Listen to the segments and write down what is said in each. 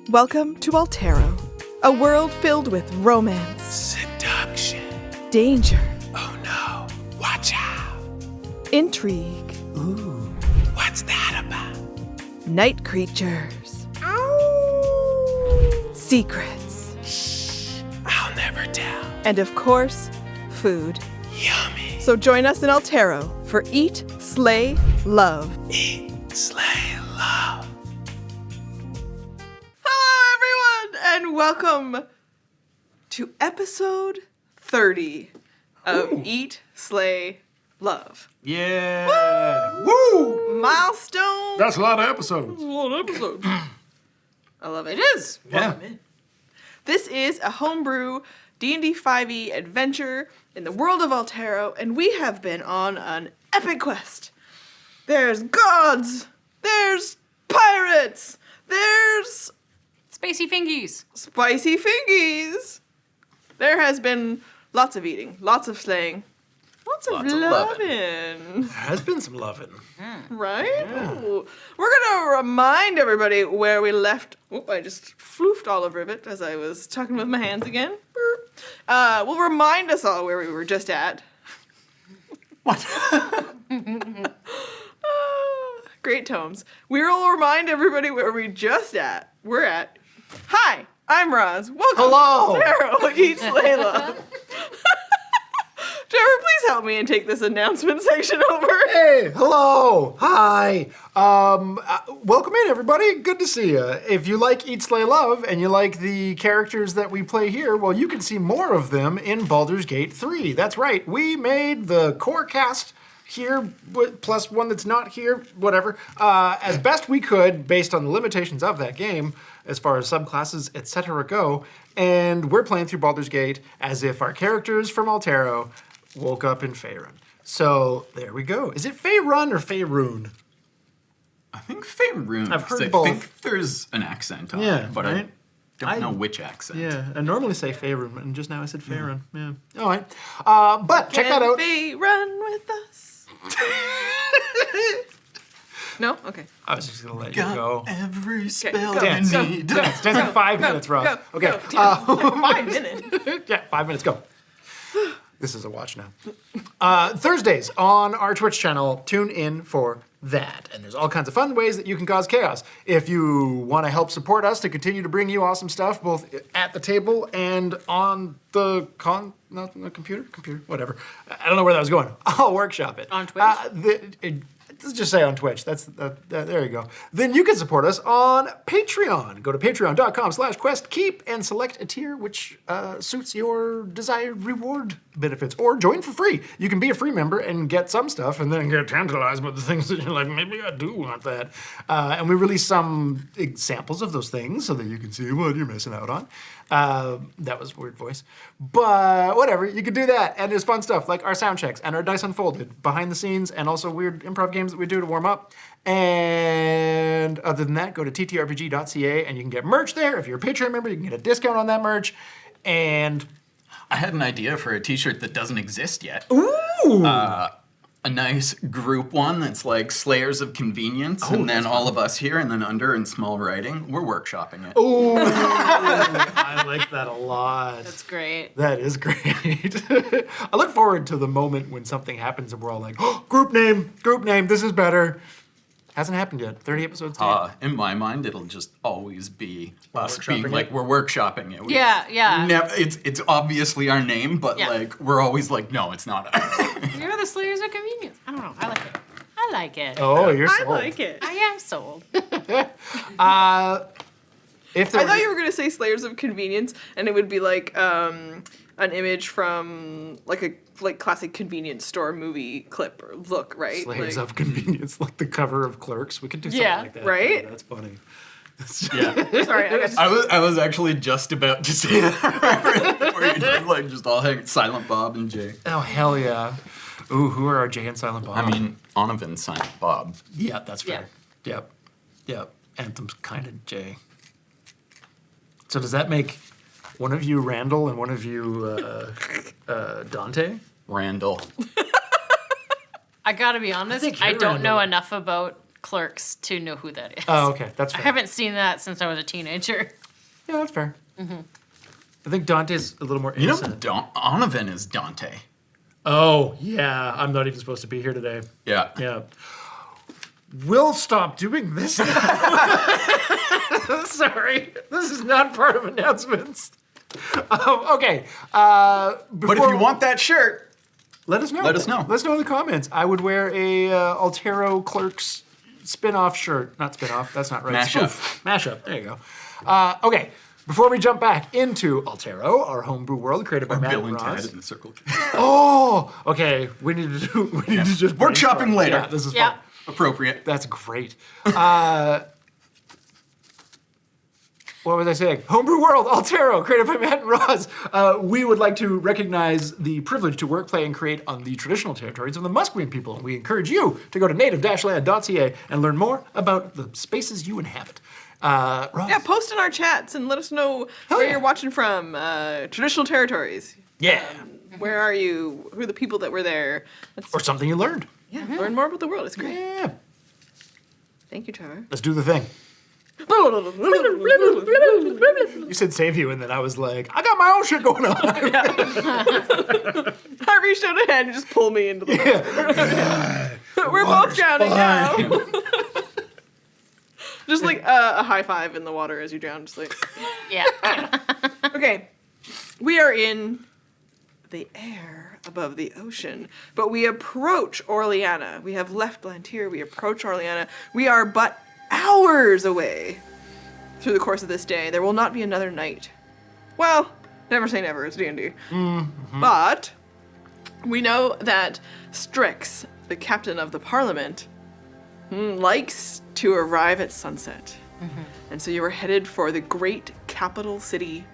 Welcome to Altero, a world filled with romance, seduction, danger, oh no, watch out, intrigue, ooh, what's that about? night creatures, secrets, Shh, I'll never tell. and of course, food. Yummy. So join us in Altero for Eat, Slay, Love. Eat, slay, love. Hello, everyone, and welcome to episode 30 of Eat, Slay, Love. Yeah. Woo! Milestone. That's a lot of episodes. A lot of episodes. I love it. It is. Yeah. This is a homebrew D&D 5e adventure in the world of Altero, and we have been on an epic quest. There's gods. There's pirates. There's Spacey fingies. spicy fingies. There has been lots of eating, lots of slaying, lots of Lots of loving. There has been some loving. Right? Ooh. We're going to remind everybody where we left. Oop, I just floofed all over it as I was talking with my hands again. We'll remind us all where we were just at. What? Great tomes. We will remind everybody where we're at. Hi, I'm Roz. Welcome Hello. to Altero, Eat, Slay, Love. Trevor, please help me and take this announcement section over. Hey, hello, hi. Welcome in, everybody. Good to see you. If you like Eat, Slay, Love, and you like the characters that we play here, well, you can see more of them in Baldur's Gate 3. That's right. We made the core cast here, plus one that's not here, whatever, as best we could, based on the limitations of that game, as far as subclasses, etc. go. And we're playing through Baldur's Gate as if our characters from Altero woke up in Faerun. So there we go. Is it Faerun or Faerun? I think Faerun. I've heard I both. think there's an accent on Yeah, it, but right? I don't know which accent. Yeah, I normally say Faerun, and just now I said Faerun. Yeah. All right. But check that out. Can run with us? No? Okay. I was just going to let you go. Every spell go, Dance. go, need. Dance in 5 minutes, Ross. Go, Okay. go. 5 minutes. Yeah, 5 minutes, go. This is a watch now. Thursdays on our Twitch channel, tune in for that. And there's all kinds of fun ways that you can cause chaos. If you want to help support us to continue to bring you awesome stuff, both at the table and on the computer, whatever. I don't know where that was going. I'll workshop it. On Twitch? Let's just say on Twitch. There you go. Then you can support us on Patreon. Go to patreon.com/questkeep and select a tier which suits your desired reward benefits. Or join for free. You can be a free member and get some stuff and then get tantalized with the things that you're like, maybe I do want that. And we release some examples of those things so that you can see what you're missing out on. That was a weird voice. But whatever, you can do that. And there's fun stuff like our sound checks and our Dice Unfolded behind the scenes and also weird improv games that we do to warm up. And other than that, go to ttrpg.ca and you can get merch there. If you're a Patreon member, you can get a discount on that merch. And I had an idea for a t-shirt that doesn't exist yet. ooh! A nice group one that's like Slayers of Convenience, and then all of us here, and then under in small writing, we're workshopping it. Ooh! I like that a lot. That's great. That is great. I look forward to the moment when something happens and we're all like, oh, group name, this is better. Hasn't happened yet. 30 episodes in. In my mind, it'll just always be us workshopping being like, it? we're workshopping it. Yeah. It's obviously our name, but Yeah. like we're always like, no, it's not. You're the Slayers of Convenience. I don't know. I like it. I like it. Oh, you're I sold. like it. I am sold. If there I was thought you were going to say Slayers of Convenience, and it would be like an image from like a classic convenience store movie clip or look, right? Slayers Like- of Convenience, like the cover of Clerks. We could do something Yeah, like that. right? Yeah, that's funny. Yeah. Sorry, I got I was actually just about to say that before you did, like just all hang Silent Bob and Jay. Oh, hell yeah. Ooh, who are our Jay and Silent Bob? I mean, Onovan, Silent Bob. yeah, that's fair. Yep. Anthem's kind of Jay. So does that make one of you Randall and one of you Dante? Randall. I gotta be honest, think I you're don't know random. enough about clerks to know who that is. Oh, okay, that's I fair. haven't seen that since I was a teenager. Yeah, that's fair. I think Dante's a little more You know, innocent. Onovan is Dante. Oh, yeah. I'm not even supposed to be here today. Yeah. Yeah. We'll stop doing this. Sorry. This is not part of announcements. Okay. But if you want that shirt, let us know. let us know. Let us know in the comments. I would wear a Altero Clerks spin-off shirt. Not spin-off. That's not right. Mashup. Spoof. Mashup. There you go. Okay. Before we jump back into Altero, our homebrew world created by or Matt Bill and and Ted Roz. in the circle. Oh, okay. We need to do. We need to just Workshopping brainstorm. later. Yeah, this is Yeah. fun. Appropriate. That's great. What was I saying? Homebrew World, Altero, created by Matt and Roz. We would like to recognize the privilege to work, play, and create on the traditional territories of the Musqueam people. And we encourage you to go to native-land.ca and learn more about the spaces you inhabit. Roz? Yeah, post in our chats and let us know where yeah. you're watching from. Traditional territories. Yeah. Where are you? Who are the people that were there? Or something you learned. Yeah, learn more about the world. It's great. Yeah. Thank you, Trevor. Let's do the thing. You said save you, and then I was like, I got my own shit going on. I reached out a hand and just pulled me into the water. We're both drowning now. Just like a high five in the water as you drown. Just like, Yeah. okay, we are in the air above the ocean, but we approach Orleana. We have left Blantyre. We approach Orleana. We are but hours away through the course of this day. There will not be another night. Well, never say never. It's D&D. But we know that Strix, the captain of the Parliament, likes to arrive at sunset. And so you are headed for the great capital city,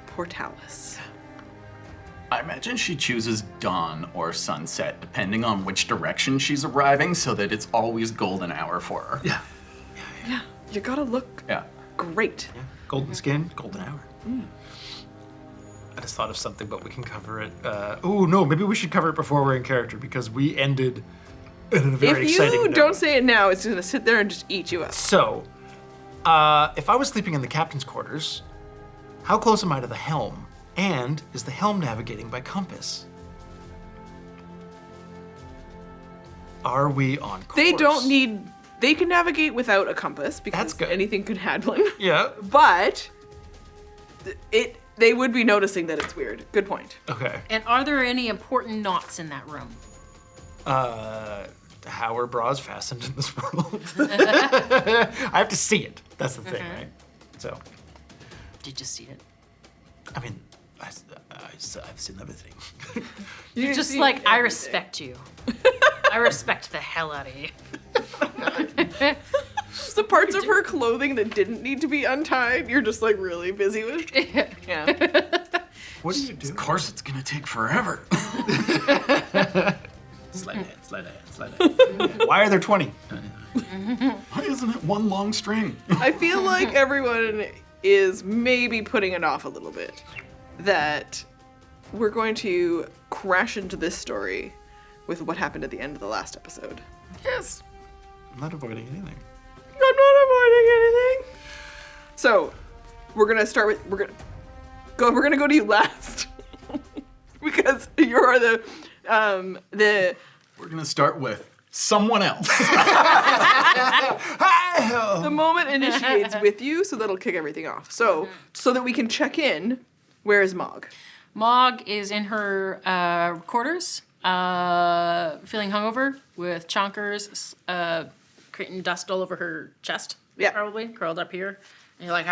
Portalis. I imagine she chooses dawn or sunset, depending on which direction she's arriving, so that it's always golden hour for her. Yeah. Yeah, you gotta look Yeah. great. Golden skin, golden hour. I just thought of something, but we can cover it. Oh, no, maybe we should cover it before we're in character, because we ended in a very If exciting you note. don't say it now, it's gonna sit there and just eat you up. So, if I was sleeping in the captain's quarters, how close am I to the helm? And is the helm navigating by compass? Are we on course? They don't need. They can navigate without a compass because That's good. anything could happen. Yeah. But they would be noticing that it's weird. Good point. Okay. And are there any important knots in that room? How are bras fastened in this world? I have to see it. That's the thing, right? So, Did you see it? I mean, I've seen everything. You Just see like, I everything. respect you. I respect the hell out of you. Just the parts of her clothing that didn't need to be untied. You're just like really busy with. Yeah. What do you do? Of course, it's gonna take forever. Slide that, slide that, slide that. Why are there 20? Why isn't it one long string? I feel like everyone is maybe putting it off a little bit. That we're going to crash into this story with what happened at the end of the last episode. Yes. I'm not avoiding anything. I'm not avoiding anything. So, we're gonna start with we're gonna go to you last because you are the We're gonna start with someone else. the moment initiates with you, so that'll kick everything off. So that we can check in. Where is Mogg? Mogg is in her quarters, feeling hungover with Chonkers creating dust all over her chest. Yeah. Probably curled up here. And you're like,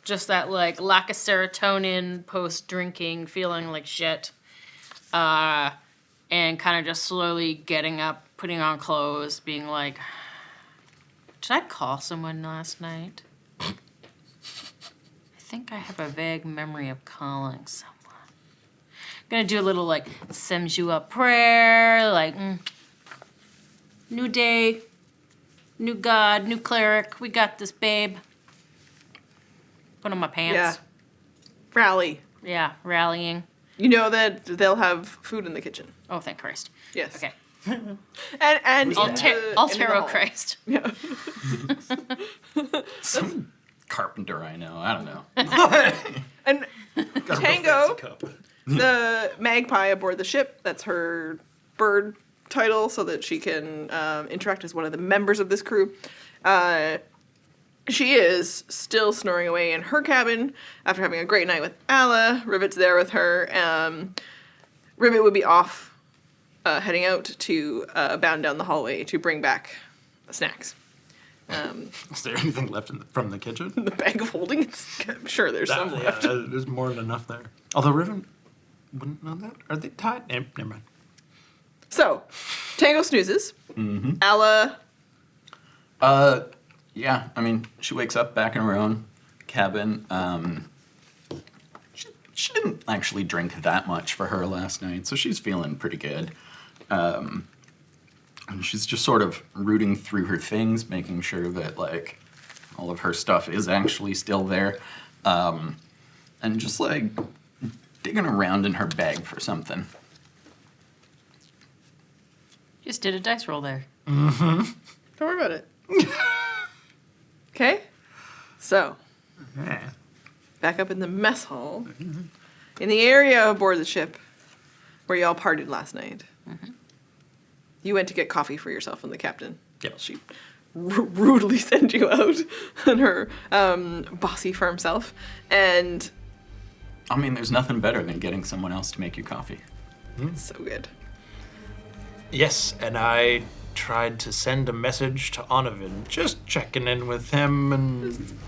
just that like lack of serotonin post drinking, feeling like shit. And kind of just slowly getting up, putting on clothes, being like, did I call someone last night? I think I have a vague memory of calling someone. Gonna do a little like Semzhua prayer, like new day, new god, new cleric. We got this, babe. Put on my pants. Yeah. Rally. Yeah, rallying. You know that they'll have food in the kitchen. Oh, thank Christ. Yes. Okay. And Altero Christ. Yeah. Some carpenter I know. I don't know. And Tango, the magpie aboard the ship, that's her bird title so that she can interact as one of the members of this crew. She is still snoring away in her cabin after having a great night with Ala. Rivet's there with her. Rivet would be off heading out to bound down the hallway to bring back the snacks. Is there anything left from the kitchen? The bag of holding, I'm sure there's some left. There's more than enough there. Although Riven wouldn't know that. Are they tied? Never mind. So, Tango snoozes. Ala. Yeah, I mean, she wakes up back in her own cabin. She didn't actually drink that much for her last night, so she's feeling pretty good. And she's just sort of rooting through her things, making sure that, like, all of her stuff is actually still there. And just, like, digging around in her bag for something. Just did a dice roll there. Don't worry about it. Okay? So, back up in the mess hall, in the area aboard the ship where y'all partied last night. You went to get coffee for yourself and the captain. Yep. She rudely sent you out on her bossy firm self. And I mean, there's nothing better than getting someone else to make you coffee. it's so good. Yes, and I tried to send a message to Onovan, just checking in with him and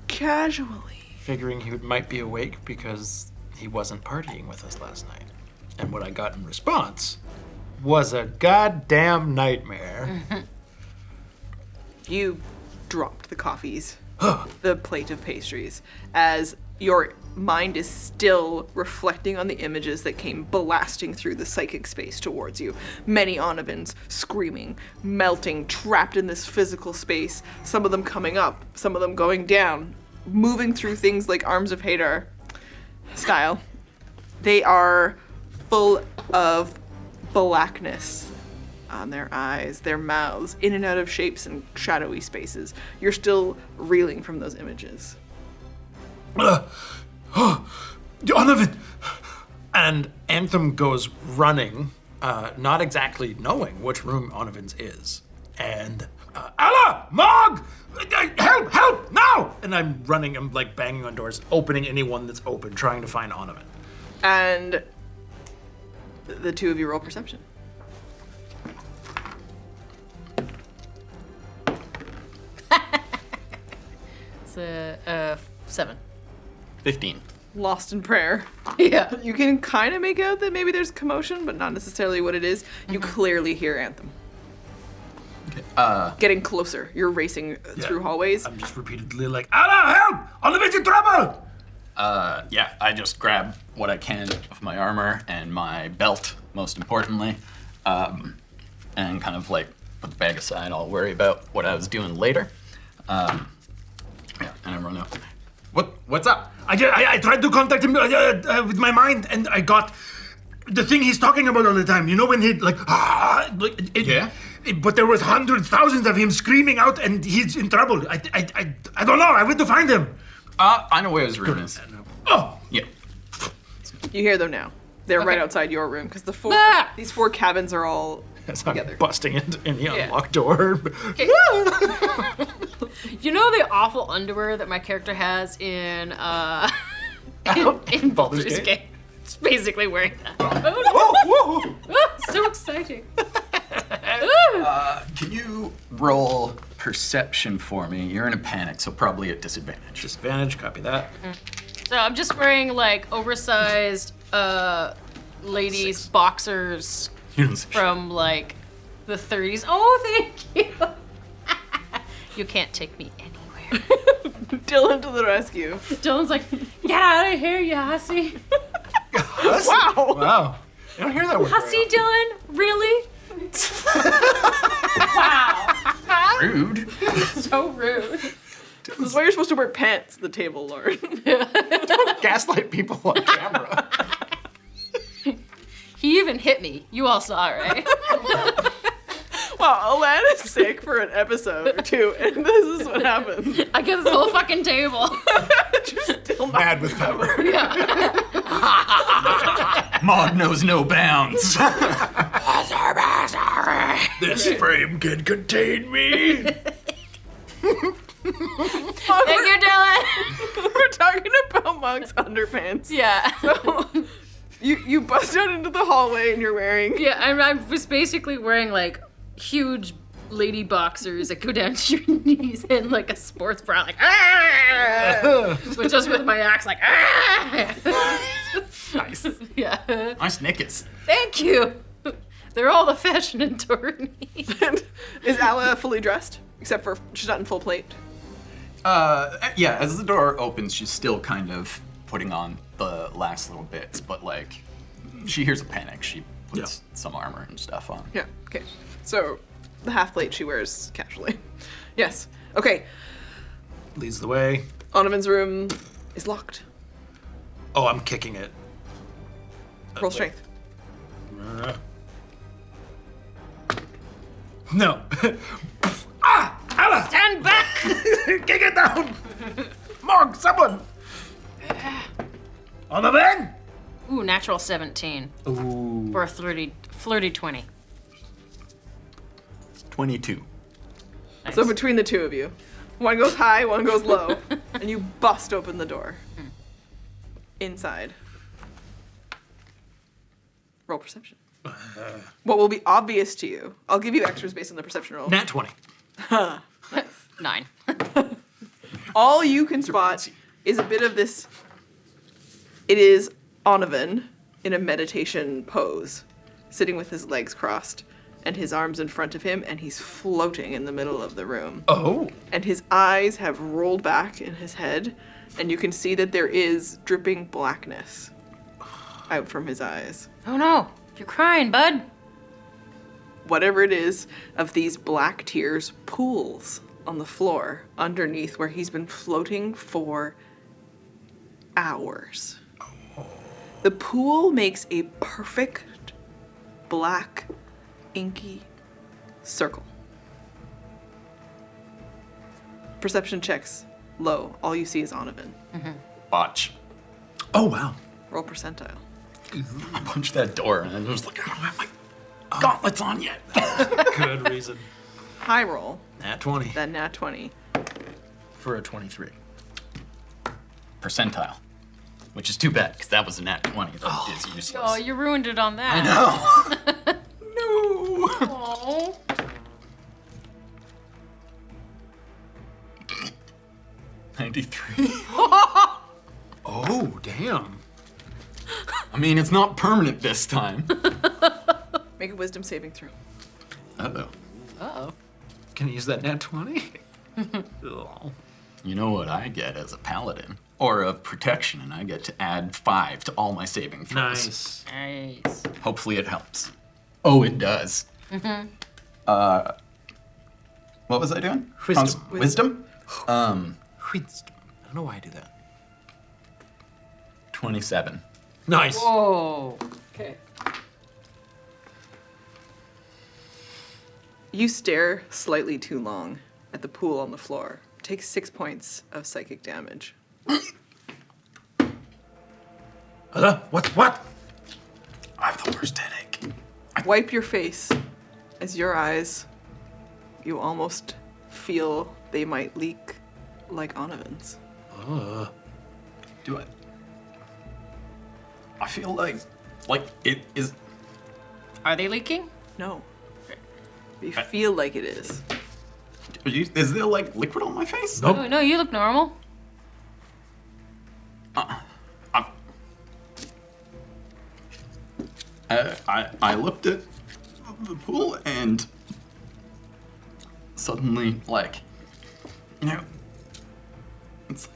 Casually. figuring he might be awake because he wasn't partying with us last night. And what I got in response was a goddamn nightmare. You dropped the coffees, the plate of pastries, as your mind is still reflecting on the images that came blasting through the psychic space towards you. Many Onovans screaming, melting, trapped in this physical space, some of them coming up, some of them going down, moving through things like Arms of Hadar style. They are full of blackness on their eyes, their mouths, in and out of shapes and shadowy spaces. You're still reeling from those images. Onovan! And Anthem goes running, not exactly knowing which room Onovan's is. And, Ala! Mogg! Help! Help! Now! And I'm running, I'm like banging on doors, opening anyone that's open, trying to find Onovan. And the two of you roll perception. It's a 7. 15. Lost in prayer. Yeah. You can kind of make out that maybe there's commotion, but not necessarily what it is. You clearly hear Anthem. Okay. Getting closer. You're racing through hallways. I'm just repeatedly like, Ala, help! Onovan's in trouble! Yeah, I just grab what I can of my armor and my belt, most importantly, and kind of like put the bag aside. I'll worry about what I was doing later. Yeah, and I run up. What's up? I tried to contact him with my mind, and I got the thing he's talking about all the time. You know when he Yeah. But there was hundreds, thousands of him screaming out, and he's in trouble. I don't know. I went to find him. I know where his room is. Oh, Yeah. You hear them now. They're right outside your room because these four cabins are all as I'm together. busting in the Yeah. unlocked door. You know the awful underwear that my character has in in Baldur's Baldur's Gate? Gate? It's basically wearing that. Whoa, whoa. Ah, so exciting. Can you roll perception for me? You're in a panic, so probably at disadvantage. Disadvantage, copy that. So I'm just wearing like oversized ladies boxers from like the 30s. Oh, thank you. You can't take me anywhere. Dylan to the rescue. Dylan's like, get out of here, you hussy. Wow. Wow. You don't hear that word. Hussy, Dylan? Really? Wow. Rude. So rude. This is why you're supposed to wear pants at the table, Lord. Gaslight people on camera. He even hit me. You all saw, right? Wow, Alan is sick for an episode or two, and this is what happens. I get this whole fucking table. Just still not Mad with power. Yeah. Mogg knows no bounds. This frame can contain me. Thank you, Dylan. We're talking about Mogg's underpants. Yeah. So, you bust out into the hallway and you're wearing. Yeah, I was basically wearing like huge lady boxers that go down to your knees and like a sports bra, like but just with my axe, like Nice. Yeah. Nice knickers. Thank you. They're all the fashion in Tourney. Is Ala fully dressed? Except for she's not in full plate. Yeah, as the door opens, she's still kind of putting on the last little bits, but like, she hears a panic. She puts some armor and stuff on. Yeah, okay. So, the half plate she wears casually. Yes. Okay. Leads the way. Onovan's room is locked. Oh, I'm kicking it. Roll strength. No. Ah! Ala! Stand back! Kick it down! Mogg, someone! Onovan! Ooh, natural 17 Ooh. for a flirty 20. 22. Nice. So between the two of you, one goes high, one goes low, and you bust open the door. Inside. Roll perception. What will be obvious to you? I'll give you extras based on the perception roll. Nat 20. 9. All you can spot is a bit of this. It is Onovan in a meditation pose, sitting with his legs crossed and his arms in front of him, and he's floating in the middle of the room. Oh. And his eyes have rolled back in his head, and you can see that there is dripping blackness out from his eyes. Oh no, you're crying, bud. Whatever it is of these black tears pools on the floor underneath where he's been floating for hours. The pool makes a perfect black, inky circle. Perception checks low. All you see is Onovan. Botch. Oh, wow. Roll percentile. I punched that door and I was like, I don't have my gauntlets on yet. Good reason. High roll, Nat 20. then nat 20. For a 23. Percentile. Which is too bad, because that was a nat 20. That is useless. Oh, you ruined it on that. No. No. Oh. 93. Oh, damn. I mean, it's not permanent this time. Make a wisdom saving throw. Uh-oh. Uh-oh. Can you use that nat 20? Oh. You know what I get as a paladin? Or of protection, and I get to add 5 to all my saving throws. Nice. Nice. Hopefully it helps. Oh, it does. What was I doing? Wisdom. Wisdom? Wisdom. I don't know why I do that. 27. Nice. Whoa. Okay. You stare slightly too long at the pool on the floor. Take 6 points of psychic damage. What? I have the worst headache. Wipe your face as your eyes, you almost feel they might leak like Onovan's. Do it. I feel like it is. Are they leaking? No. You feel like it is. Is there like liquid on my face? Nope. Oh, no, you look normal. I looked at the pool and suddenly, like, you know, it's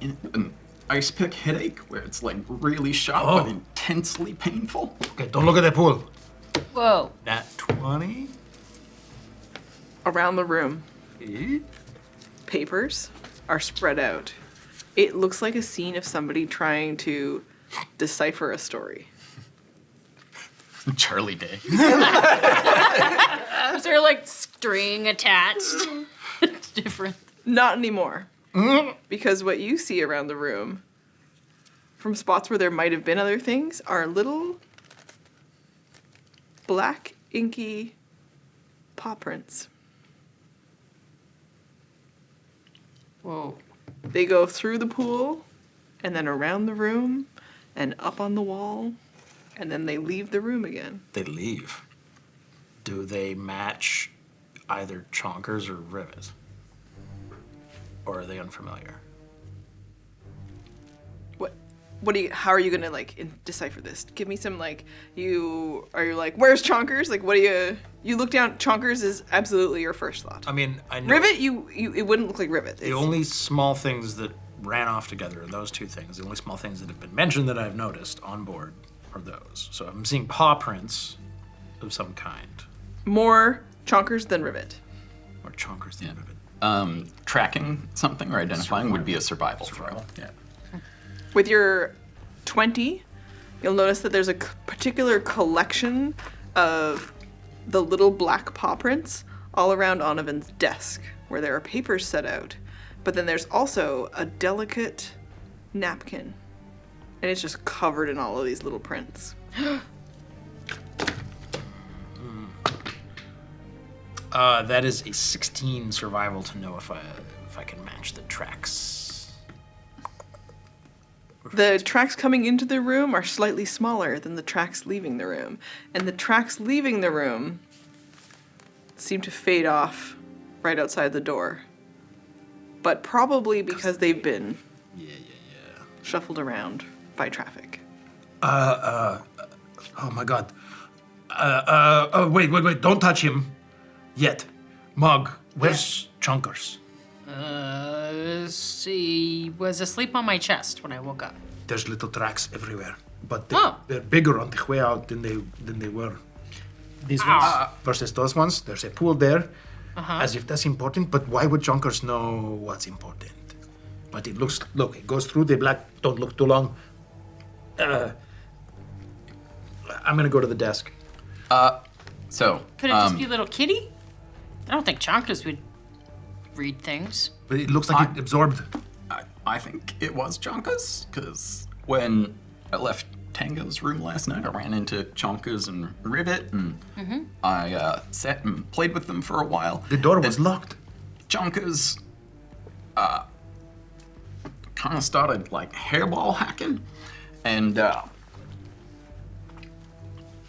an ice pick headache where it's like really sharp Oh. but intensely painful. Okay, don't look at that pool. Whoa. Nat 20. Around the room, papers are spread out. It looks like a scene of somebody trying to decipher a story. Charlie Day. Is there like string attached? It's different. Not anymore. Because what you see around the room, from spots where there might have been other things, are little black, inky paw prints. Whoa. They go through the pool, and then around the room, and up on the wall, and then they leave the room again. They leave. Do they match either Chonkers or Rivet? Or are they unfamiliar? What do you? How are you gonna decipher this? Give me some are you like, where's Chonkers? Like, what do you? You look down. Chonkers is absolutely your first thought. I mean, I know. Rivet, it wouldn't look like Rivet. The only small things that ran off together are those two things. The only small things that have been mentioned that I've noticed on board are those. So I'm seeing paw prints of some kind. More Chonkers than Rivet. Or Chonkers than Rivet. Tracking something or identifying would be a survival throw. Yeah. With your 20, you'll notice that there's a particular collection of the little black paw prints all around Onovan's desk, where there are papers set out. But then there's also a delicate napkin, and it's just covered in all of these little prints. That is a 16 survival to know if I can match the tracks. The tracks coming into the room are slightly smaller than the tracks leaving the room. And the tracks leaving the room seem to fade off right outside the door. But probably because they've been shuffled around by traffic. Oh my god. Wait, don't touch him. Yet. Mogg, where's Chonkers? He was asleep on my chest when I woke up. There's little tracks everywhere, but Oh. they're bigger on the way out than they were. These ones versus those ones. There's a pool there, as if that's important. But why would Chonkers know what's important? But it it goes through the black. Don't look too long. I'm gonna go to the desk. So. Could it just be a little kitty? I don't think Chonkers would read things. But it looks like it absorbed. I think it was Chonkers, because when I left Tango's room last night, I ran into Chonkers and Rivet, and I sat and played with them for a while. The door was locked. Chonkers kind of started hairball hacking, and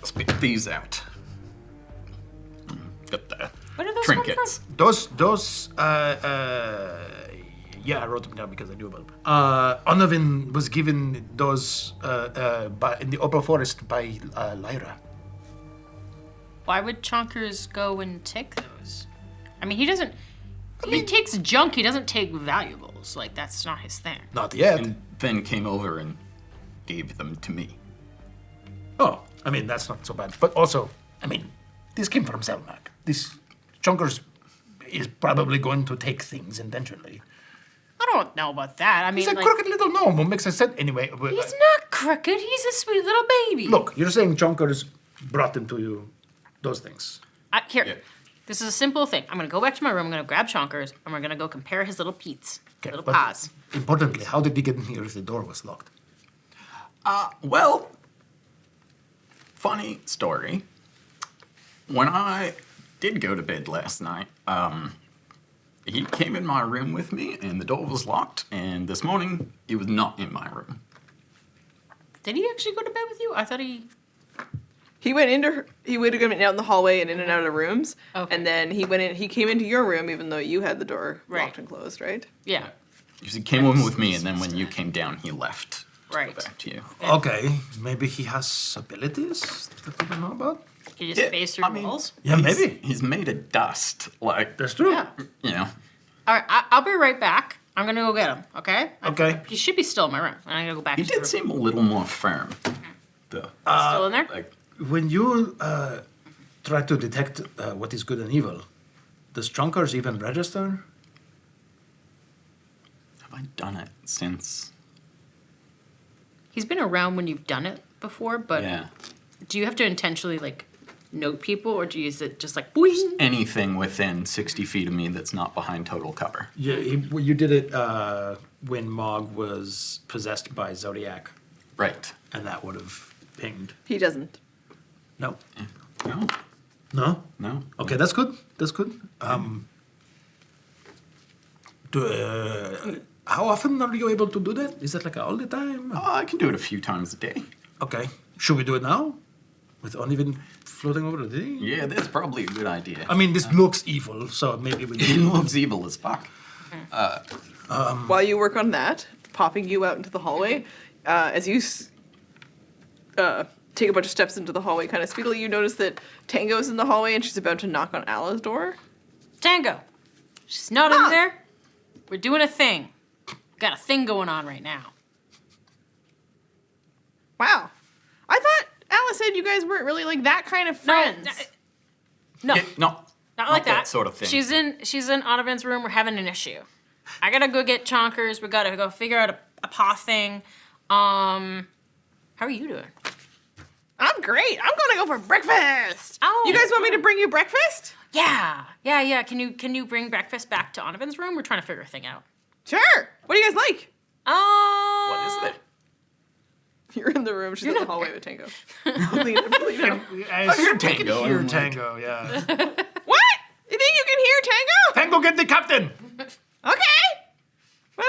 spit these out. Got the Where did those trinkets. Those, yeah, I wrote them down because I knew about them. Onovan was given those in the Opal Forest by Lyra. Why would Chonkers go and take those? I mean, he doesn't. He takes junk. He doesn't take valuables. That's not his thing. Not yet. And then came over and gave them to me. Oh, I mean, that's not so bad. But also, I mean, this came from Selmac. This Chonkers is probably going to take things intentionally. I don't know about that. I mean, He's a crooked little gnome who makes a set. Anyway. He's not crooked. He's a sweet little baby. Look, you're saying Chonkers brought them to you, those things. Here. Yeah. This is a simple thing. I'm gonna go back to my room. I'm gonna grab Chonkers, and we're gonna go compare his little peats, little but paws. Importantly, how did he get in here if the door was locked? Well, funny story. When I did go to bed last night, he came in my room with me, and the door was locked. And this morning, he was not in my room. Did he actually go to bed with you? I thought he. He went into. He would have gone out in the hallway and in and out of rooms, Okay. and then he went in. He came into your room, even though you had the door Right. locked and closed, right? Yeah. He came in with me, and then when you came down, he left. To Right. Go back to you. Okay, maybe he has abilities that we don't know about? He just phased through the walls. Yeah, He's- maybe. He's made of dust. That's true. Yeah. You know. All right. I'll be right back. I'm gonna go get him. Okay. Okay. He should be still in my room. I'm gonna go back. He to the did room. seem a little more firm, though. Still in there. When you try to detect what is good and evil, does Chonkers even register? Have I done it since? He's been around when you've done it before, but Yeah. do you have to intentionally like note people, or do you use it just like boing? Anything within 60 feet of me that's not behind total cover. Yeah, you did it when Mogg was possessed by Zodiac, Right. and that would have pinged. He doesn't. No. No. No? No. Okay, that's good. That's good. How often are you able to do that? Is that like all the time? I can do it a few times a day. Okay. Should we do it now? With Onovan floating over the thing? Yeah, that's probably a good idea. I mean, this looks evil, so maybe we It can. looks evil as fuck. While you work on that, popping you out into the hallway, as you take a bunch of steps into the hallway, kind of speedily, you notice that Tango's in the hallway and she's about to knock on Ala's door. Tango, she's not in there. We're doing a thing. Got a thing going on right now. Wow. I thought Ala said you guys weren't really like that kind of friends. No, Yeah, no. not like that. sort of thing. She's in Onovan's room. We're having an issue. I gotta go get Chonkers. We gotta go figure out a paw thing. How are you doing? I'm great. I'm gonna go for breakfast. Oh. You guys want me to bring you breakfast? Yeah. Can you bring breakfast back to Onovan's room? We're trying to figure a thing out. Sure. What do you guys like? What is that? You're in the room. She's in the hallway with Tango. Lean out. I hear Tango. Hear I'm like- Tango, yeah. What? You think you can hear Tango? Tango, get the captain! Okay. Well,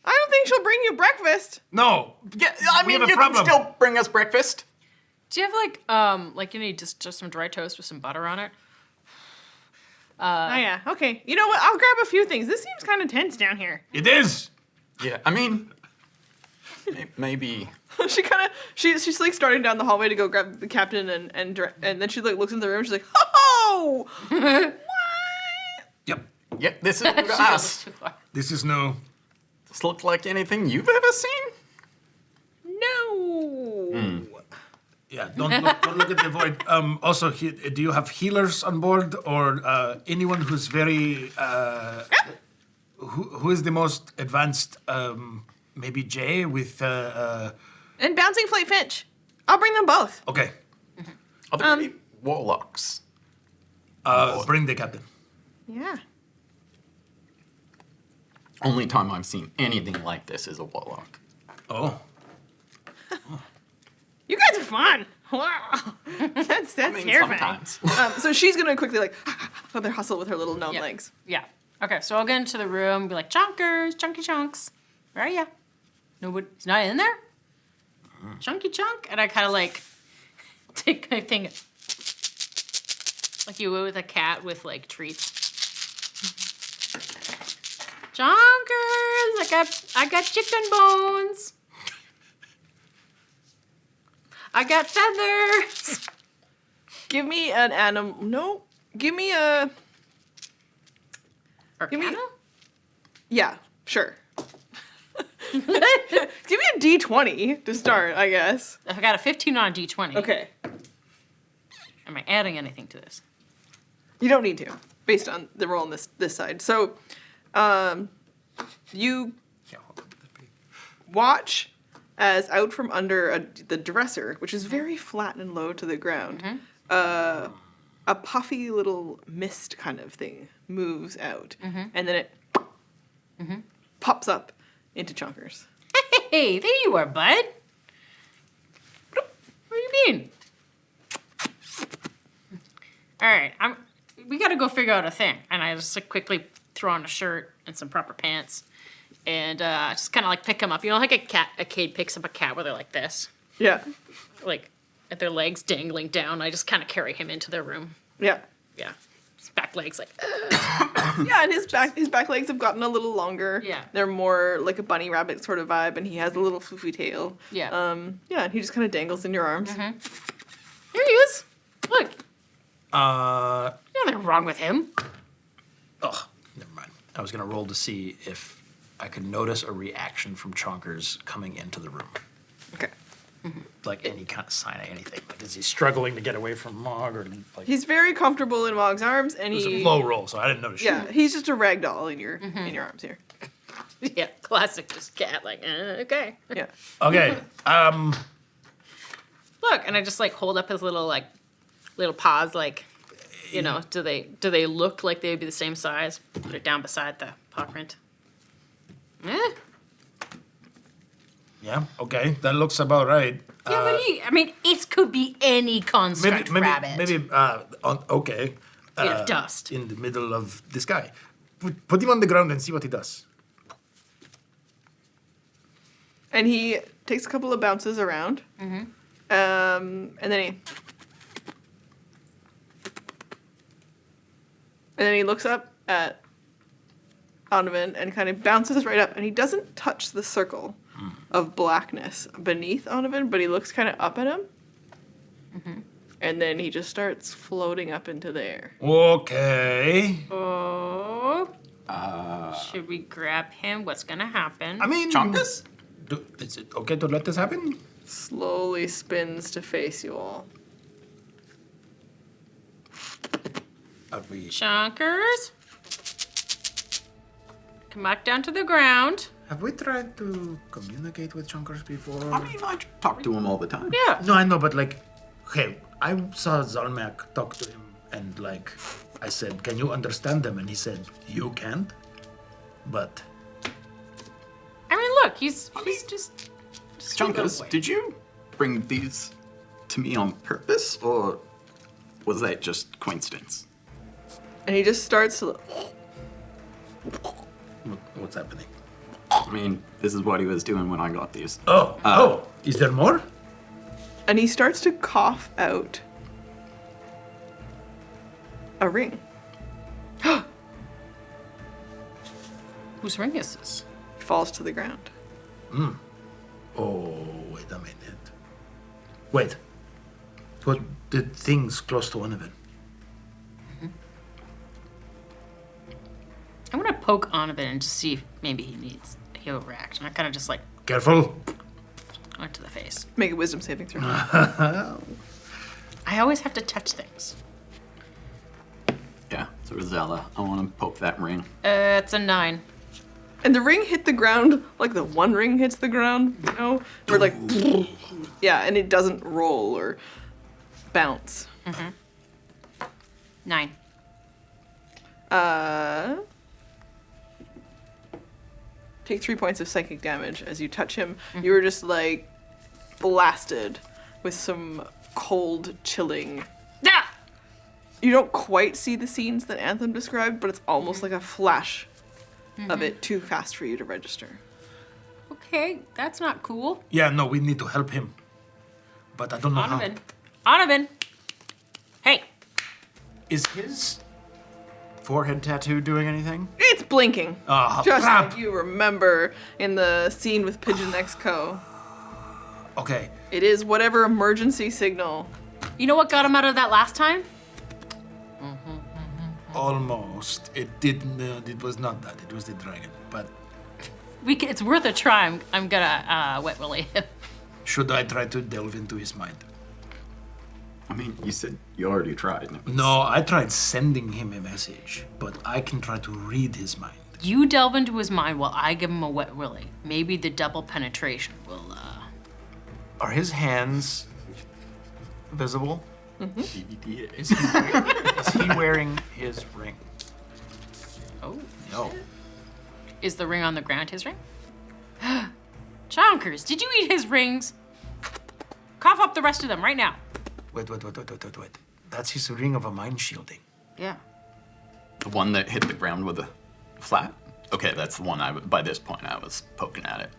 I don't think she'll bring you breakfast. No. Yeah, I We mean, have a you problem. can still bring us breakfast. Do you have like you need just some dry toast with some butter on it? Oh yeah. Okay. You know what? I'll grab a few things. This seems kind of tense down here. It is! Yeah, I mean, maybe. she's like starting down the hallway to go grab the captain and then she like looks in the room. She's like, oh, what? Yep. Yeah, this is She goes us. too far. This is no. This look like anything you've ever seen? No. Yeah, don't look at the void. Also, do you have healers on board or anyone who's very. Who is the most advanced? Maybe Jay with. And bouncing flight finch. I'll bring them both. Okay, Are there any warlocks? bring the captain. Yeah. Only time I've seen anything like this is a warlock. Oh. You guys are fun. Wow. That's I mean, terrifying. sometimes. So she's gonna quickly like hustle with her little gnome Yeah. legs. Yeah. Okay, so I'll get into the room, be like, Chonkers, chunky chunks. Where are ya? Nobody, he's not in there? Chunky chunk? And I kind of like take my thing, like you would with a cat with like treats. Chonkers, I got chicken bones. I got feathers. Give me an animal. No. Give me a. Give me. Arcana? Yeah. Sure. Give me a D20 to start, I guess. I got a 15 on a D20. Okay. Am I adding anything to this? You don't need to, based on the roll on this side. So, you watch as out from under the dresser, which is very flat and low to the ground, a puffy little mist kind of thing moves out, and then it pops up into Chonkers. Hey, there you are, bud. What do you mean? All right, we got to go figure out a thing, and I just like quickly throw on a shirt and some proper pants, and just kind of like pick him up. You know, like a kid picks up a cat where they're like this, Yeah, like at their legs dangling down. I just kind of carry him into their room. yeah, Yeah, his back legs like. yeah. And his back legs have gotten a little longer. Yeah. They're more like a bunny rabbit sort of vibe, and he has a little floofy tail. Yeah. Yeah, and he just kind of dangles in your arms. Here he is. Look, Uh. nothing wrong with him. Oh, never mind. I was gonna roll to see if I could notice a reaction from Chonkers coming into the room. Okay. Like any kind of sign of anything. Like, is he struggling to get away from Mogg or like? He's very comfortable in Mogg's arms, and It was he. a low roll, so I didn't notice. Yeah, he's just a rag doll in your arms here. Yeah, classic, just cat. Like, okay. Yeah. Okay. look, and I just like hold up his little paws, like, you know, do they look like they would be the same size? Put it down beside the paw print. Yeah, okay, that looks about right. Yeah, but it could be any construct rabbit. Okay. Made of dust. In the middle of the sky. Put him on the ground and see what he does. And he takes a couple of bounces around. Mm-hmm. And then he looks up at Onovan and kind of bounces right up. And he doesn't touch the circle of blackness beneath Onovan, but he looks kind of up at him. Mm-hmm. And then he just starts floating up into the air. Okay. Oh. Should we grab him? What's gonna happen? I mean... Chonkers? Is it okay to let this happen? Slowly spins to face you all. Are we... Chonkers? Come back down to the ground. Have we tried to communicate with Chonkers before? I mean, I talk to him all the time. Yeah. No, I know, but like, okay, I saw Zalmak talk to him, and like, I said, "Can you understand them?" And he said, "You can't." But I mean, look, he's just Chonkers, did you bring these to me on purpose, or was that just coincidence? And he just starts to... what's happening? I mean, this is what he was doing when I got these. Oh, is there more? And he starts to cough out a ring. Whose ring is this? Falls to the ground. Oh, wait a minute. Wait. Put the things close to Onovan. I'm gonna poke Onovan and just see if maybe he'll react. And I kind of just like Careful. went to the face. Make a wisdom saving throw. I always have to touch things. Yeah, so does Ella. I want to poke that ring. It's a 9. And the ring hit the ground like the one ring hits the ground, you know? Or like, yeah, and it doesn't roll or bounce. 9. Take 3 points of psychic damage as you touch him. You were just like blasted with some cold, chilling. Ah! You don't quite see the scenes that Anthem described, but it's almost like a flash of it too fast for you to register. Okay, that's not cool. Yeah, no, we need to help him. But I don't know Onovan. Onovan! Hey! Is his forehead tattoo doing anything? It's blinking. how. Just Crap! like you remember in the scene with Pigeon XCO. Okay. It is whatever emergency signal. You know what got him out of that last time? Almost. It didn't. It was not that. It was the dragon. But It's worth a try. I'm gonna wet willy him. should I try to delve into his mind? I mean, you said you already tried. and it was- No, I tried sending him a message, but I can try to read his mind. You delve into his mind while I give him a wet willy. Maybe the double penetration will, Are his hands visible? DVD Is he wearing his ring? Oh. No. Is the ring on the ground his ring? Chonkers, did you eat his rings? Cough up the rest of them right now. Wait. That's his ring of a mind shielding. Yeah. The one that hit the ground with a flat? Okay, that's the one by this point I was poking at it.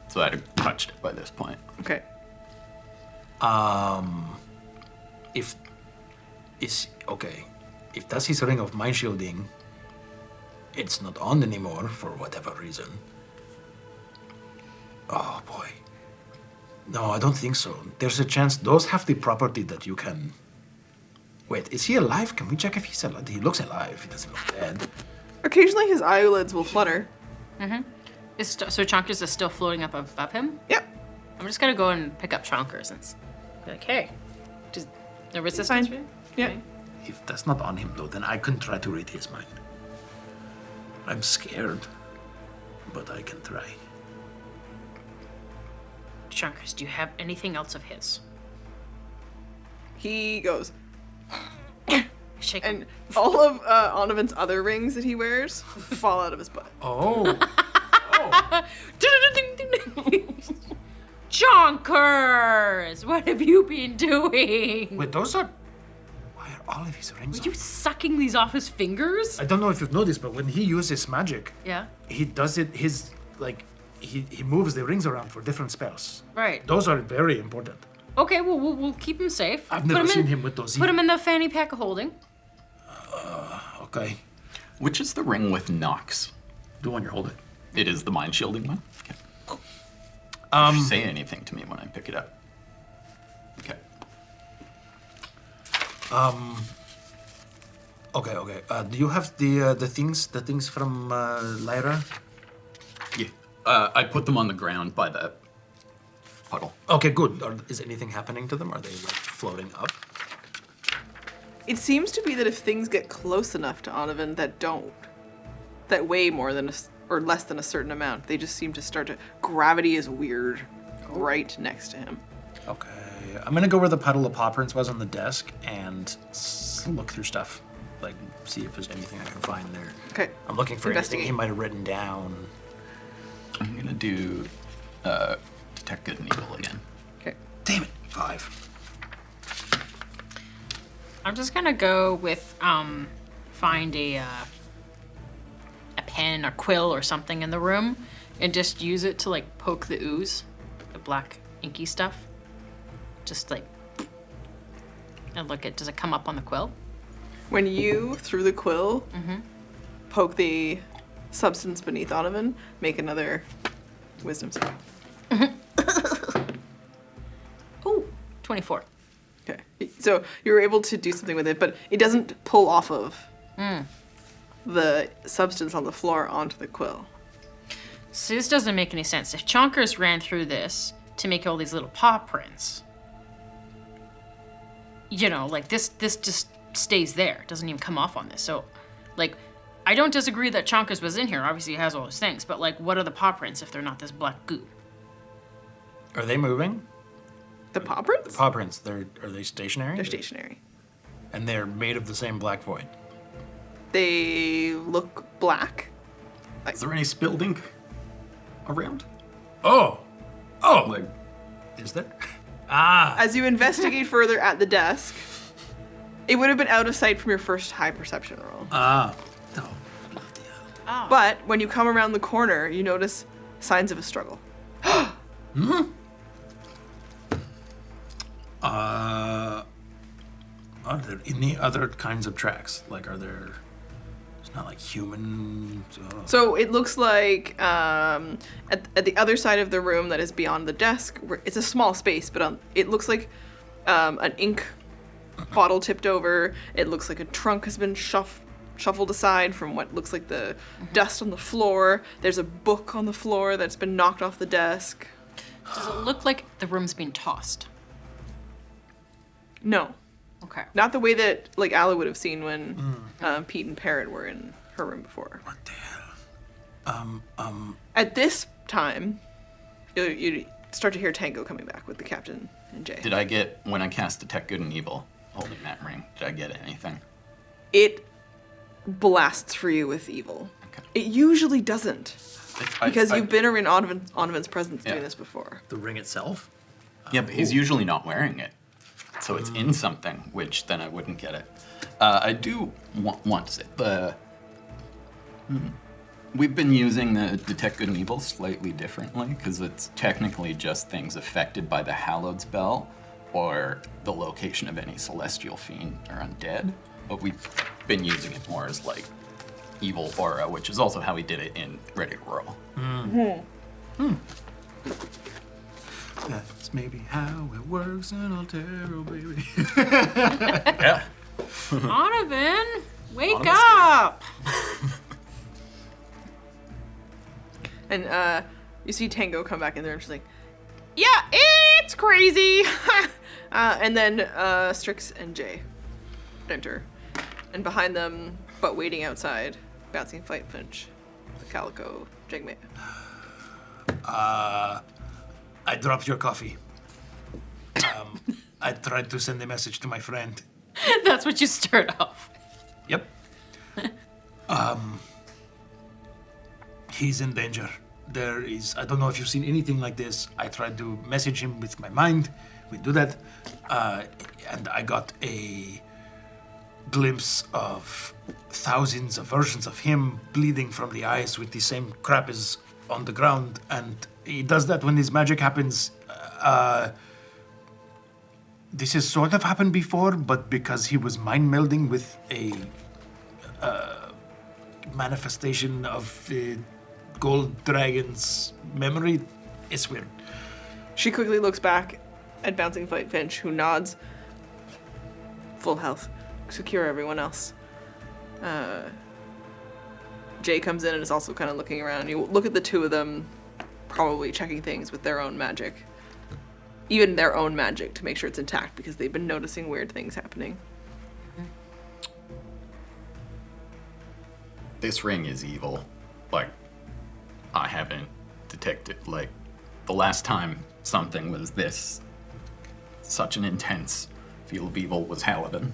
So I'd have touched it by this point. Okay. If that's his ring of mind shielding, it's not on anymore for whatever reason. Oh boy. No, I don't think so. There's a chance those have the property that you can. Wait, is he alive? Can we check if he's alive? He looks alive. He doesn't look dead. Occasionally his eyelids will flutter. So Chonkers is still floating up above him? Yep. I'm just gonna go and pick up Chonkers and be like, hey, does the resistance? Fine. Yep. If that's not on him though, then I can try to read his mind. I'm scared, but I can try. Chonkers, do you have anything else of his? He goes, Shake and all of Onovan's other rings that he wears fall out of his butt. Oh. Chonkers! What have you been doing? Wait, those are. Why are all of his rings? Are you sucking these off his fingers? I don't know if you've noticed, but when he uses magic, Yeah. he does it. He moves the rings around for different spells. Right. Those are very important. Okay, well, we'll keep him safe. I've never seen him with those. Put him in the fanny pack of holding. Okay. Which is the ring with Nox? The one you're holding. It is the mind shielding one? Okay. You say anything to me when I pick it up. Okay. Okay. Do you have the things from Lyra? Yeah. I put them on the ground by the puddle. Okay, good. Is anything happening to them? Are they like floating up? It seems to be that if things get close enough to Onovan that weigh more than or less than a certain amount, they just seem to start to. Gravity is weird right next to him. Okay. I'm gonna go where the puddle of paw prints was on the desk and look through stuff. Like, see if there's anything I can find there. Okay. I'm looking for anything Investigate. he might have written down. I'm gonna do detect good and evil again. Okay. Damn it. 5. I'm just gonna go with find a pen or quill or something in the room and just use it to like poke the ooze, the black inky stuff. Just like and look at does it come up on the quill? When you, through the quill, poke the substance beneath Onovan, make another wisdom save. Ooh, 24. Okay. So you're able to do something with it, but it doesn't pull off of the substance on the floor onto the quill. So this doesn't make any sense. If Chonkers ran through this to make all these little paw prints, you know, like this just stays there. It doesn't even come off on this. So, like, I don't disagree that Chonkers was in here. Obviously, he has all those things. But, like, what are the paw prints if they're not this black goo? Are they moving? The paw prints? Paw prints, are they stationary? They're stationary. And they're made of the same black void. They look black. Is there any spilled ink around? Oh! Like, Is there? Ah! As you investigate further at the desk, it would have been out of sight from your first high perception roll. Ah. But when you come around the corner, you notice signs of a struggle. Are there any other kinds of tracks? Like, are there... It's not like human... So it looks like at the other side of the room that is beyond the desk, it's a small space, but it looks like an ink bottle tipped over. It looks like a trunk has been shuffled aside from what looks like the dust on the floor. There's a book on the floor that's been knocked off the desk. Does it look like the room's being tossed? No, Okay. not the way that like Ala would have seen when Pete and Parrot were in her room before. What the hell? At this time, you start to hear Tango coming back with the captain and Jay. did I get, when I cast Detect Good and Evil, holding that ring, did I get anything? It blasts for you with evil. Okay. It usually doesn't, because I- you've been around Onovan's presence doing Yeah. this before. The ring itself? Yeah, but he's usually not wearing it. So it's in something, which then I wouldn't get it. I do want to say, we've been using the Detect Good and Evil slightly differently, because it's technically just things affected by the Hallowed spell, or the location of any celestial fiend or undead. But we've been using it more as like evil aura, which is also how we did it in Ready to Roll. That's maybe how it works in Altero, baby. Yeah. Onovan, wake Onovan's up! And you see Tango come back in there and she's like, yeah, it's crazy. And then Strix and Jay enter. And behind them, but waiting outside, Bouncing Fight Finch, the Calico Jegmate. I dropped your coffee. I tried to send a message to my friend. That's what you start off. Yep. He's in danger. There is, I don't know if you've seen anything like this. I tried to message him with my mind. We do that. And I got a glimpse of thousands of versions of him bleeding from the eyes with the same crap as on the ground. And he does that when his magic happens. This has sort of happened before, but because he was mind melding with a manifestation of the gold dragon's memory, it's weird. She quickly looks back at Bouncing Fight Finch, who nods. Full health. Secure everyone else. Jay comes in and is also kind of looking around. You look at the two of them, probably checking things with their own magic. Even their own magic to make sure it's intact because they've been noticing weird things happening. This ring is evil. Like, I haven't detected, like, the last time something was this, such an intense feel of evil was Haladin.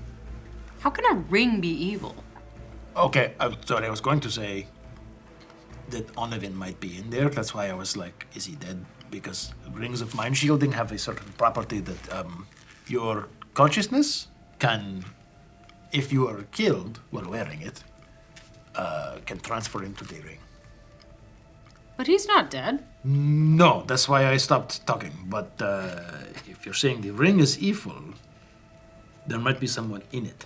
How can a ring be evil? Okay, sorry, I was going to say that Onovan might be in there. That's why I was like, is he dead? Because rings of mind shielding have a certain property that your consciousness can, if you are killed while wearing it, can transfer into the ring. But he's not dead. No, that's why I stopped talking. But if you're saying the ring is evil, there might be someone in it.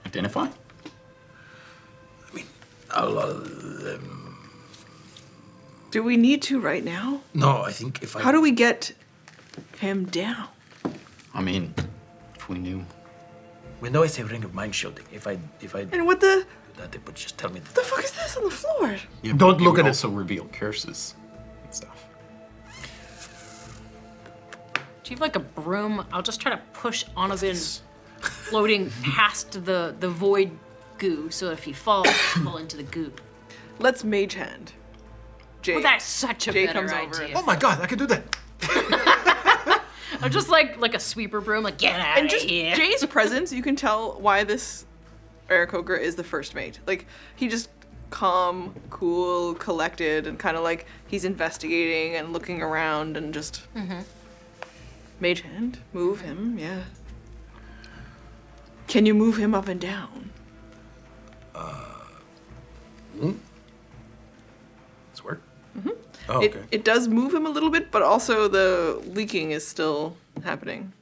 Identify? I mean, a lot of them. Do we need to right now? No, I think if I. How do we get him down? I mean, if we knew. We know it's a ring of mind shielding. If I And what the that, they would just tell me that. the fuck is this on the floor? Yeah, Don't look at it. Also reveal curses and stuff. Do you have like a broom? I'll just try to push Onovan floating past the void goo so if he falls, he'll fall into the goo. Let's mage hand. Jay. Well, that's such a Jay better comes over idea. Oh my god, I could do that. I'm just like a sweeper broom, like get out And of just here. Jay's presence, you can tell why this Aarakocra is the first mate. Like, he just calm, cool, collected, and kind of like he's investigating and looking around and just mage hand, move him, yeah. Can you move him up and down? This work? Oh, okay. It does move him a little bit, but also the leaking is still happening.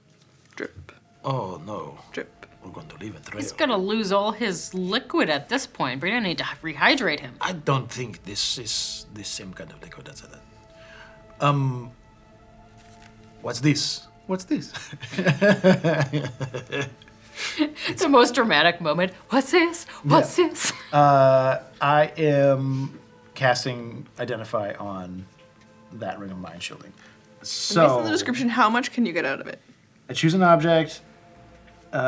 Drip, Oh no, drip. we're going to leave a trail. He's gonna lose all his liquid at this point. We're gonna need to rehydrate him. I don't think this is the same kind of liquid as that. What's this? What's this? It's the most dramatic moment. What's this? What's this? I am casting Identify on that ring of mind shielding. Based on the So description, how much can you get out of it? I choose an object. You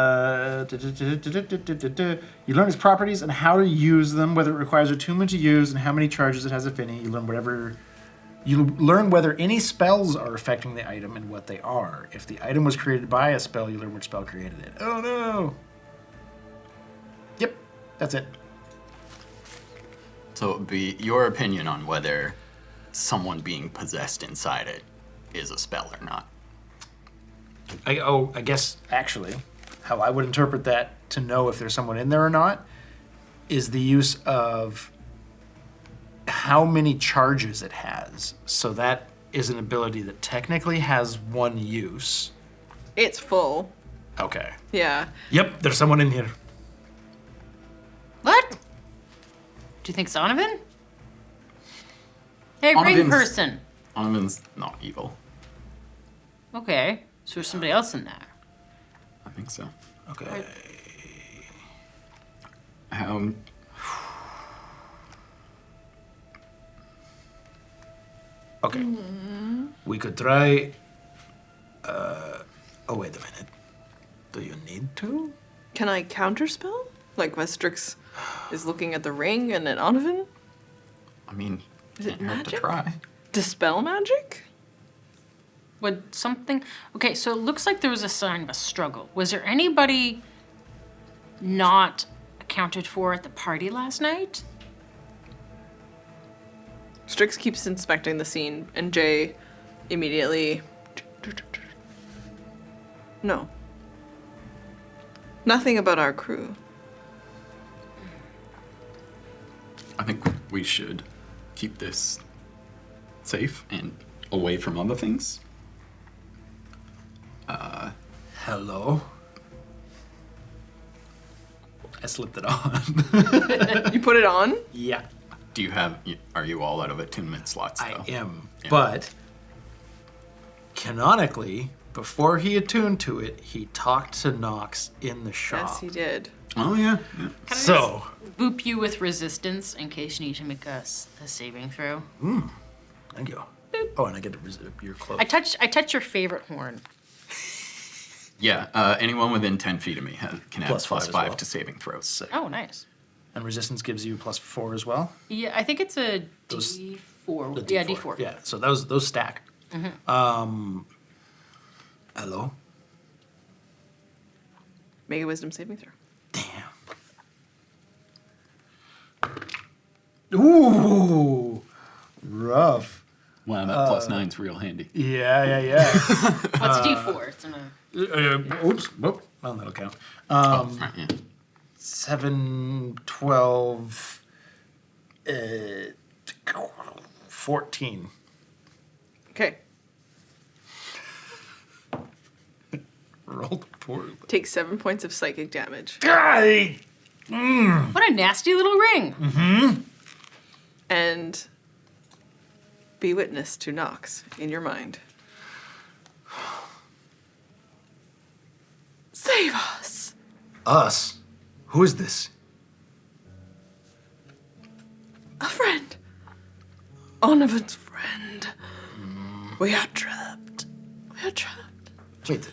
learn its properties and how to use them, whether it requires attunement to use, and how many charges it has, if any. You learn whether any spells are affecting the item and what they are. If the item was created by a spell, you learn which spell created it. Oh no! Yep, that's it. So it would be your opinion on whether someone being possessed inside it is a spell or not. I guess actually, how I would interpret that to know if there's someone in there or not is the use of how many charges it has. So that is an ability that technically has one use. It's full. Okay. Yeah. Yep, there's someone in here. What? Do you think it's Onovan? Hey, ring Onovan's- person. Onovan's not evil. Okay, so there's somebody else in there. I think so. Okay. Okay. We could try. Oh, wait a minute. Do you need to? Can I counterspell? Like Vestrix is looking at the ring and at Onovan? I mean, Is it can't hurt to magic? try. Dispel magic? Would something... Okay, so it looks like there was a sign of a struggle. Was there anybody not accounted for at the party last night? Strix keeps inspecting the scene, and Jay immediately... No. Nothing about our crew. I think we should keep this safe and away from other things. Hello? I slipped it on. You put it on? Yeah, Are you all out of attunement slots, though? I am. Yeah. But canonically, before he attuned to it, he talked to Nox in the shop. Yes, he did. Oh, yeah. Can I So, just boop you with resistance in case you need to make a saving throw? thank you. Oh, and I get to your close. I touch your favorite horn. Yeah, anyone within 10 feet of me can Plus add five plus as 5 well. to saving throws. Sick. Oh, nice. And resistance gives you +4 as well. Yeah, I think it's a Those- D4. The Yeah, D4. Yeah, so those stack. Hello? Make a wisdom saving throw. Damn. Ooh, rough. Wow, that plus 9's real handy. Yeah. What's a D4? It's in a... Oops. Whoop. Well, that'll count. Right, yeah. 7, 12, 14. Okay. Rolled poorly. Take 7 points of psychic damage. Guy! What a nasty little ring. And be witness to Nox in your mind. Save us! Us? Who is this? A friend. Onovan's friend. We are trapped. We are trapped. Wait,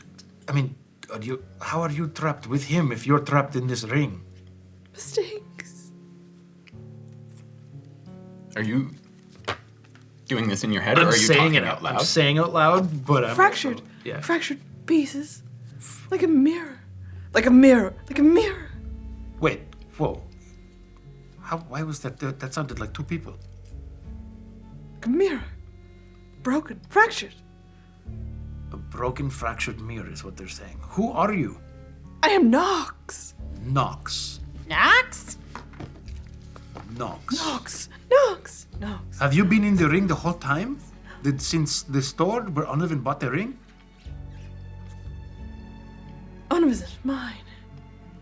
I mean, how are you trapped with him if you're trapped in this ring? Mistakes. Are you doing this in your head, or are you saying talking it out loud? I'm saying out loud, but I'm Fractured. Yeah. Fractured pieces. Like a mirror. Like a mirror. Like a mirror. Wait, whoa. Why was that? That sounded like two people. Like a mirror. Broken. Fractured. A broken, fractured mirror is what they're saying. Who are you? I am Nox. Nox. Nox? Nox. Nox. Nox. Nox. Have you been in the ring the whole time? Since the store where Onovan bought the ring? Onovan is mine.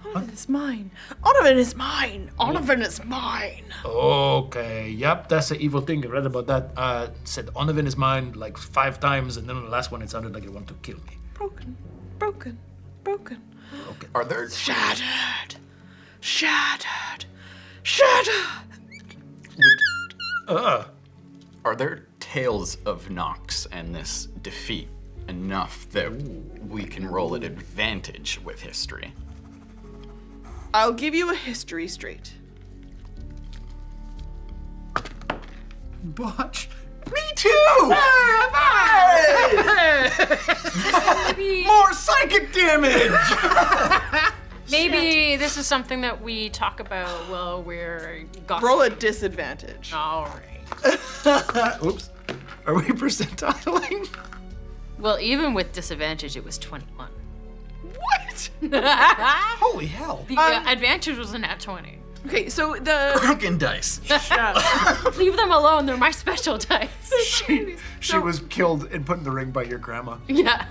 Onovan is mine. Onovan is mine. Onovan is mine. Okay, yep, that's the evil thing. I read about that. Said Onovan is mine like 5 times, and then on the last one it sounded like it wanted to kill me. Broken. Broken. Broken. Are there Shattered. Shattered. Shattered. Are there tales of Nox and this defeat enough that we can roll at advantage with history? I'll give you a history straight. Botch. Me too! More psychic damage! Maybe this is something that we talk about while we're gossiping. Roll a disadvantage. All right. Oops. Are we percentiling? Well, even with disadvantage, it was 21. What? Holy hell. The advantage was a nat 20. Okay, so the Broken dice. Leave them alone. They're my special dice. She was killed and put in the ring by your grandma. Yeah.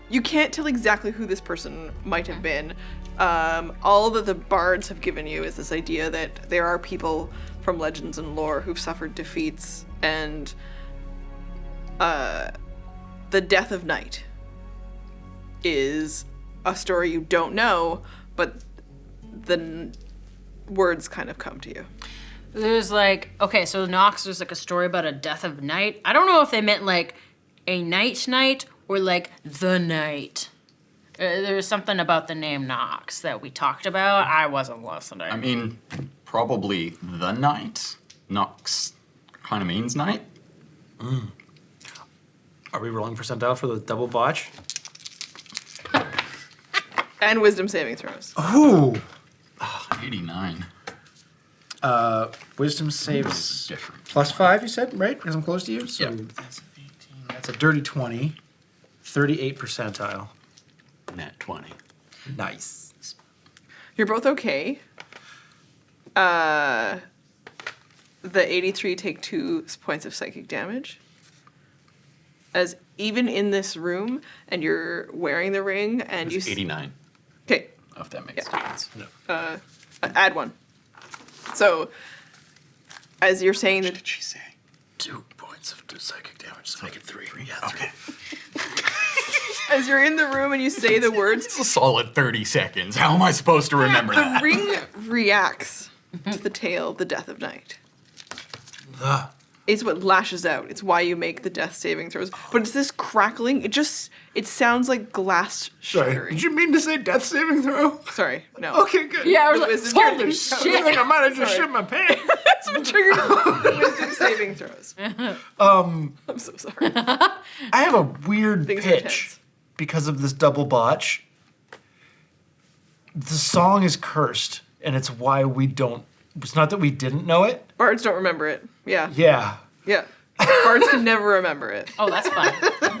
you can't tell exactly who this person might have been. All that the bards have given you is this idea that there are people from legends and lore who've suffered defeats, and the death of night is a story you don't know, but the words kind of come to you. There's like, okay, so Nox, there's like a story about a death of night. I don't know if they meant like a night or like the night. There's something about the name Nox that we talked about. I wasn't listening. I mean, probably the night, Nox kind of means night. Are we rolling percentile for the double botch? And wisdom saving throws. Ooh. 89. Wisdom saves Different. +5, you said, right? Because I'm close to you. So Yep. that's 18. That's a dirty 20. 38 percentile. Nat 20. Nice. You're both okay. The 83 take 2 points of psychic damage. As even in this room, and you're wearing the ring, and you... It's 89, Okay, if that makes Yeah. sense. add 1. So, as you're saying that... Did she say 2 points of psychic damage? So make it 3. Yeah, okay. As you're in the room and you say the words, It's a solid 30 seconds. How am I supposed to remember the that? ring reacts to the tale, the death of night. It's what lashes out. It's why you make the death saving throws. But it's this crackling. It sounds like glass Sorry. shattering. Did you mean to say death saving throw? Sorry, no. Okay, good. Yeah, I was The like, wisdom holy saving I shit. think I might have just Sorry. shit my pants. That's what triggered the wisdom saving throws. I'm so sorry. I have a weird Things are pitch tense. because of this double botch. The song is cursed, and it's why we don't. It's not that we didn't know it. Bards don't remember it. Yeah. Yeah. Yeah. Bards can never remember it. Oh, that's fun.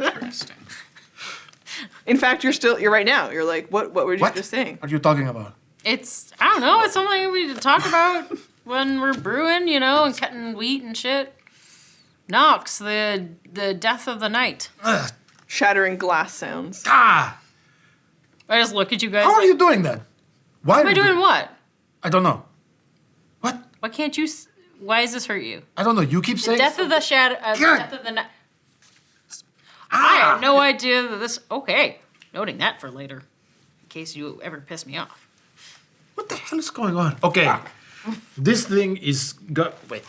Interesting. In fact, you're right now. You're like, what were you What? just saying? What are you talking about? It's, I don't know, it's something we talk about when we're brewing, you know, and cutting wheat and shit. Nox, the death of the night. Shattering glass sounds. Ah! I just look at you guys How are like, you doing that? Why am I doing what? I don't know. What? Why can't you, why does this hurt you? I don't know. You keep saying. Death of the shadow, God. death of the night. I had no idea that this, okay, noting that for later, in case you ever piss me off. What the hell is going on? Okay. This thing is wait.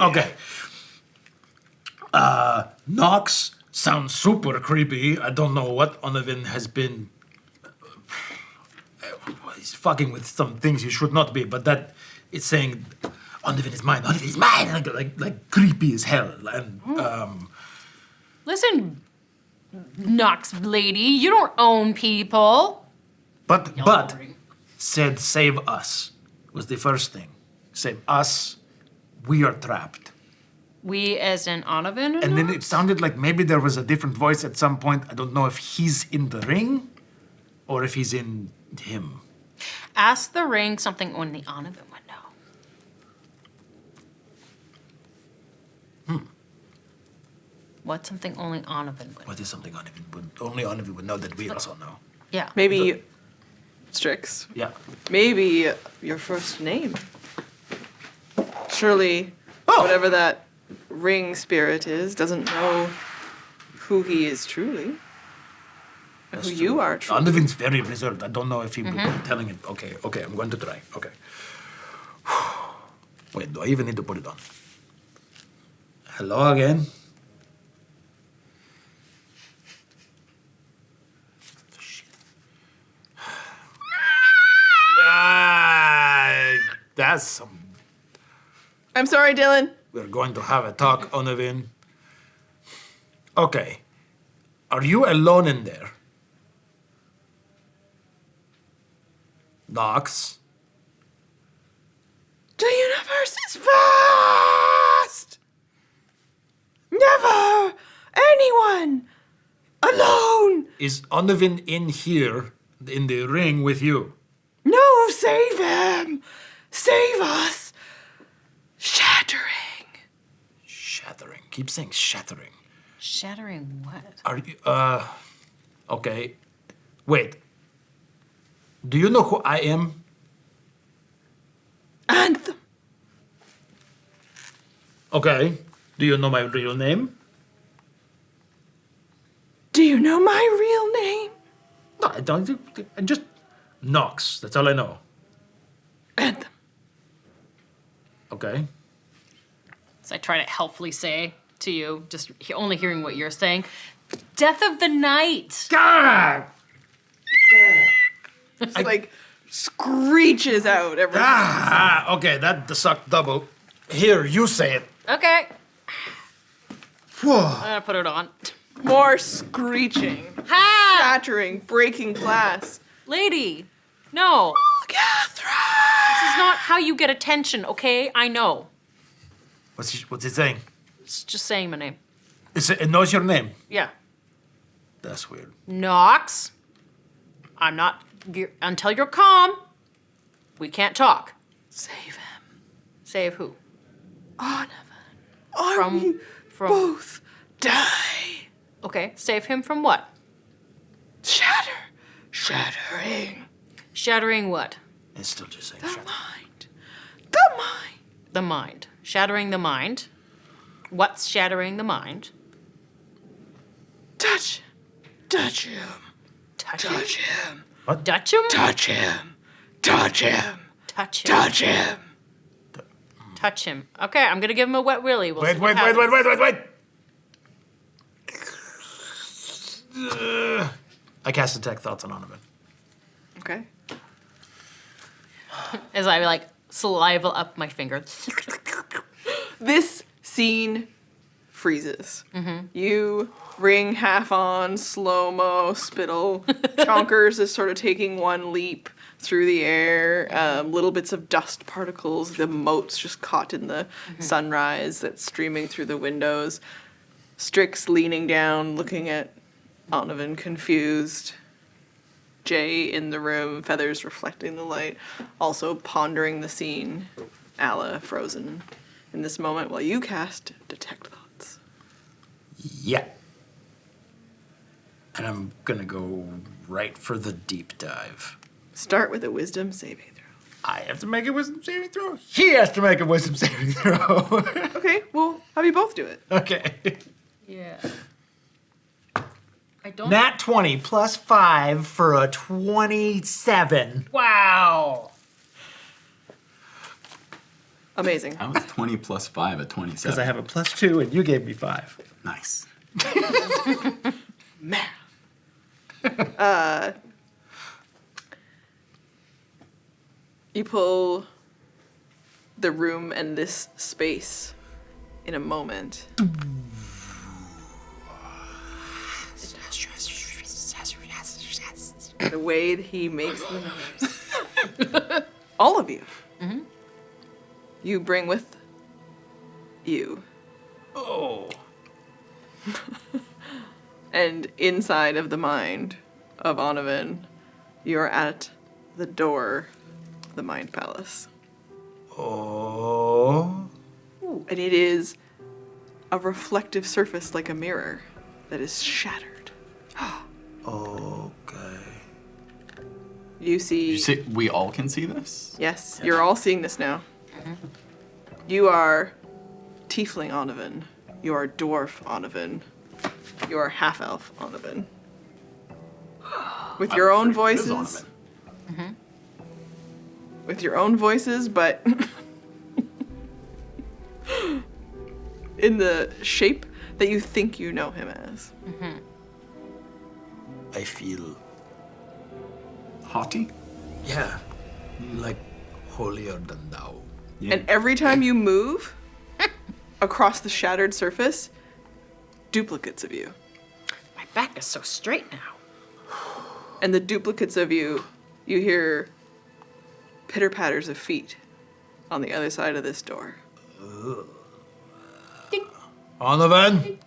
Okay. Nox sounds super creepy. I don't know what Onovan has been. He's fucking with some things he should not be, but that it's saying Onovan is mine. Onovan is mine. Like creepy as hell. And Listen, Nox lady, you don't own people. but said save us was the first thing. Save us. We are trapped. We as in Onovan? And then it sounded like maybe there was a different voice at some point. I don't know if he's in the ring or if he's in him. Ask the ring something only Onovan would know. What's something only Onovan would know? What is something only Onovan would know that we also know? Yeah. Maybe Strix. Yeah. Maybe your first name. Surely, Oh. whatever that ring spirit is doesn't know who he is truly. Who you are truly. Onovan's very reserved. I don't know if he would be telling it. Okay, I'm going to try. Okay. Wait, do I even need to put it on? Hello again. That's some. I'm sorry, Dylan. We're going to have a talk, Onovan. Okay. Are you alone in there? Nox? The universe is vast. Never anyone alone. Is Onovan in here, in the ring with you? No, save him. Save us. Shattering. Shattering. Keep saying shattering. Shattering what? Are you, okay. Wait. Do you know who I am? Anthem. Okay. Do you know my real name? Do you know my real name? No, I don't. I just Nox. That's all I know. Anthem. Okay. So I try to helpfully say to you, just only hearing what you're saying, death of the night. God! It's like screeches out every Okay, that sucked double. Here, you say it. Okay. Whoa. I'm gonna put it on. More screeching, Ha! shattering, breaking glass. Lady, no. Catherine! This is not how you get attention, okay? I know. What's it saying? It's just saying my name. It knows your name. Yeah. That's weird. Nox. I'm not. Until you're calm, we can't talk. Save him. Save who? Onovan. Or we From. both die. Okay, save him from what? Shattering. Shattering what? It's still just saying The shut. mind. The mind. The mind. Shattering the mind. What's shattering the mind? Touch him. Touch him. Touch him. Touch him? Touch him. Touch him. Touch him. Touch him. Touch him. Okay, I'm gonna give him a wet willy. We'll see Wait. what happens. I cast Detect Thoughts on Onovan. Okay. As I like saliva up my finger. This scene freezes. You, ring half on, slow mo, spittle. Chonkers is sort of taking one leap through the air. Little bits of dust particles, the motes just caught in the sunrise that's streaming through the windows. Strix leaning down, looking at Onovan, confused. Jay in the room, feathers reflecting the light, also pondering the scene. Ala frozen in this moment while you cast Detect Thoughts. Yeah. And I'm gonna go right for the deep dive. Start with a wisdom saving throw. I have to make a wisdom saving throw. He has to make a wisdom saving throw. Okay, well, have you both do it? Okay. Yeah. I don't. Nat 20 plus 5 for a 27. Wow. Amazing. I was 20 plus 5 at 27. Because I have a plus 2 and you gave me 5. Nice. Man. You pull the room and this space in a moment. The way that he makes the noise. All of you. You bring with you. Oh. And inside of the mind of Onovan, you're at the door of the Mind Palace. Oh. And it is a reflective surface like a mirror that is shattered. Okay. You see. You say we all can see this? Yes, you're all seeing this now. You are Tiefling Onovan. You are Dwarf Onovan. You are Half-Elf Onovan. With your own voices. With your own voices, but in the shape that you think you know him as. I feel, Haughty? yeah, like holier than thou. Yeah. And every time you move across the shattered surface, duplicates of you. My back is so straight now. And the duplicates of you, you hear pitter patters of feet on the other side of this door. Dink, Onovan?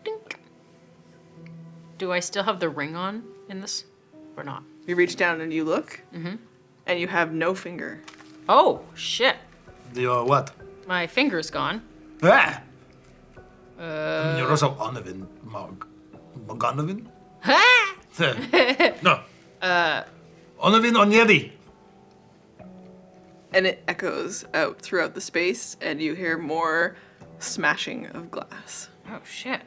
dink. Do I still have the ring on in this or not? You reach down and you look, and you have no finger. Oh, shit. You're what? My finger's gone. Ah! You're also Onovan, Mogg. Mogonovan? Ha! No. Onovan Onyedi. And it echoes out throughout the space, and you hear more smashing of glass. Oh, shit.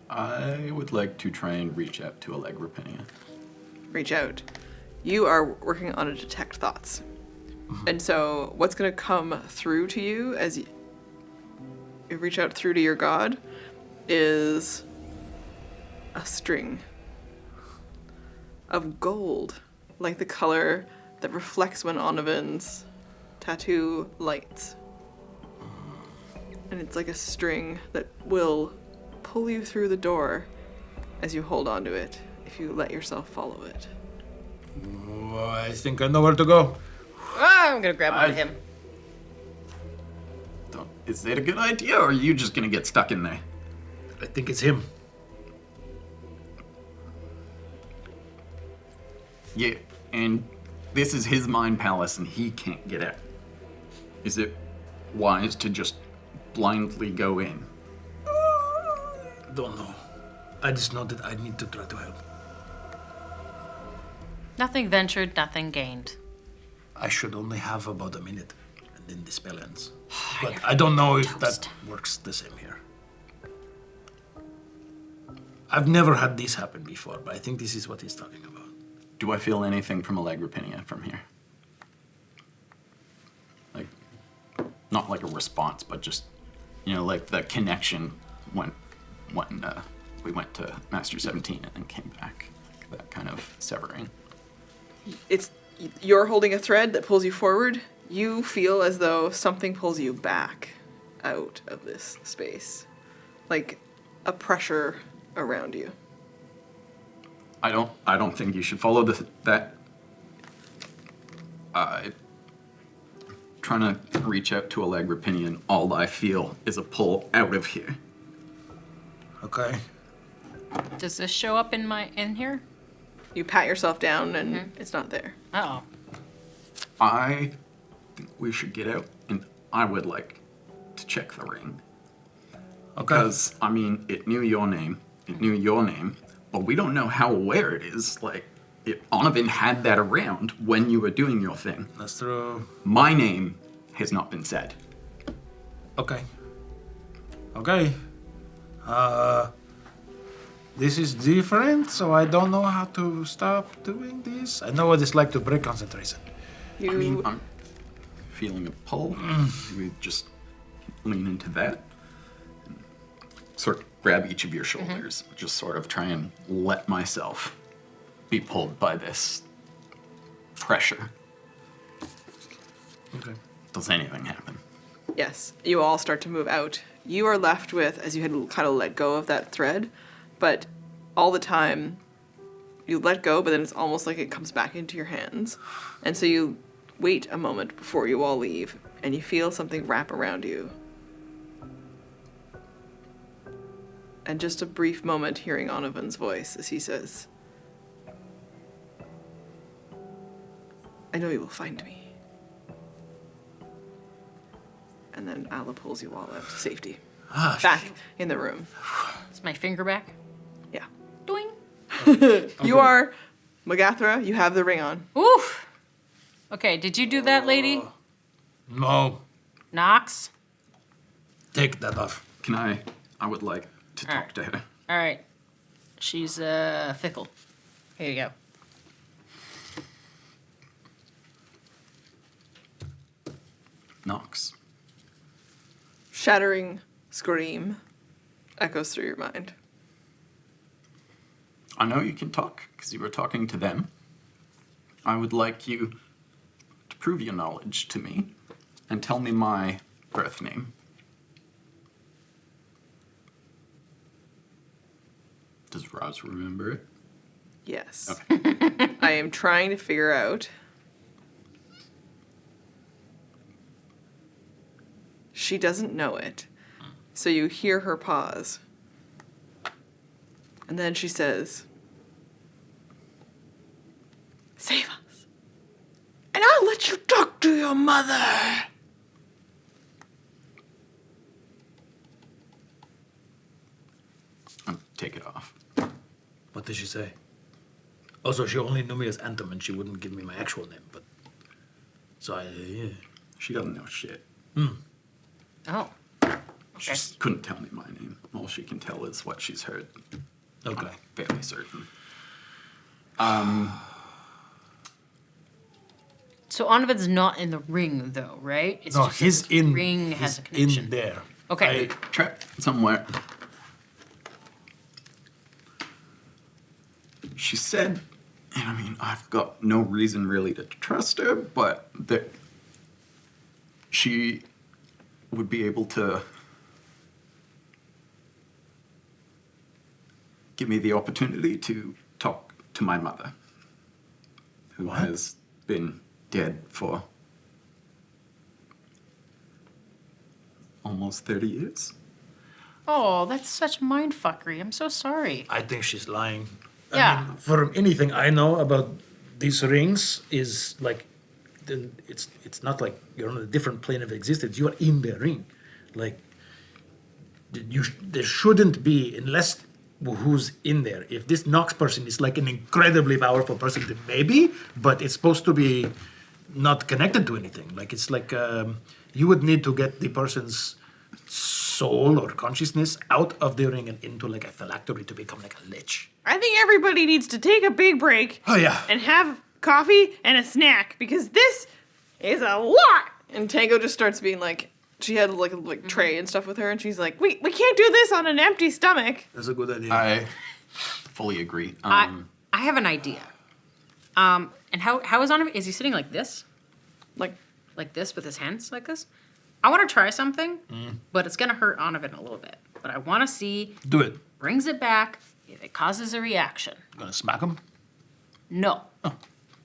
I would like to try and reach out to Allegra Penia. Reach out. You are working on a detect thoughts. And so what's going to come through to you as you reach out through to your god is a string of gold, like the color that reflects when Onovan's tattoo lights. And it's like a string that will pull you through the door as you hold onto it if you let yourself follow it. Oh, I think I know where to go. I'm gonna grab onto him. Is that a good idea, or are you just gonna get stuck in there? I think it's him. Yeah, and this is his mind palace, and he can't get out. Is it wise to just blindly go in? Don't know. I just know that I need to try to help. Nothing ventured, nothing gained. I should only have about a minute, and then the spell ends. But I don't know if that works the same here. I've never had this happen before, but I think this is what he's talking about. Do I feel anything from Allegrapinia from here? Like, not like a response, but just, you know, like the connection when we went to Master 17 and then came back. Like that kind of severing. You're holding a thread that pulls you forward. You feel as though something pulls you back out of this space. Like a pressure around you. I don't think you should follow that. Trying to reach out to Allegrapinia, and all I feel is a pull out of here. Okay. Does this show up in here? You pat yourself down and it's not there. Oh. I think we should get out, and I would like to check the ring. Okay. Because, I mean, it knew your name, but we don't know how aware it is. Like, Onovan had that around when you were doing your thing. That's true. My name has not been said. Okay. Okay. This is different, so I don't know how to stop doing this. I know what it's like to break concentration. I mean, I'm feeling a pull. We just lean into that. Sort of grab each of your shoulders. Just sort of try and let myself be pulled by this pressure. Okay. Does anything happen? Yes, you all start to move out. You are left with, as you had kind of let go of that thread, but all the time you let go, but then it's almost like it comes back into your hands. And so you wait a moment before you all leave, and you feel something wrap around you. And just a brief moment hearing Onovan's voice as he says, I know you will find me. And then Ala pulls you all out to safety. Back in the room. Is my finger back? Yeah. Doing. You are Magathra, you have the ring on. Oof. Okay, did you do that, lady? No. Nox? Take that off. I would like to talk to her. All right. She's fickle. Here you go. Nox. Shattering scream echoes through your mind. I know you can talk, because you were talking to them. I would like you to prove your knowledge to me and tell me my birth name. Does Roz remember it? Yes. Okay. I am trying to figure out. She doesn't know it. So you hear her pause. And then she says, save us. And I'll let you talk to your mother. Take it off. What did she say? Also, she only knew me as Anthem, and she wouldn't give me my actual name, but... So yeah. She doesn't know shit. Oh. She just couldn't tell me my name. All she can tell is what she's heard. Okay. I'm fairly certain. So Onovan's not in the ring, though, right? It's No, just he's that the in. ring He's has a connection. in there. Okay. Trapped somewhere. She said, and I mean, I've got no reason really to trust her, but that she would be able to give me the opportunity to talk to my mother, who has been dead for almost 30 years. Oh, that's such mindfuckery. I'm so sorry. I think she's lying. Yeah. I mean, from anything I know about these rings, is like, then it's not like you're on a different plane of existence. You are in the ring, like there shouldn't be, unless who's in there. If this Nox person is like an incredibly powerful person, then maybe, but it's supposed to be not connected to anything. Like it's like you would need to get the person's soul or consciousness out of the ring and into like a phylactery to become like a lich. I think everybody needs to take a big break. Oh yeah. And have coffee and a snack because this is a lot. And Tango just starts being like, she had like a tray and stuff with her, and she's like, we can't do this on an empty stomach. That's a good idea. I fully agree. I have an idea. And how is Onovan? Is he sitting like this? Like this with his hands like this? I want to try something, but it's gonna hurt Onovan a little bit. But I want to see. Do it. Brings it back. If it causes a reaction. Gonna smack him? No. Oh.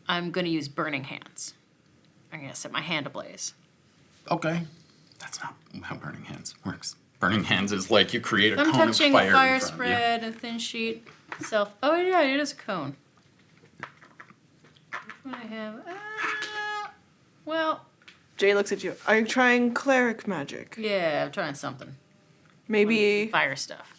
I'm gonna use burning hands. I'm gonna set my hand ablaze. Okay. That's not how Burning Hands works. Burning Hands is like you create a I'm cone of touching fire a fire in front of you. spread, a thin sheet, self. Oh yeah, it is a cone. What do I have? Well, Jay looks at you. Are you trying cleric magic? yeah, I'm trying something. Maybe. Fire stuff.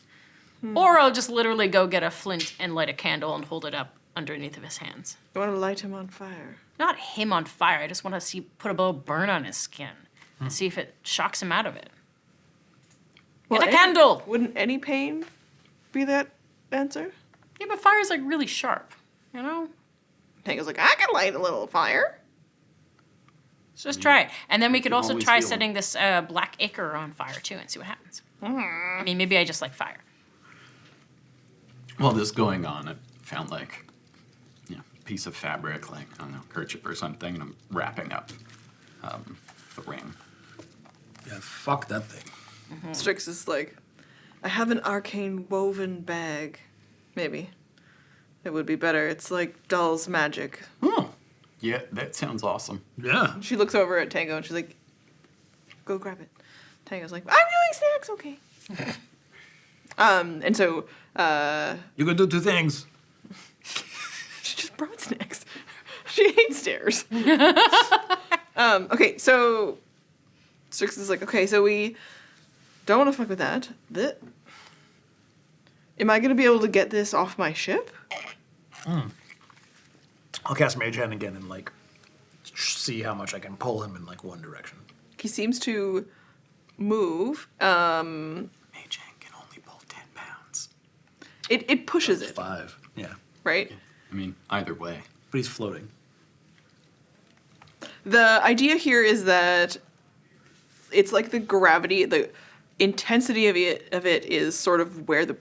Or I'll just literally go get a flint and light a candle and hold it up underneath of his hands. You want to light him on fire? Not him on fire. I just want to see put a little burn on his skin and see if it shocks him out of it. Get a candle. Wouldn't any pain be that answer? Yeah, but fire's like really sharp, you know? Tango's like, I can light a little fire. Let's just try it. And then we could can also always try heal him. setting this black ichor on fire too and see what happens. I mean, maybe I just like fire. While this going on, I found like a piece of fabric, like, I don't know, kerchief or something, and I'm wrapping up the ring. Yeah, fuck that thing. Strix is like, I have an arcane woven bag. Maybe. It would be better. It's like Doll's magic. Oh, yeah, that sounds awesome. Yeah. She looks over at Tango and she's like, go grab it. Tango's like, I'm doing snacks, okay. And so, You can do two things. she just brought snacks. She hates stairs. Okay, so Strix is like, okay, so we don't want to fuck with that. Am I going to be able to get this off my ship? I'll cast Mage Hand again and like see how much I can pull him in like one direction. He seems to move. Mage Hand can only pull 10 pounds. It pushes it, 5. Yeah. right? I mean, either way. But he's floating. The idea here is that it's like the gravity, the intensity of it is sort of where the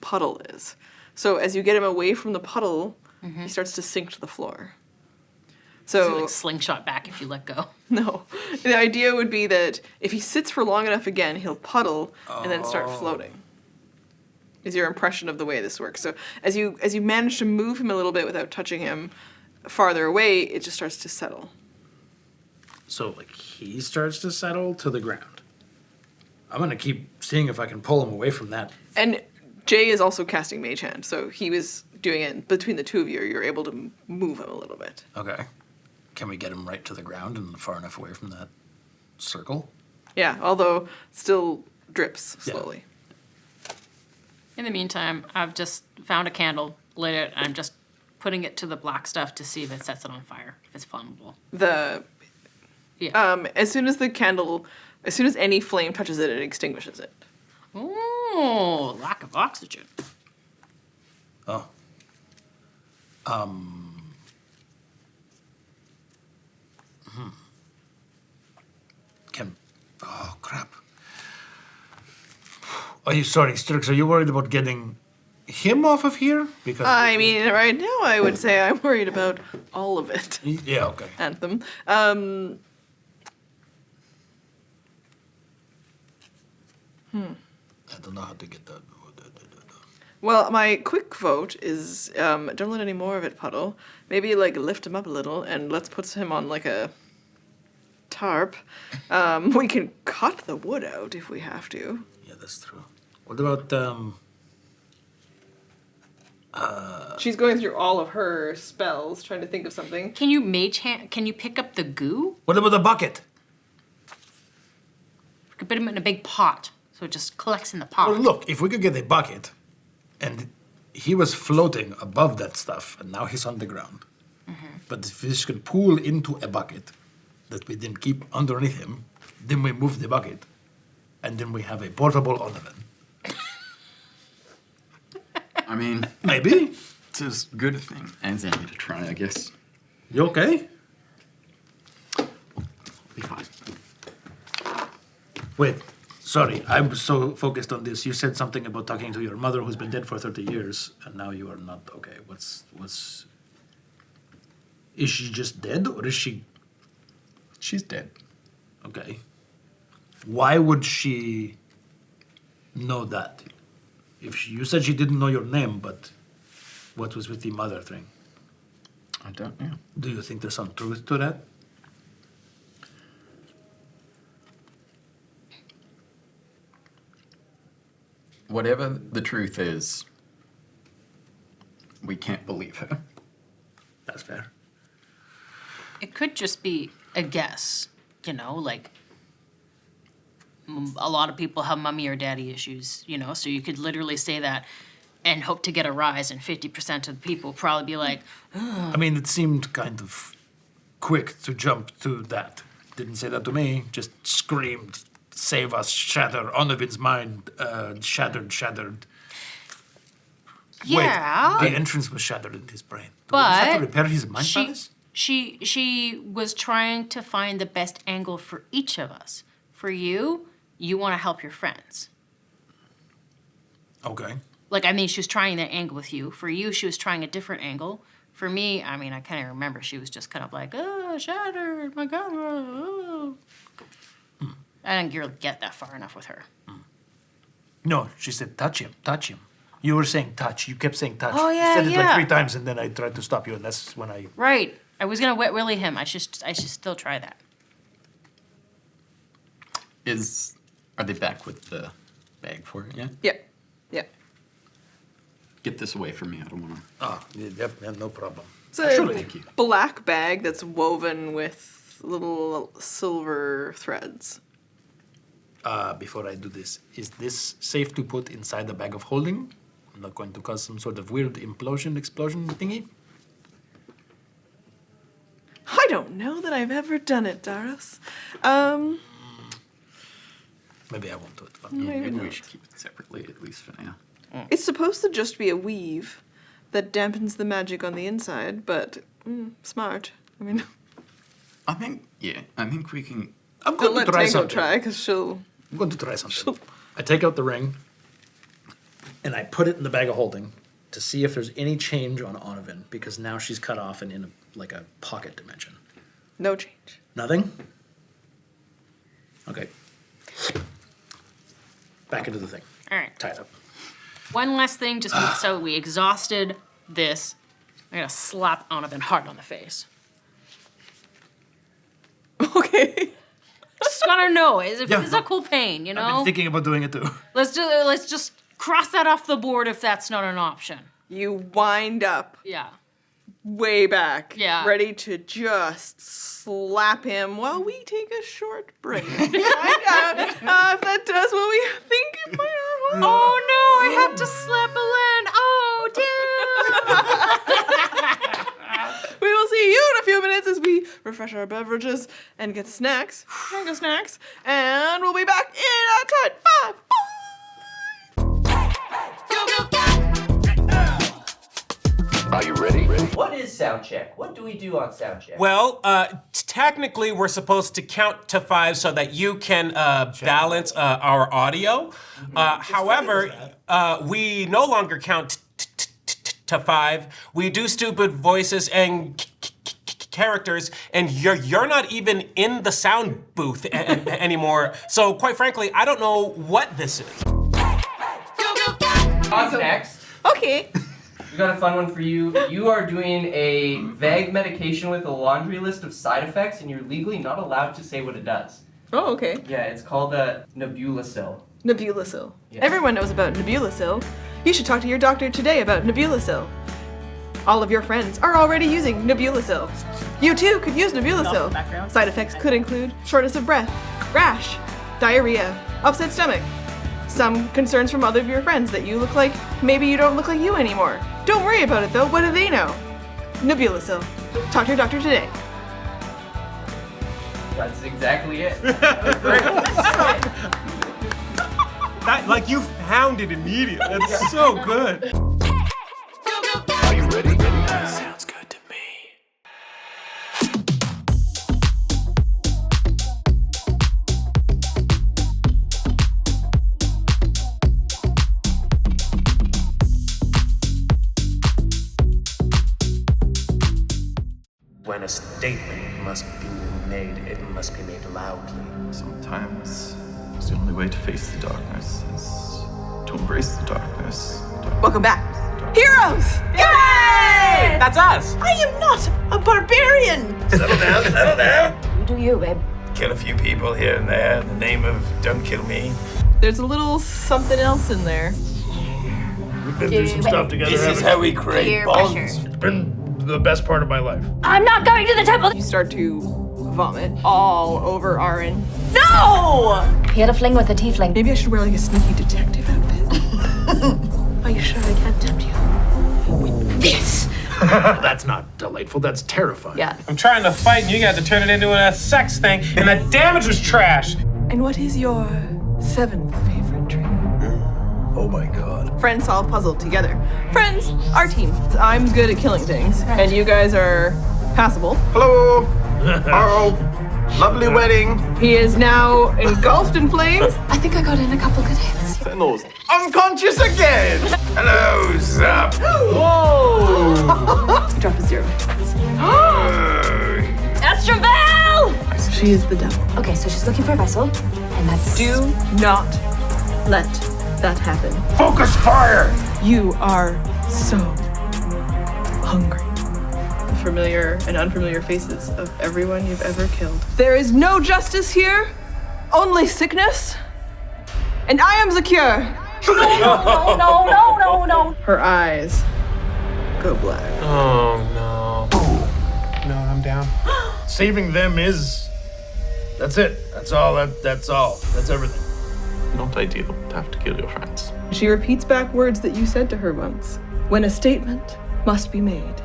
puddle is. So as you get him away from the puddle, he starts to sink to the floor. So So like slingshot back if you let go. no, the idea would be that if he sits for long enough again, he'll puddle and then start floating. Is your impression of the way this works? So as you manage to move him a little bit without touching him farther away, it just starts to settle. So like he starts to settle to the ground. I'm gonna keep seeing if I can pull him away from that. And Jay is also casting Mage Hand, so he was doing it between the two of you. You're able to move him a little bit. Okay. Can we get him right to the ground and far enough away from that circle? Yeah, although still drips slowly. In the meantime, I've just found a candle, lit it, and I'm just putting it to the black stuff to see if it sets it on fire, if it's flammable. As soon as any flame touches it, it extinguishes it. Oh, lack of oxygen. Oh. Oh, crap. Are you sorry, Strix? Are you worried about getting him off of here? Because I mean, right now I would say I'm worried about all of it. yeah, okay. Anthem. I don't know how to get that. Well, my quick vote is don't let any more of it puddle. Maybe like lift him up a little and let's put him on like a tarp. We can cut the wood out if we have to. Yeah, that's true. What about She's going through all of her spells, trying to think of something. Can you can you pick up the goo? what about the bucket? We could put him in a big pot, so it just collects in the pot. Well, look, if we could get a bucket, and he was floating above that stuff, and now he's on the ground. But the fish can pool into a bucket that we then keep underneath him. Then we move the bucket, and then we have a portable Onovan. I mean, Maybe. it's as good a thing as any to try, I guess. You okay? Be fine. Wait, sorry, I'm so focused on this. You said something about talking to your mother who's been dead for 30 years, and now you are not okay. What's... Is she just dead, or is she... She's dead. Okay. Why would she know that? You said she didn't know your name, but what was with the mother thing? I don't know. Do you think there's some truth to that? Whatever the truth is, we can't believe her. That's fair. It could just be a guess, you know, like a lot of people have mummy or daddy issues, you know, so you could literally say that and hope to get a rise, and 50% of the people probably be like, I mean, it seemed kind of quick to jump to that. Didn't say that to me, just screamed, save us, shatter, Onovan's mind, shattered. yeah. Wait, the entrance was shattered in his brain. Do we just have to repair his mind palace? She was trying to find the best angle for each of us. For you want to help your friends. Okay. Like, I mean, she was trying that angle with you. For you, she was trying a different angle. For me, I mean, I kind of remember she was just kind of like, oh, shattered, my God. Oh. I didn't really get that far enough with her. No, she said, touch him, touch him. You were saying touch. You kept saying touch. Oh, yeah, You said it like yeah. 3 times, and then I tried to stop you, and that's when I... Right. I was going to wet willy him. I should still try that. Are they back with the bag for it yet? Yeah. Yeah. Get this away from me. I don't want to. Oh, yep, yeah, no problem. It's a black bag that's woven with little silver threads. Before I do this, is this safe to put inside the bag of holding? I'm not going to cause some sort of weird explosion thingy? I don't know that I've ever done it, Daros. Maybe I won't do it. But Maybe we not. should keep it separately, at least for now. It's supposed to just be a weave that dampens the magic on the inside, but smart. I mean, I think we can. I'm don't going let to try Tango something. try, because she'll... I'm going to try something. I take out the ring, and I put it in the bag of holding to see if there's any change on Onovan, because now she's cut off and in a pocket dimension. No change. Nothing? Okay. Back into the thing. All right. Tie it up. One last thing, just so we exhausted this. I'm going to slap Onovan hard on the face. Okay. Just gotta know, it's a Yeah, physical pain, you I've know? been thinking about doing it too. Let's just cross that off the board if that's not an option. You wind up Yeah. way back, Yeah. ready to just slap him while we take a short break. Find out if that does what we think it might. Oh no, I have to slap a land. Oh, damn. We will see you in a few minutes as we refresh our beverages and get snacks. Mango snacks. And we'll be back in a time. 5. Are you ready? What is sound check? What do we do on sound check? Well, technically, we're supposed to count to 5 so that you can balance our audio. However, we no longer count to 5. We do stupid voices and characters, and you're not even in the sound booth anymore. So, quite frankly, I don't know what this is. What's next? Okay. We got a fun one for you. You are doing a vague medication with a laundry list of side effects, and you're legally not allowed to say what it does. Oh, okay. Yeah, it's called a Nebulacil. Nebulacil. Yeah. Everyone knows about Nebulacil. You should talk to your doctor today about Nebulacil. All of your friends are already using Nebulacil. You too could use Nebulacil. Background. Side effects could include shortness of breath, rash, diarrhea, upset stomach. Some concerns from other of your friends that you look like maybe you don't look like you anymore. Don't worry about it though, what do they know? Nebulacil. Talk to your doctor today. That's exactly it. That, like, you found it immediately. That's so good. Are you ready? Sounds good to me. When a statement must be made, it must be made loudly. Sometimes the only way to face the darkness is to embrace the darkness. Welcome back. Heroes! Yay! That's us. I am not a barbarian! Settle down, settle down. You do you, babe. Kill a few people here and there in the name of don't kill me. There's a little something else in there. We've been through some stuff together. This is how we create Peer bonds. pressure. It's been the best part of my life. I'm not going to the temple. You start to vomit all over Arin. No! He had a fling with a tiefling. Maybe I should wear like a sneaky detective outfit. Are you sure I can't tempt you? With this! That's not delightful. That's terrifying. Yeah. I'm trying to fight, and you got to turn it into a sex thing, and the damage was trash. And what is your 7th favorite tree? Oh my god. Friends solve puzzle together. Friends, our team. I'm good at killing things, and you guys are passable. Hello. Oh, lovely wedding. He is now engulfed in flames. I think I got in a couple good hits. Fennel's unconscious again. Hello, Zap. Drop a 0. Estravel! She is the devil. Okay, so she's looking for a vessel, and that's... Do not let that happen. Focus fire. You are so hungry. The familiar and unfamiliar faces of everyone you've ever killed. There is no justice here, only sickness. And I am the cure. No. Her eyes go black. Oh, no. No, I'm down. Saving them is. That's it. That's all. That's all. That's everything. Not ideal to have to kill your friends. She repeats back words that you said to her once. When a statement must be made,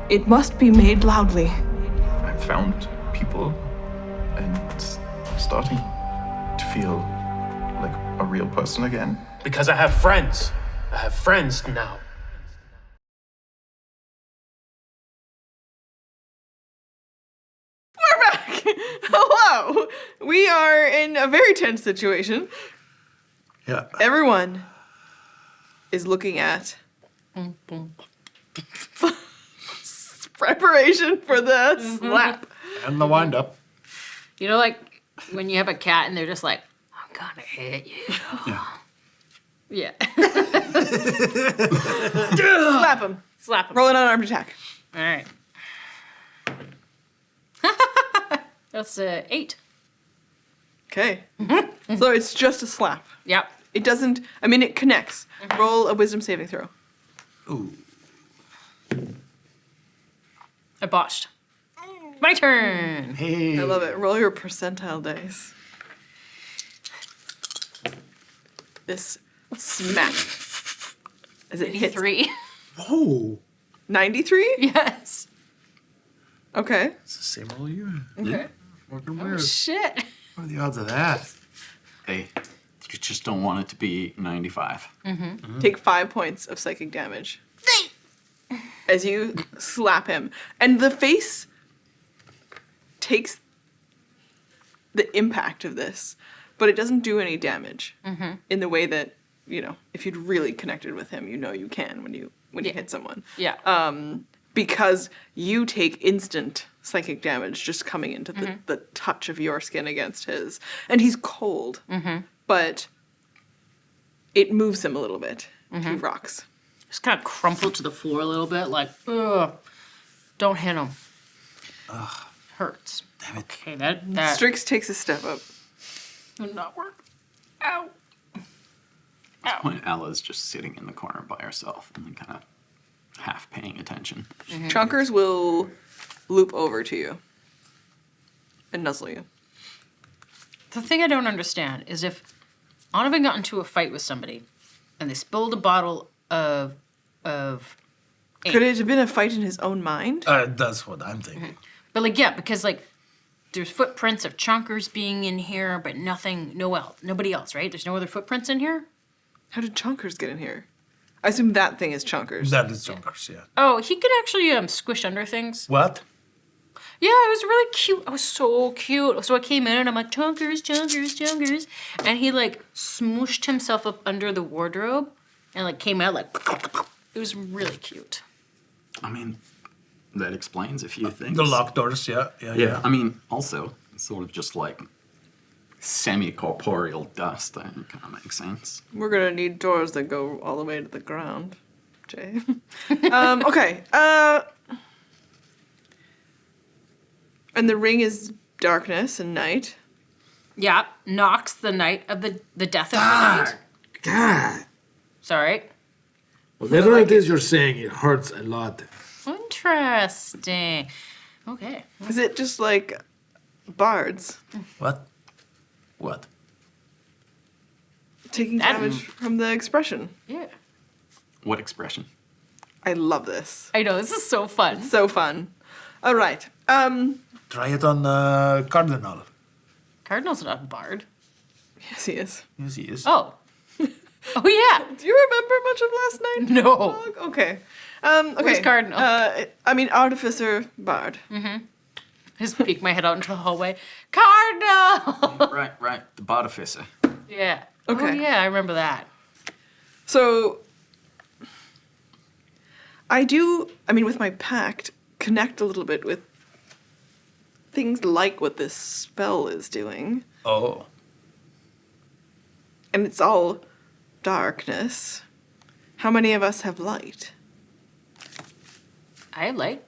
it must be made loudly. I've found people and starting to feel like a real person again. Because I have friends. I have friends now. We're back! Hello! We are in a very tense situation. Yeah. Everyone is looking at preparation for the slap. And the wind up. You know, like when you have a cat and they're just like, I'm gonna hit you. Yeah. Slap him. Slap him. Roll an unarmed attack. All right. That's 8. Okay. So it's just a slap. Yep. It doesn't, I mean, it connects. Roll a wisdom saving throw. I botched. My turn. Hey. I love it. Roll your percentile dice. This smack. As it hits 3. Whoa. 93? Yes. Okay. It's the same old you. Okay. Fucking Oh, weird. shit. What are the odds of that? Hey, you just don't want it to be 95. Take 5 points of psychic damage. As you slap him. And the face takes the impact of this, but it doesn't do any damage in the way that, you know, if you'd really connected with him, you know you can when you hit someone. Yeah. Because you take instant psychic damage just coming into the touch of your skin against his. And he's cold, but it moves him a little bit. He rocks. Just kind of crumpled to the floor a little bit, like, ugh. Don't hit him. Ugh. Hurts. Damn it. Okay, that Strix takes a step up. would not work. Ow. At this point, Ala's just sitting in the corner by herself and kind of half paying attention. Chonkers will loop over to you and nuzzle you. The thing I don't understand is if Onovan got into a fight with somebody and they spilled a bottle of Could it have been a fight in his own mind? That's what I'm thinking. But like, yeah, because like there's footprints of Chonkers being in here, but nobody else, right? There's no other footprints in here? How did Chonkers get in here? I assume that thing is Chonkers. That is Chonkers, yeah. Oh, he could actually squish under things. What? Yeah, it was really cute. It was so cute. So I came in and I'm like, Chonkers, Chonkers, Chonkers. And he like smooshed himself up under the wardrobe and like came out like, it was really cute. I mean, that explains a few things. The locked doors, yeah. Yeah, I mean, also, it's sort of just like semi-corporeal dust. That kind of makes sense. We're gonna need doors that go all the way to the ground, Jay. Okay. And the ring is darkness and night. Yeah, knocks the night of the death of the night. God. Sorry. Whatever it is you're saying, it hurts a lot. Interesting. Okay. Is it just like bards What? What? taking damage from the expression? Yeah. What expression? I love this. I know, this is so fun. So fun. All right. Try it on Cardinal. Cardinal's not a bard. Yes, he is. Yes, he is. Oh. Oh, yeah. Do you remember much of last night? No. Mogg? Okay. Okay. Where's Cardinal? I mean, Artificer Bard. Just peek my head out into the hallway. Cardinal! Right. The Bodificer. Yeah. Okay. Oh, yeah, I remember that. So, with my pact, connect a little bit with things like what this spell is doing. Oh. And it's all darkness. How many of us have light? I like.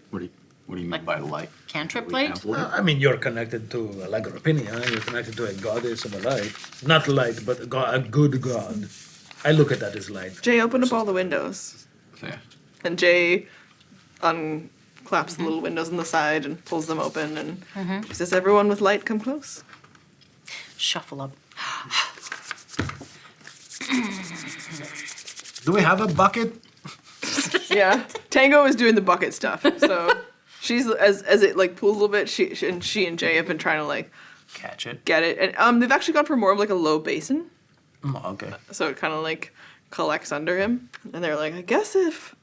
What do you mean by light? Cantrip We light? have light? I mean, you're connected to like Rapinia. You're connected to a goddess of a light. Not light, but a good god. I look at that as light. Jay, open up all the windows. Fair. And Jay unclaps the little windows on the side and pulls them open and she says, everyone with light, come close. Shuffle up. Do we have a bucket? Yeah. Tango is doing the bucket stuff. So she's, as it like pulls a little bit, she and Jay have been trying to like Catch it. get it. And they've actually gone for more of like a low basin. Okay. So it kind of like collects under him. And they're like, I guess if...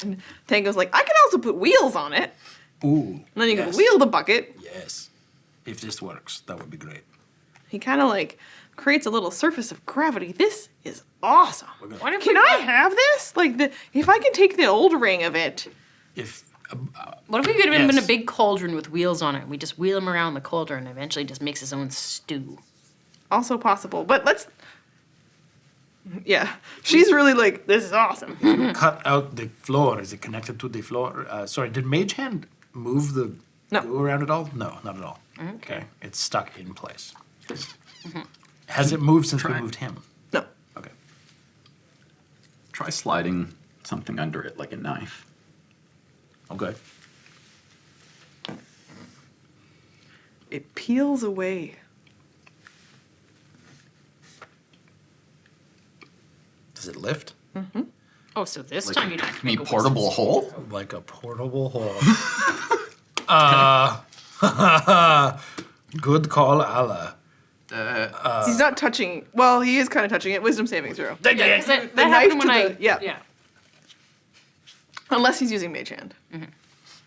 And Tango's like, I can also put wheels on it. Ooh. And then you can yes. wheel the bucket. Yes. If this works, that would be great. He kind of like creates a little surface of gravity. This is awesome. What if Can we I got- have this? Like, if I can take the old ring of it. If What if we could have been Yes. a big cauldron with wheels on it? We just wheel him around the cauldron and eventually just makes his own stew. Also possible. But let's... Yeah. She's really like, this is awesome. cut out the floor, is it connected to the floor? Sorry, did Mage Hand move the No. glue around at all? No, not at all. Okay. It's stuck in place. Has it moved since we moved him? No. Okay. Try sliding something under it like a knife. Okay. It peels away. Does it lift? Oh, so this Like time you a don't have to me make a portable hole? Like a portable hole. Good call, Ala. He's not touching... Well, he is kind of touching it. Wisdom saving throw. That happened knife when to I... the- yeah. Unless he's using Mage Hand.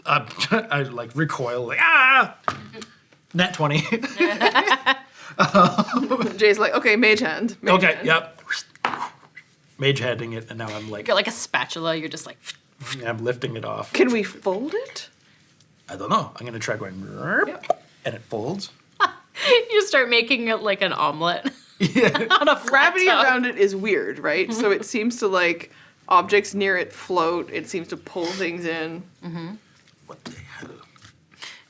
I like recoil, like, ah! Nat 20. Jay's like, okay, Mage Hand. Mage Okay, Hand. yep. Mage handing it, and now I'm like, Got like a spatula, you're just like... I'm lifting it off. Can we fold it? I don't know. I'm gonna try going, and it folds. You start making it like an omelet. On a flat Gravity tub. around it is weird, right? So it seems to like objects near it float. It seems to pull things in. What the hell?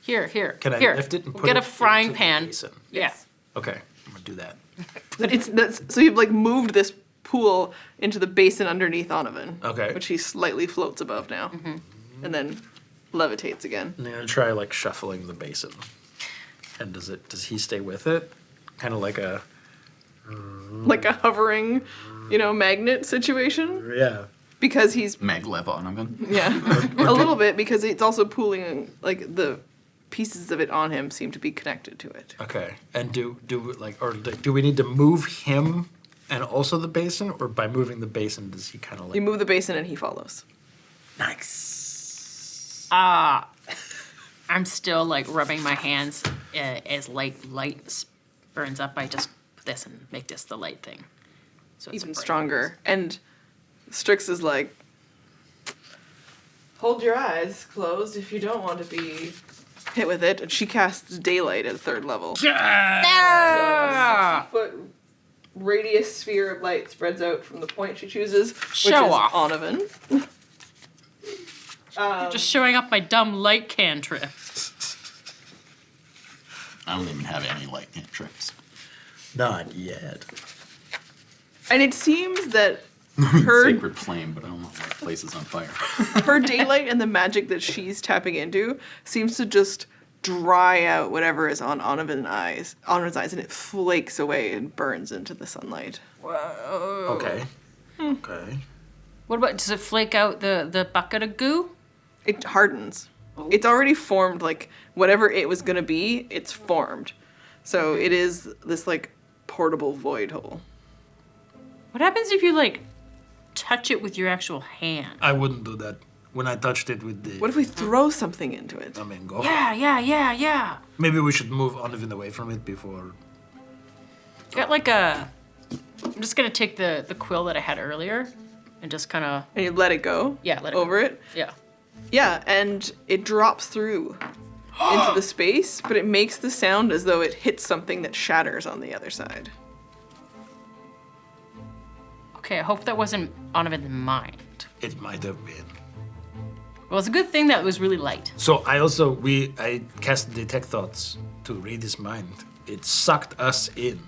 Here. Can I Here. lift it and put Get it a frying into the pan. basin? Yeah. Okay, I'm gonna do that. But so you've like moved this pool into the basin underneath Onovan. Okay. Which he slightly floats above now, and then levitates again. And I'm gonna try like shuffling the basin. And does he stay with it? Kind of like a Like a hovering, magnet situation. yeah. Because he's Maglev Onovan. a little bit because it's also pooling like the pieces of it on him seem to be connected to it. Okay. And do we need to move him and also the basin, or by moving the basin does he kind of like? You move the basin and he follows. Nice. I'm still like rubbing my hands as light burns up. I just put this and make this the light thing. So it's Even bright. stronger. And Strix is like, hold your eyes closed if you don't want to be hit with it. And she casts daylight at 3rd level. Ah! 6-foot radius sphere of light spreads out from the point she chooses, which Show is off. Onovan. Just showing up my dumb light cantrip. I don't even have any light cantrips. Not yet. And it seems that her Sacred flame, but I don't know what places on fire. her daylight and the magic that she's tapping into seems to just dry out whatever is on Onovan's eyes, and it flakes away and burns into the sunlight. Okay. Okay. What about, does it flake out the bucket of goo? It hardens. It's already formed, like whatever it was gonna be, it's formed. So it is this like portable void hole. What happens if you like touch it with your actual hand? I wouldn't do that. When I touched it with the, What if we throw something into it? I mean, go. Yeah. Maybe we should move Onovan away from it before. Got like a. I'm just gonna take the quill that I had earlier, and just kind of. And you let it go. Yeah, let it over go. it. Yeah. Yeah, and it drops through into the space, but it makes the sound as though it hits something that shatters on the other side. Okay, I hope that wasn't Onovan's mind. It might have been. Well, it's a good thing that it was really light. So I cast detect thoughts to read his mind. It sucked us in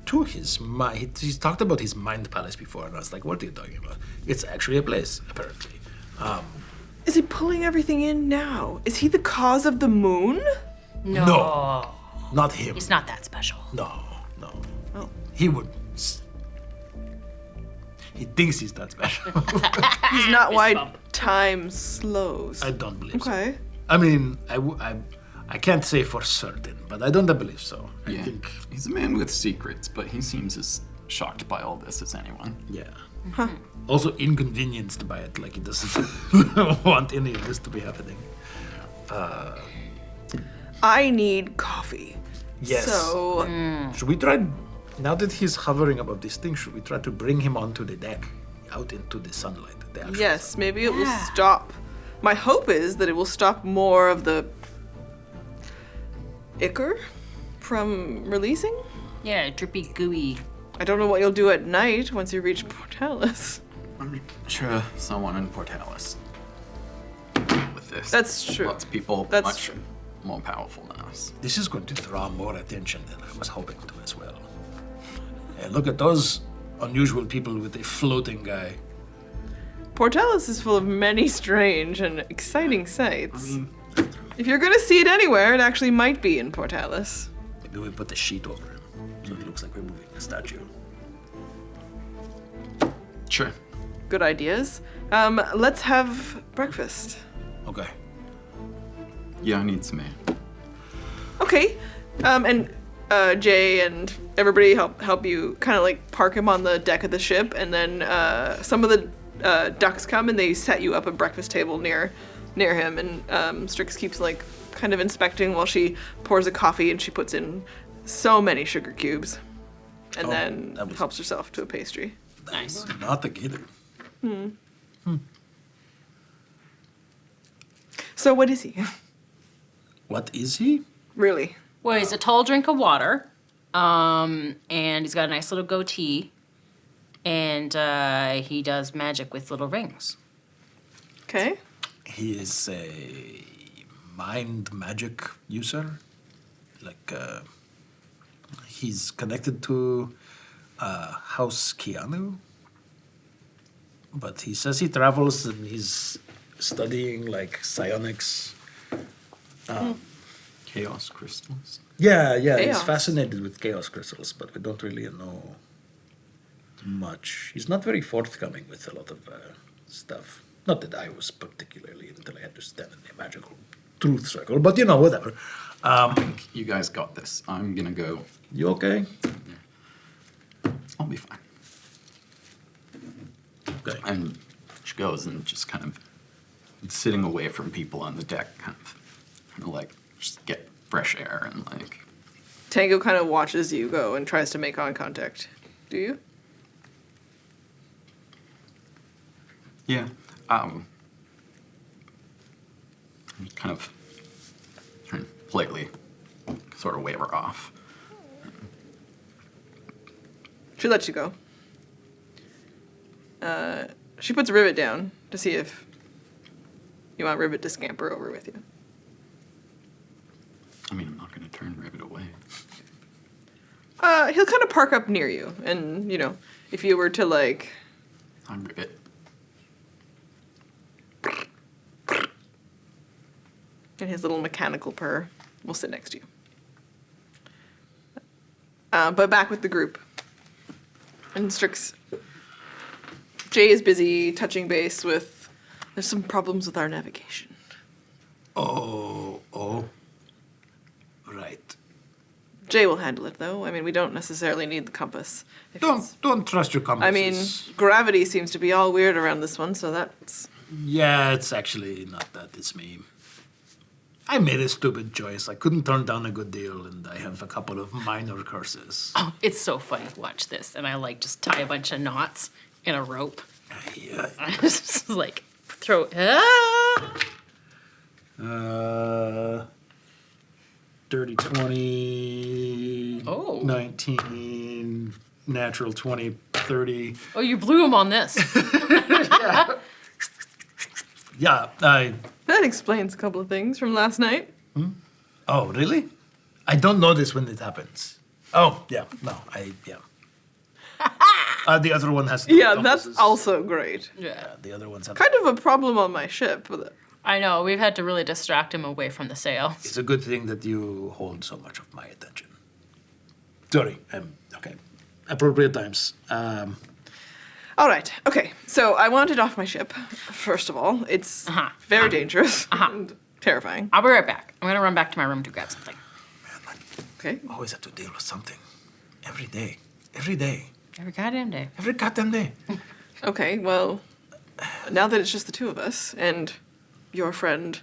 to his mind. He's talked about his mind palace before, and I was like, "What are you talking about?" It's actually a place, apparently. Is he pulling everything in now? Is he the cause of the moon? No. Not him. He's not that special. No. Oh. He would. He thinks he's that special. He's not Fist why bump. time slows. I don't believe so. Okay. I mean, I can't say for certain, but I don't believe so. I Yeah. think, He's a man with secrets, but he seems as shocked by all this as anyone. yeah. Also inconvenienced by it, like he doesn't want any of this to be happening. I need coffee. Yes. So Should we try, now that he's hovering above this thing, should we try to bring him onto the deck, out into the sunlight? The actual yes, maybe it will stop. My hope is that it will stop more of the ichor from releasing. Yeah, drippy, gooey. I don't know what you'll do at night once you reach Portalis. I'm sure someone in Portalis with this. That's true. Lots of people That's much true. more powerful than us. This is going to draw more attention than I was hoping to as well. And look at those unusual people with a floating guy. Portalis is full of many strange and exciting sights. If you're gonna see it anywhere, it actually might be in Portalis. Maybe we put a sheet over him, so he looks like we're moving a statue. Sure. Good ideas. Let's have breakfast. Okay. Yeah, I need some air. Okay. And Jay and everybody help you kind of like park him on the deck of the ship, and then some of the ducks come and they set you up a breakfast table near him, and Strix keeps like kind of inspecting while she pours a coffee and she puts in so many sugar cubes, and then that was- helps herself to a pastry. Nice. Not the killer. So what is he? What is he? Really? Well, he's a tall drink of water. And he's got a nice little goatee. And he does magic with little rings. Okay. He is a mind magic user. Like, he's connected to House Keanu. But he says he travels and he's studying, like, psionics. Chaos crystals. Yeah, he's Chaos. fascinated with chaos crystals, but we don't really know much. He's not very forthcoming with a lot of stuff. Not that I was particularly until I had to stand in a magical truth circle, but whatever. You guys got this. I'm gonna go. You okay? I'll be fine. Okay. And she goes and just kind of sitting away from people on the deck, kind of like just get fresh air and like. Tango kind of watches you go and tries to make eye contact. Do you? Yeah. Kind of politely sort of wave her off. She lets you go. She puts Rivet down to see if you want Rivet to scamper over with you. I mean, I'm not going to turn Rivet away. He'll kind of park up near you, and, if you were to, like... I'm Rivet. And his little mechanical purr will sit next to you. But back with the group. And Strix... Jay is busy touching base with... There's some problems with our navigation. Oh. Right. Jay will handle it, though. I mean, we don't necessarily need the compass. If it's- Don't trust your compasses. I mean, gravity seems to be all weird around this one, so that's... Yeah, it's actually not that. It's me. I made a stupid choice. I couldn't turn down a good deal, and I have a couple of minor curses. Oh, it's so funny. Watch this. And I just tie a bunch of knots in a rope. I just throw. Dirty 20. Oh. 19. Natural 20. 30. Oh, you blew him on this. Yeah, That explains a couple of things from last night. Oh, really? I don't notice when it happens. Oh, yeah. No, yeah. The other one has. Yeah, that's also great. Yeah. The other one's. Kind of a problem on my ship. I know. We've had to really distract him away from the sail. It's a good thing that you hold so much of my attention. Sorry. Okay. Appropriate times. All right. Okay. So I want it off my ship. First of all, it's very dangerous and terrifying. I'll be right back. I'm gonna run back to my room to grab something. Okay. Always have to deal with something. Every day. Every day. Every goddamn day. Every goddamn day. Okay. Well, now that it's just the two of us and your friend,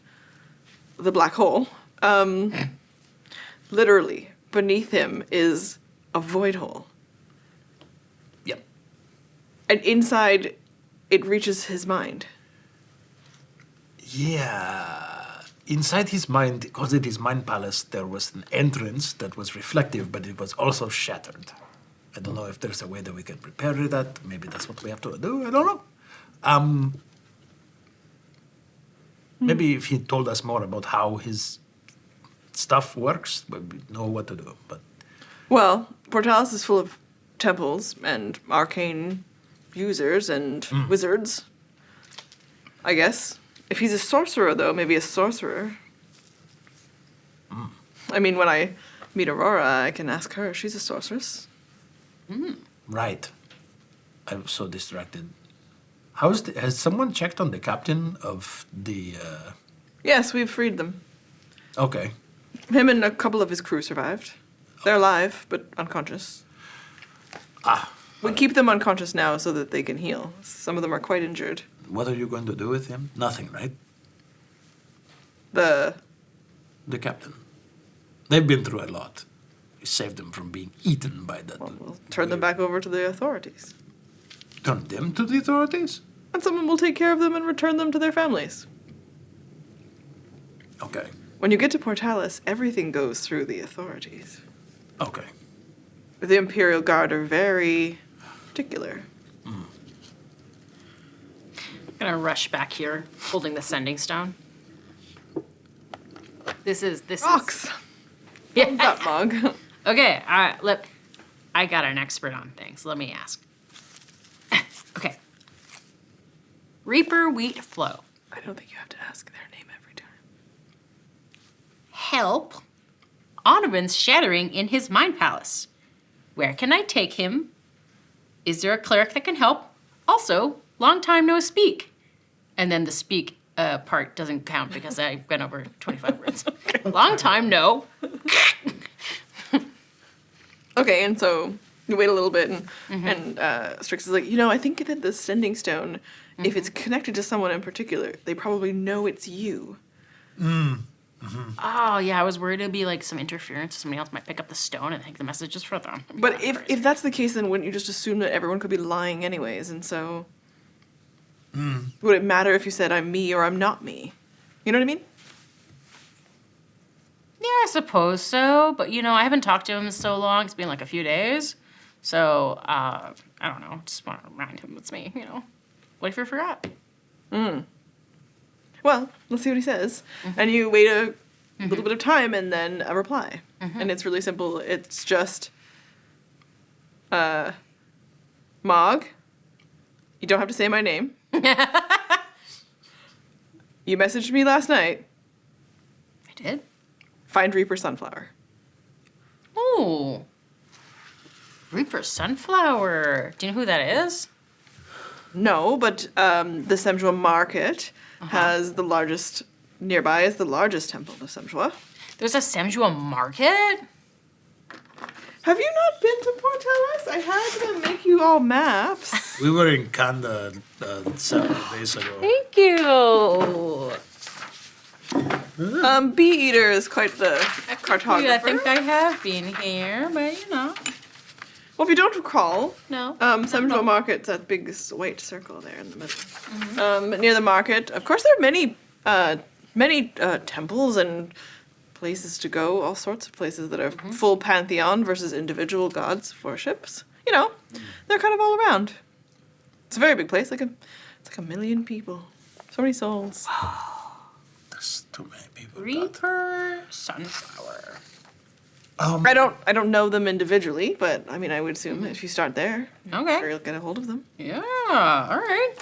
the black hole, literally beneath him is a void hole. Yep. And inside, it reaches his mind. Yeah. Inside his mind, because it is mind palace, there was an entrance that was reflective, but it was also shattered. I don't know if there's a way that we can prepare that. Maybe that's what we have to do. I don't know. Maybe if he told us more about how his stuff works, we'd know what to do. But Well, Portalis is full of temples and arcane users and wizards. I guess. If he's a sorcerer, though, maybe a sorcerer. I mean, when I meet Aurora, I can ask her. She's a sorceress. right, I'm so distracted. Has someone checked on the captain of the? Yes, we've freed them. Okay. Him and a couple of his crew survived. They're alive, but unconscious. We keep them unconscious now so that they can heal. Some of them are quite injured. What are you going to do with him? Nothing, right? The captain. They've been through a lot. We saved them from being eaten by that. We'll turn them back over to the authorities. Turn them to the authorities? And someone will take care of them and return them to their families. Okay. When you get to Portalis, everything goes through the authorities. Okay. The Imperial Guard are very particular. I'm gonna rush back here, holding the sending stone. This is Rocks. Yeah. What's up, Mogg? Okay, look, I got an expert on things. Let me ask. Okay. Reaper Wheat Flow. I don't think you have to ask their name every time. Help. Onovan's shattering in his mind palace. Where can I take him? Is there a cleric that can help? Also, long time no speak. And then the speak part doesn't count because I've been over 25 words. Long time no. Okay, and so you wait a little bit, and Strix is like, I think that the sending stone, if it's connected to someone in particular, they probably know it's you. Oh, yeah, I was worried it'd be like some interference. Somebody else might pick up the stone and think the message is for them. But if that's the case, then wouldn't you just assume that everyone could be lying anyways? And so, would it matter if you said I'm me or I'm not me? You know what I mean? Yeah, I suppose so. But, I haven't talked to him in so long. It's been like a few days. So, I don't know. Just want to remind him it's me, What if you forgot? Well, let's see what he says. And you wait a little bit of time and then a reply. And it's really simple. It's just, Mogg, you don't have to say my name. You messaged me last night. I did? Find Reaper Sunflower. Oh. Reaper Sunflower. Do you know who that is? No, but the Semzhua market has the largest, nearby is the largest temple to Semzhua. There's a Semzhua market? Have you not been to Portalis? I had them make you all maps. We were in Kanda several days ago. Thank you. Bee Eater is quite the cartographer. I think I have been here, but Well, if you don't recall, No. Semzhua Market's that big white circle there in the middle. Near the market, of course, there are many temples and places to go, all sorts of places that are full pantheon versus individual gods worships. They're kind of all around. It's a very big place, it's like 1 million people. So many souls. There's too many people. Reaper Sunflower. I don't know them individually, but I would assume if you start there, Okay. sure you'll get a hold of them. Yeah, all right.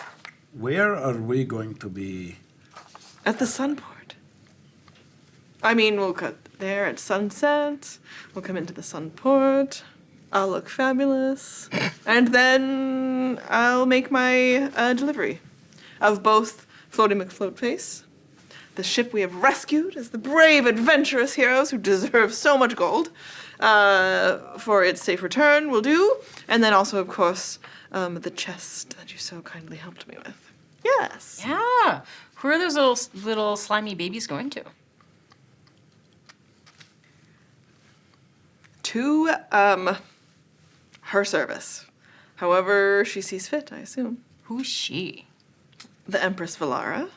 Where are we going to be? At the Sunport. We'll cut there at sunset. We'll come into the Sunport. I'll look fabulous. And then I'll make my delivery of both Floaty McFloatface, the ship we have rescued as the brave, adventurous heroes who deserve so much gold, for its safe return will do. And then also, of course, the chest that you so kindly helped me with. Yes. Yeah. Who are those little slimy babies going to? To her service. However she sees fit, I assume. Who's she? The Empress Valara.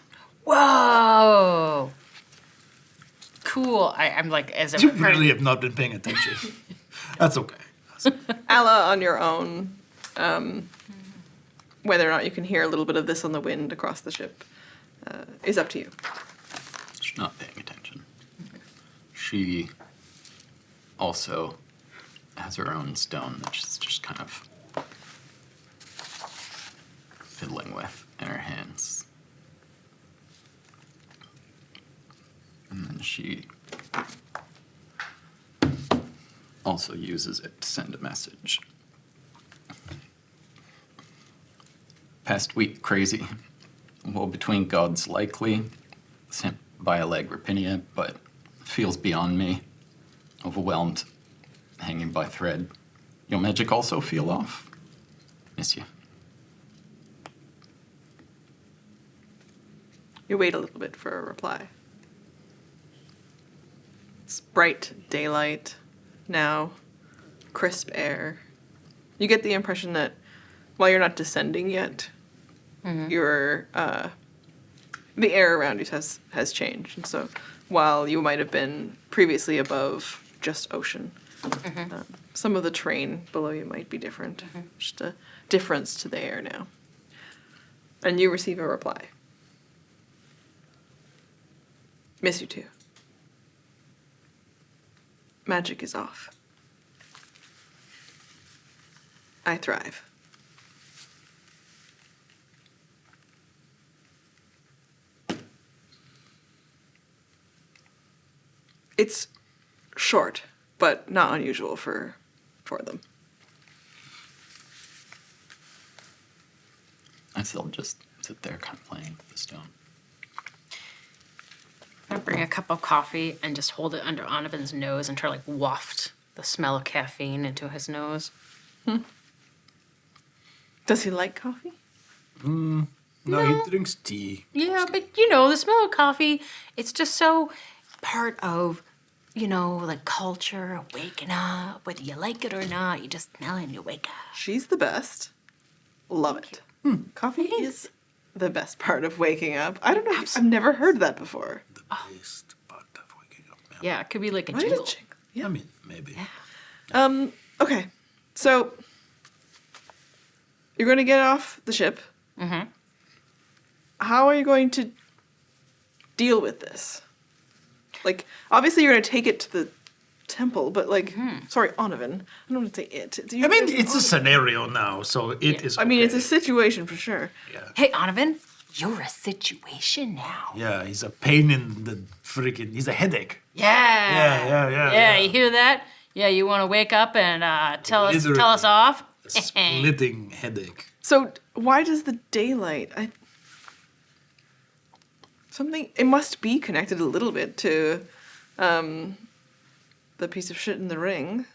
Whoa. Cool. I'm like, as a You really have not been paying attention. That's okay. Ala on your own. Whether or not you can hear a little bit of this on the wind across the ship is up to you. She's not paying attention. She also has her own stone that she's just kind of fiddling with in her hands. And then she also uses it to send a message. Past week crazy. Well, between gods likely, sent by a leg Rapinia, but feels beyond me. Overwhelmed, hanging by thread. Your magic also feel off? Miss you. You wait a little bit for a reply. It's bright daylight now, crisp air. You get the impression that while you're not descending yet, you're the air around you has changed. And so while you might have been previously above just ocean, Some of the terrain below you might be different. Just a difference to the air now. And you receive a reply. Miss you too. Magic is off. I thrive. It's short, but not unusual for them. I still just sit there kind of playing with the stone. I bring a cup of coffee and just hold it under Onovan's nose and try to like waft the smell of caffeine into his nose. Does he like coffee? No, he drinks tea. Yeah, but you know, the smell of coffee, it's just so part of, you know, like culture, waking up, whether you like it or not, you just smell it and you wake up. She's the best. Love it. Coffee is the best part of waking up. I don't know. I've never heard that before. The best part of waking up. Yeah, it could be like a Why did jingle. it jingle? Yeah. I mean, maybe. Okay. So you're going to get off the ship. Mm-hmm. How are you going to deal with this? Like, obviously you're going to take it to the temple, but like, sorry, Onovan. I don't want to say it. I mean, it's a scenario now, so it is. I mean, it's a okay. situation for sure. Hey, Onovan, you're a situation now. Yeah, he's a pain in the freaking. He's a headache. Yeah. Yeah. You hear that? Yeah, you want to wake up and tell us Literally. off? A splitting headache. So why does the daylight? It must be connected a little bit to the piece of shit in the ring.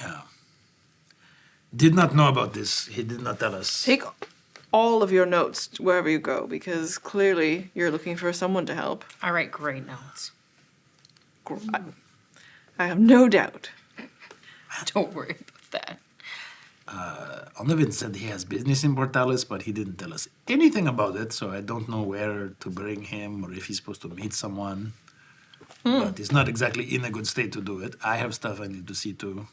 Yeah. Did not know about this. He did not tell us. Take all of your notes wherever you go, because clearly you're looking for someone to help. I write great notes. I have no doubt. Don't worry about that. Onovan said he has business in Portalis, but he didn't tell us anything about it, so I don't know where to bring him or if he's supposed to meet someone. But he's not exactly in a good state to do it. I have stuff I need to see to.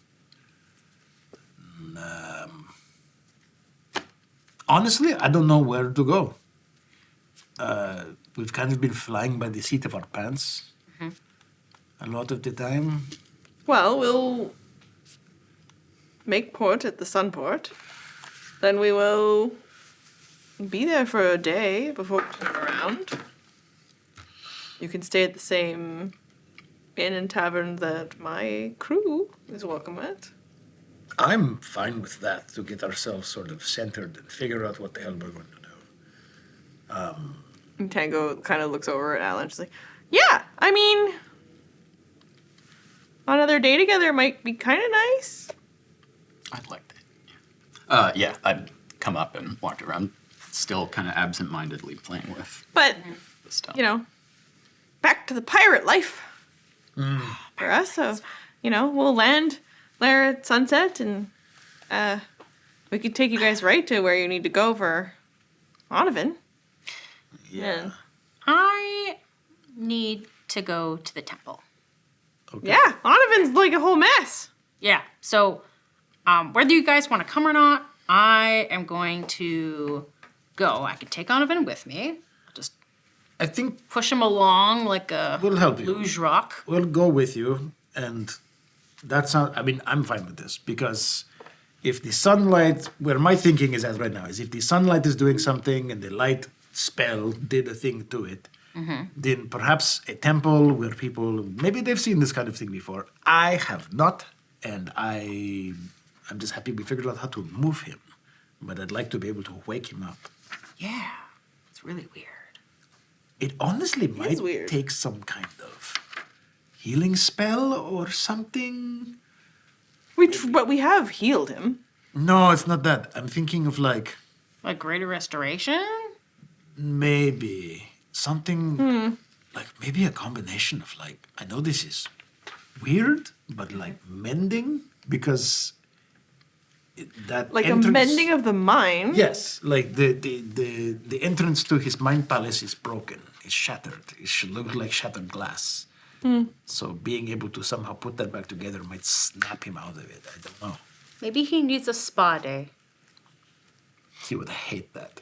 Honestly, I don't know where to go. We've kind of been flying by the seat of our pants a lot of the time. Well, we'll make port at the Sunport. Then we will be there for a day before we turn around. You can stay at the same inn and tavern that my crew is welcome at. I'm fine with that, to get ourselves sort of centered and figure out what the hell we're going to do. And Tango kind of looks over at Alan. She's like, yeah, I mean, another day together might be kind of nice. I'd like that. Yeah, I'd come up and walk around, still kind of absent-mindedly playing with But, the stuff. you know, back to the pirate life for us. So, you know, we'll land there at sunset and we could take you guys right to where you need to go for Onovan. Yeah. I need to go to the temple. Okay. Yeah, Onovan's like a whole mess. Yeah, so whether you guys want to come or not, I am going to go. I could take Onovan with me. I'll just I think push him along like a we'll help you. luge rock. We'll go with you, and that's not. I mean, I'm fine with this because if the sunlight, where my thinking is at right now, is if the sunlight is doing something and the light spell did a thing to it, then perhaps a temple where people maybe they've seen this kind of thing before. I have not, and I'm just happy we figured out how to move him. But I'd like to be able to wake him up. Yeah, it's really weird. It honestly might weird. take some kind of healing spell or something. But we have healed him. No, it's not that. I'm thinking of like Like greater restoration? maybe something like maybe a combination of like I know this is weird, but like mending because that Like entrance, a mending of the mind. Yes, like the entrance to his mind palace is broken. It's shattered. It should look like shattered glass. So being able to somehow put that back together might snap him out of it. I don't know. Maybe he needs a spa day. He would hate that.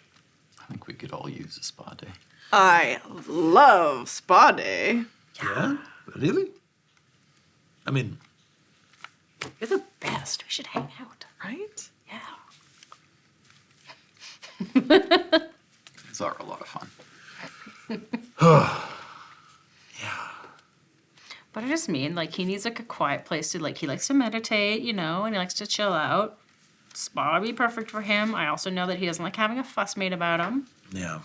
I think we could all use a spa day. I love spa day. Yeah? Really? I mean, You're the best. We should hang out. Right? Yeah. These are a lot of fun. But I just mean, like, he needs, like, a quiet place to, like, he likes to meditate, you know, and he likes to chill out. Spa would be perfect for him. I also know that he doesn't like having a fuss made about him. yeah.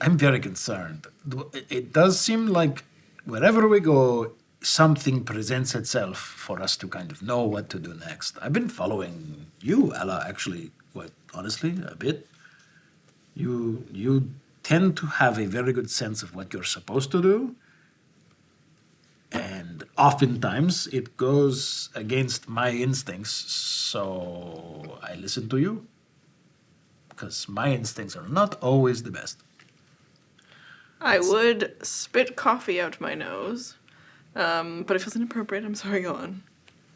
I'm very concerned. It does seem like wherever we go, something presents itself for us to kind of know what to do next. I've been following you, Ala, actually, quite honestly, a bit. You tend to have a very good sense of what you're supposed to do. And oftentimes it goes against my instincts, so I listen to you. Because my instincts are not always the best. I would spit coffee out my nose, but it feels inappropriate. I'm sorry, go on.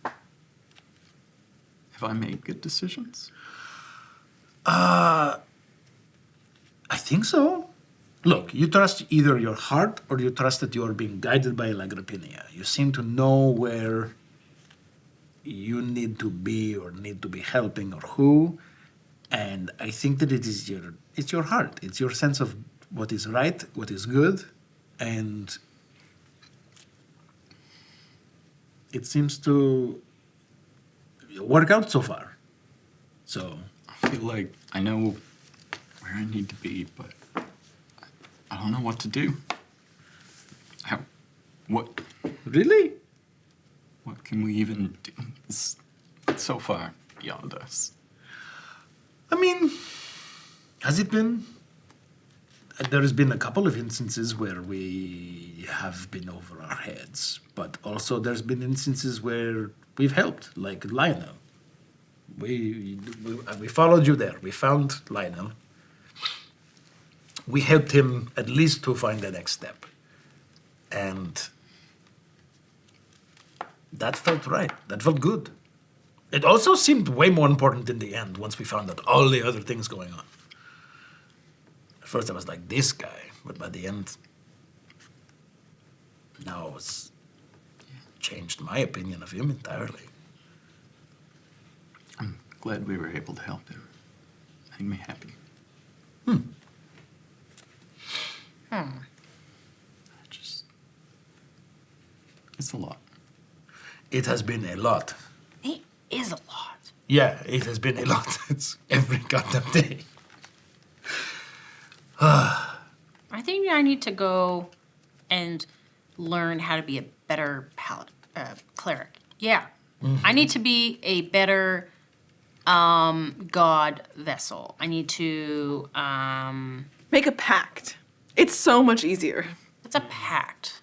Have I made good decisions? I think so. Look, you trust either your heart or you trust that you are being guided by Lagrapinia. You seem to know where you need to be or need to be helping or who. And I think that it's your heart. It's your sense of what is right, what is good, and it seems to work out so far. So I feel like I know where I need to be, but I don't know what to do. What really? What can we even do? It's so far beyond us. I mean, has it been? There has been a couple of instances where we have been over our heads, but also there's been instances where we've helped, like Lionel. We followed you there. We found Lionel. We helped him at least to find the next step. And that felt right. That felt good. It also seemed way more important in the end once we found out all the other things going on. At first I was like, this guy, but by the end, now it's changed my opinion of him entirely. I'm glad we were able to help him. Made me happy. It's a lot. It has been a lot. It is a lot. Yeah, it has been a lot. It's every goddamn day. I think I need to go and learn how to be a better cleric. Yeah. I need to be a better god vessel. I need to Make a pact. It's so much easier. What's a pact?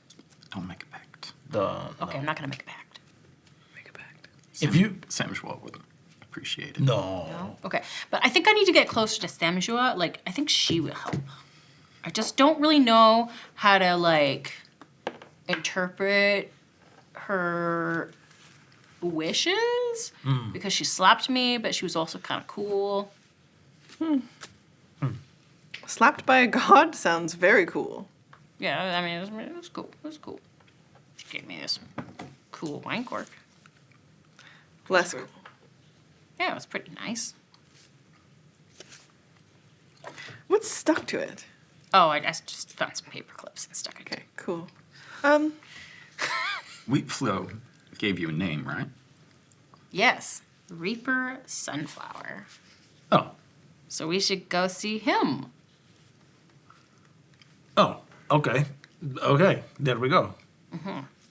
Don't make a pact. Okay, I'm not gonna make a pact. Make a pact. If you... Semzhua wouldn't appreciate it. No. Okay, but I think I need to get closer to Semzhua. Like, I think she will help. I just don't really know how to, like, interpret her wishes. Because she slapped me, but she was also kind of cool. Slapped by a god sounds very cool. Yeah, I mean, it was cool. It was cool. She gave me this cool wine cork. Less cool. Yeah, it was pretty nice. What's stuck to it? Oh, I just found some paper clips and stuck it. Okay, cool. Wheatflow gave you a name, right? Yes, Reaper Sunflower. Oh. So we should go see him. Oh, okay. Okay, there we go.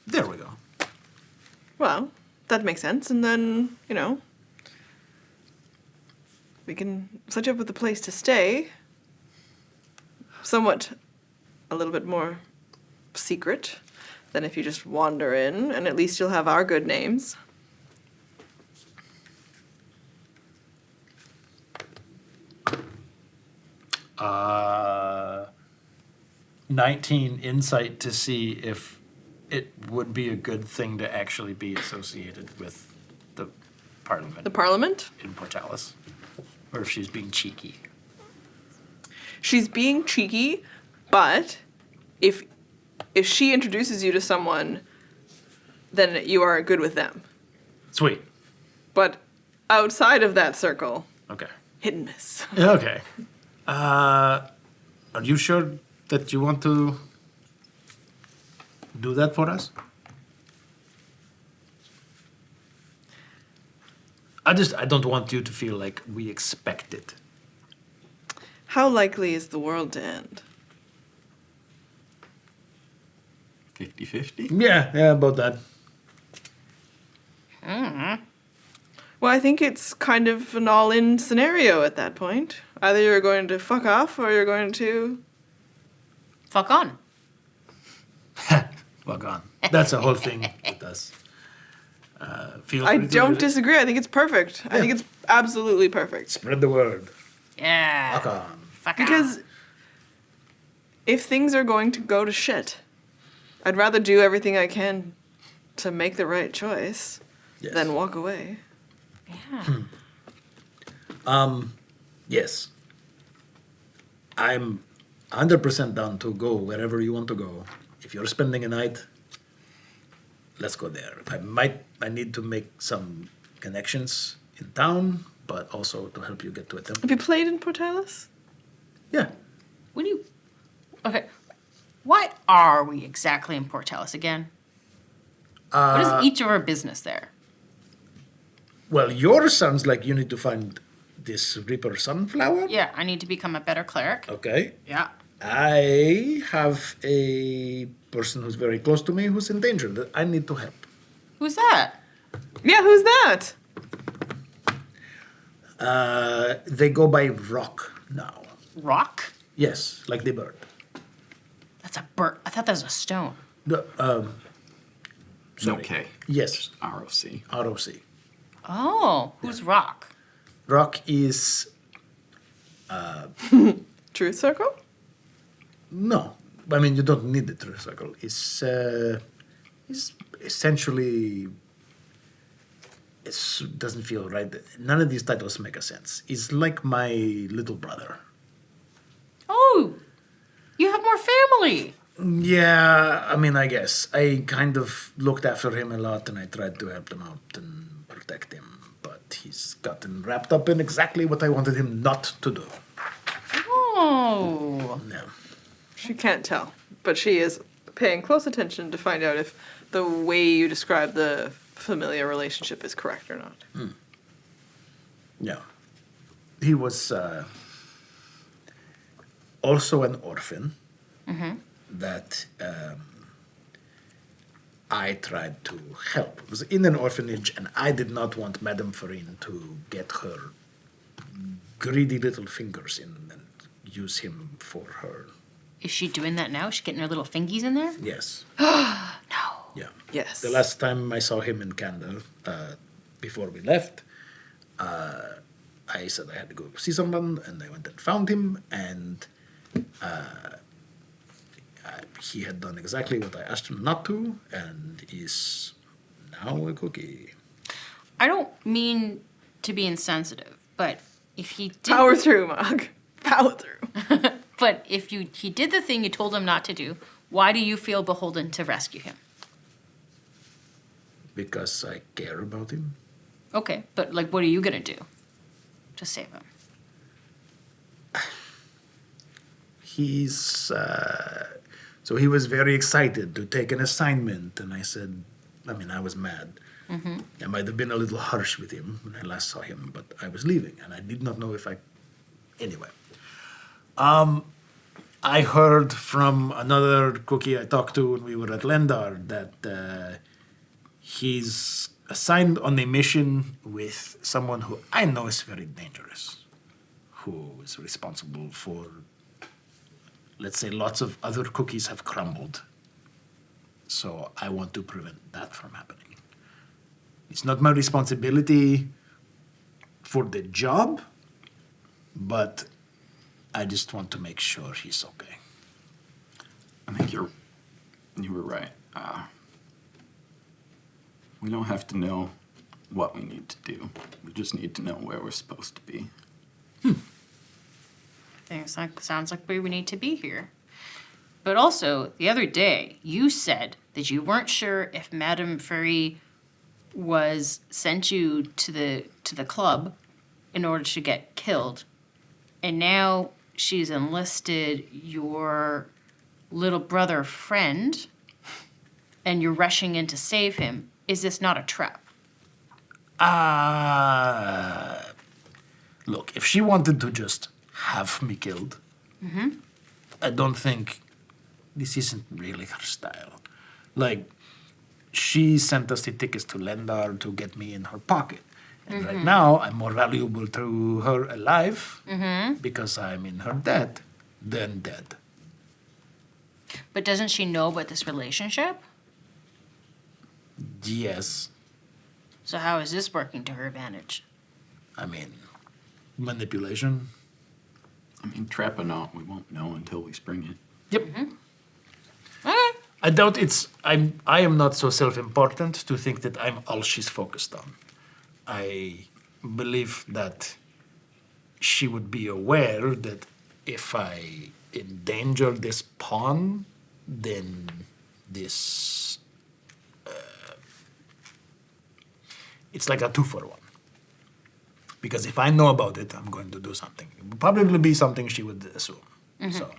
There we go. Well, that makes sense. And then, you know, we can set you up with a place to stay. Somewhat a little bit more secret than if you just wander in, and at least you'll have our good names. Uh, 19 insight to see if it would be a good thing to actually be associated with the Parliament. The Parliament? In Portalis. Or if she's being cheeky. She's being cheeky, but if she introduces you to someone, then you are good with them. Sweet. But outside of that circle, Okay. hit and miss. Okay. Are you sure that you want to do that for us? I don't want you to feel like we expect it. How likely is the world to end? 50-50? Yeah, about that. Well, I think it's kind of an all-in scenario at that point. Either you're going to fuck off or you're going to... Fuck on. Fuck on. That's the whole thing with us. Feel I free to don't do it. disagree. I think it's perfect. I think it's absolutely perfect. Spread the word. Yeah. Fuck on. Fuck on. Because if things are going to go to shit, I'd rather do everything I can to make the right choice Yes. than walk away. Yeah. Yes. I'm 100% down to go wherever you want to go. If you're spending a night, let's go there. I need to make some connections in town, but also to help you get to a temple. Have you played in Portalis? Yeah. What do you... Okay. Why are we exactly in Portalis again? What is each of our business there? Well, yours sounds like you need to find this Reaper Sunflower. Yeah, I need to become a better cleric. Okay. Yeah. I have a person who's very close to me who's in danger that I need to help. Who's that? Yeah, who's that? They go by Rock now. Rock? Yes, like the bird. That's a bird. I thought that was a stone. No, No sorry. K. Yes, ROC. ROC. Oh, who's Rock? Rock is Truth Circle? no. I mean, you don't need the truth circle. It's essentially. It doesn't feel right. None of these titles make a sense. It's like my little brother. Oh, you have more family. Yeah, I mean, I guess. I kind of looked after him a lot and I tried to help him out and protect him. But he's gotten wrapped up in exactly what I wanted him not to do. Oh. No. She can't tell, but she is paying close attention to find out if the way you describe the familiar relationship is correct or not. Yeah. He was also an orphan that I tried to help. It was in an orphanage, and I did not want Madame Farine to get her greedy little fingers in and use him for her. Is she doing that now? Is she getting her little fingies in there? Yes. No. Yeah. Yes. The last time I saw him in Candle, before we left, I said I had to go see someone, and I went and found him, and he had done exactly what I asked him not to, and is now a cookie. I don't mean to be insensitive, but if he did... Power through, Mogg. Power through. But if he did the thing you told him not to do, why do you feel beholden to rescue him? Because I care about him. Okay, but like, what are you gonna do to save him? He's so he was very excited to take an assignment, and I said, I was mad. I might have been a little harsh with him when I last saw him, but I was leaving, and I did not know if I. Anyway, I heard from another cookie I talked to when we were at Lendar that he's assigned on a mission with someone who I know is very dangerous, who is responsible for, let's say, lots of other cookies have crumbled. So I want to prevent that from happening. It's not my responsibility for the job, but I just want to make sure he's okay. I think you were right. We don't have to know what we need to do. We just need to know where we're supposed to be. Sounds like we need to be here. But also, the other day, you said that you weren't sure if Madame Fury sent you to the club in order to get killed. And now she's enlisted your little brother friend, and you're rushing in to save him. Is this not a trap? Look, if she wanted to just have me killed, I don't think this isn't really her style. Like, she sent us the tickets to Lendar to get me in her pocket. And right now, I'm more valuable to her alive because I'm in her debt than dead. But doesn't she know about this relationship? Yes. So how is this working to her advantage? I mean, manipulation. I mean, trap or not, we won't know until we spring it. Yep. Okay. I doubt I am not so self-important to think that I'm all she's focused on. I believe that she would be aware that if I endanger this pawn, then this... it's like a 2-for-1. Because if I know about it, I'm going to do something. It would probably be something she would assume. So,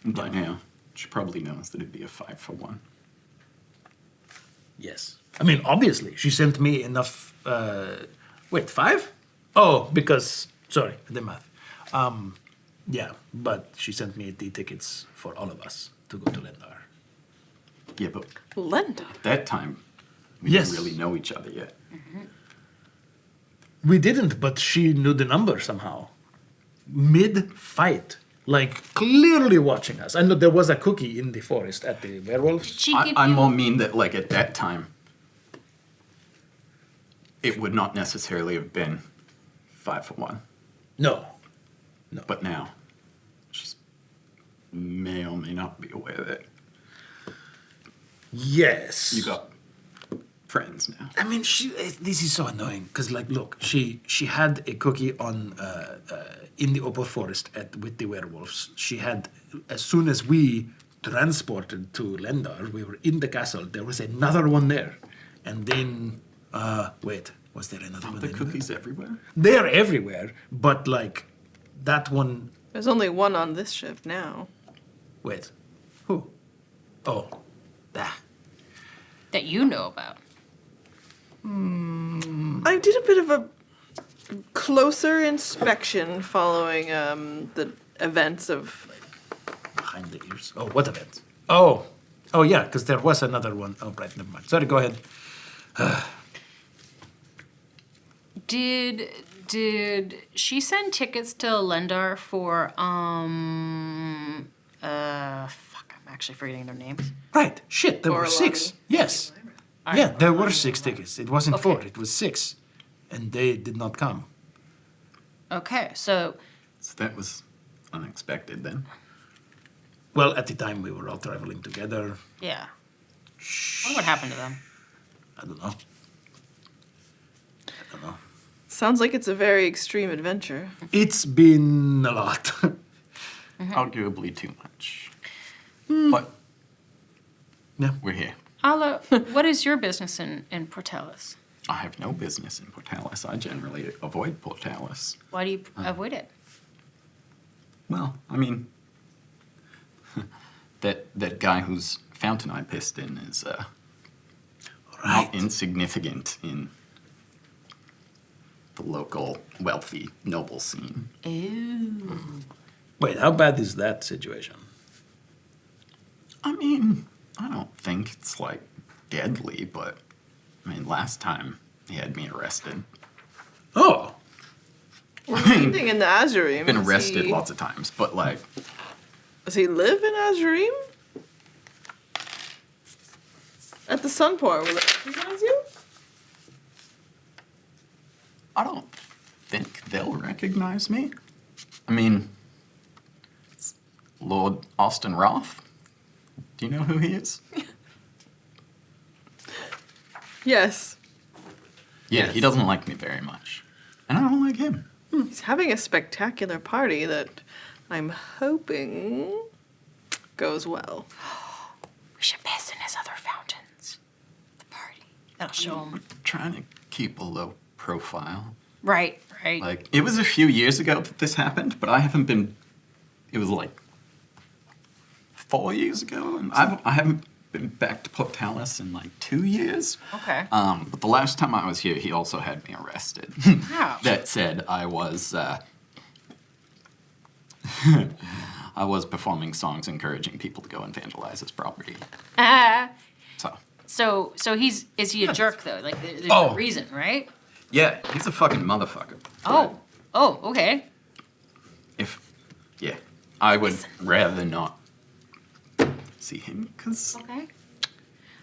By now, she probably knows that it'd be a 5-for-1. yes. I mean, obviously, she sent me enough... wait, 5? Oh, because... Sorry, the math. Yeah, but she sent me the tickets for all of us to go to Lendar. Yeah, but Lenda. at that time, we Yes. didn't really know each other yet. We didn't, but she knew the number somehow. Mid-fight. Like, clearly watching us. I know there was a cookie in the forest at the werewolves. She give I you more mean that, like, at that time, it would not necessarily have been 5-for-1. No. But now, she may or may not be aware that Yes. you got friends now. I mean, this is so annoying because, like, look, she had a cookie on in the Opal Forest with the werewolves. She had, as soon as we transported to Lendar, we were in the castle. There was another one there, and then wait, was there another one? The cookies everywhere? They're everywhere, but like that one. There's only one on this ship now. Wait, who? Oh, that. that you know about. I did a bit of a closer inspection following the events of. Behind the ears. Oh, what event? Oh, yeah, because there was another one. Oh, right, never mind. Sorry, go ahead. Did she send tickets to Lendar for fuck, I'm actually forgetting their names. Right, shit, there were Orlani. 6. Yes. Yeah, there were 6 tickets. It wasn't 4, it was 6. And they did not come. Okay, so So that was unexpected then. Well, at the time we were all traveling together. yeah. I wonder what happened to them. I don't know. Sounds like it's a very extreme adventure. It's been a lot. Arguably too much. But Yeah. we're here. Ala, what is your business in Portalis? I have no business in Portalis. I generally avoid Portalis. Why do you avoid it? Well, I mean, that guy whose fountain I pissed in is not insignificant in the local wealthy noble scene. Ooh. Wait, how bad is that situation? I mean, I don't think it's like deadly, but I mean, last time he had me arrested. Oh, Anything in the Azurim? I've been Does arrested he- lots of times, but like, Does he live in Azurim? At the Sunport, will it recognize you? I don't think they'll recognize me. I mean, it's Lord Austin Roth. Do you know who he is? Yes. Yeah, he doesn't like me very much. And I don't like him. He's having a spectacular party that I'm hoping goes well. We should piss in his other fountains. The party. That'll show him. Trying to keep a low profile. Right. Like, it was a few years ago that this happened, but I haven't been... It was like 4 years ago, and I haven't been back to Portalis in like 2 years. Okay. But the last time I was here, he also had me arrested. Wow. That said, I was I was performing songs encouraging people to go evangelize his property. So So is he a jerk though? Like there's a reason, right? yeah, he's a fucking motherfucker. Oh, okay. I would rather not see him because Okay.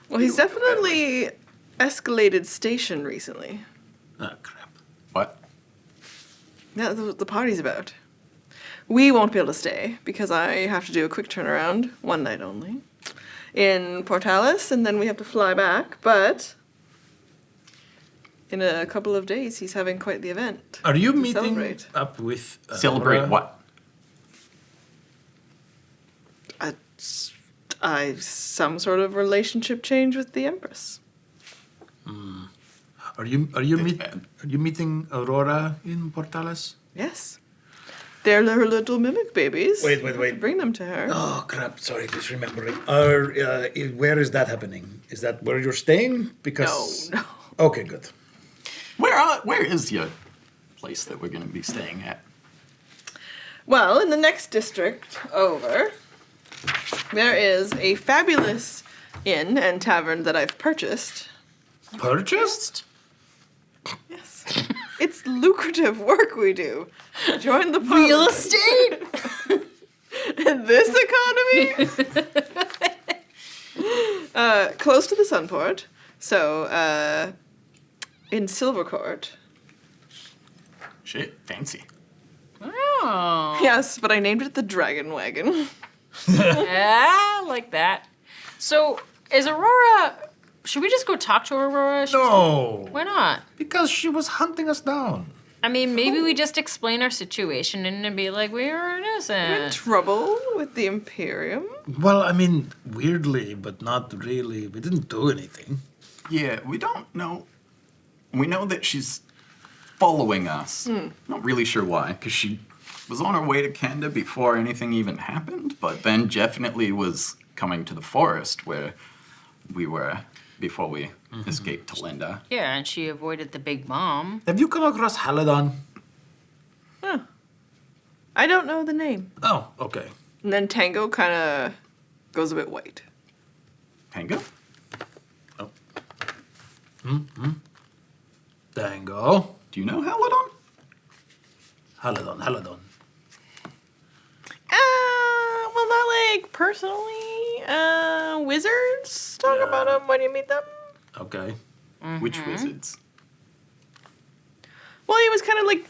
Well, he's definitely escalated station recently. Oh, crap. what? That's what the party's about. We won't be able to stay because I have to do a quick turnaround, one night only, in Portalis, and then we have to fly back. But in a couple of days, he's having quite the event. Are you to meeting celebrate. up with Celebrate Aurora? what? Some sort of relationship change with the Empress. Are you meeting Aurora in Portalis? Yes. They're her little mimic babies. Wait. Bring them to her. Oh crap! Sorry, just remembering. Where is that happening? Is that where you're staying? Because No. Okay, good. Where is your place that we're going to be staying at? Well, in the next district over, there is a fabulous inn and tavern that I've purchased. Purchased? Yes. It's lucrative work we do. Join the party. Real estate. In this economy? Close to the Sunport. So, in Silvercourt. Shit, fancy. Oh. Yes, but I named it the Dragon Wagon. Yeah, like that. So is Aurora? Should we just go talk to Aurora? No. Why not? Because she was hunting us down. I mean, maybe we just explain our situation and be like, we are In innocent. trouble with the Imperium. Well, I mean, weirdly, but not really. We didn't do anything. Yeah, we don't know. We know that she's following us. Not really sure why, because she was on her way to Kenda before anything even happened, but then definitely was coming to the forest where we were before we escaped to Linda. Yeah, and she avoided the big bomb. Have you come across Haladon? Huh. I don't know the name. Oh, okay. And then Tango kind of goes a bit white. Tango? Dango. Do you know Haladon? Haladon. Well, not like personally. Wizards talk about them when you meet them. Okay. Which wizards? Well, he was kind of like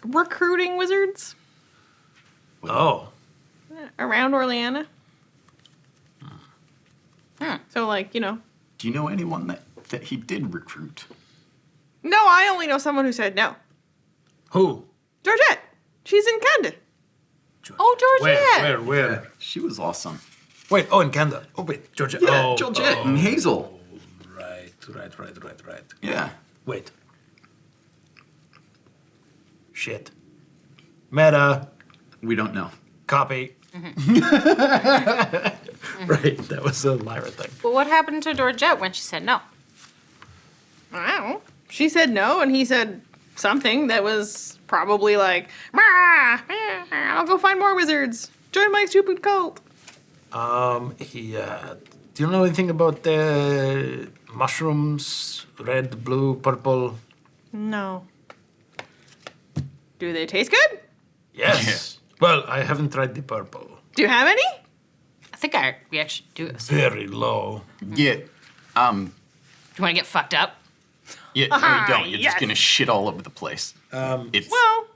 recruiting wizards Oh. around Orleana. So, like, you know. Do you know anyone that he did recruit? No, I only know someone who said no. Who? Georgette. She's in Canada. Oh, Georgette. Where? She was awesome. Wait, in Canada. Oh, wait, Georgia. Yeah, oh, Georgette and Hazel. Right. Yeah. Wait. Shit. Meta. We don't know. Copy. Right, that was a Lyra thing. But what happened to Georgette when she said no? I don't know. She said no, and he said something that was probably like, I'll go find more wizards. Join my stupid cult. Do you know anything about the mushrooms? Red, blue, purple? No. Do they taste good? Yes. Well, I haven't tried the purple. Do you have any? I think we actually do this. Very low. Yeah. Do you want to get fucked up? Yeah, no, you don't. You're yes. just gonna shit all over the place. It's Well,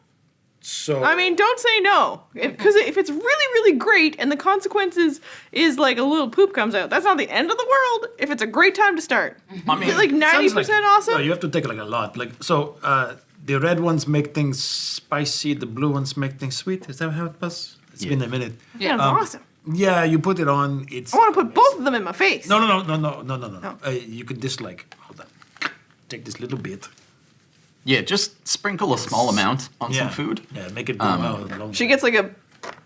So I mean, don't say no. Because if it's really, really great and the consequences is like a little poop comes out, that's not the end of the world if it's a great time to start. I mean, Is it like 90% awesome? No, you have to take like a lot. Like so, the red ones make things spicy. The blue ones make things sweet. Is that how it was? It's been a minute. Yeah, it's awesome. Yeah, you put it on. It's I want to put both of them in my face. no. Oh. You could just like hold on. Take this little bit. Yeah, just sprinkle a small amount on some food. Yeah, make it go well. Long She gets like a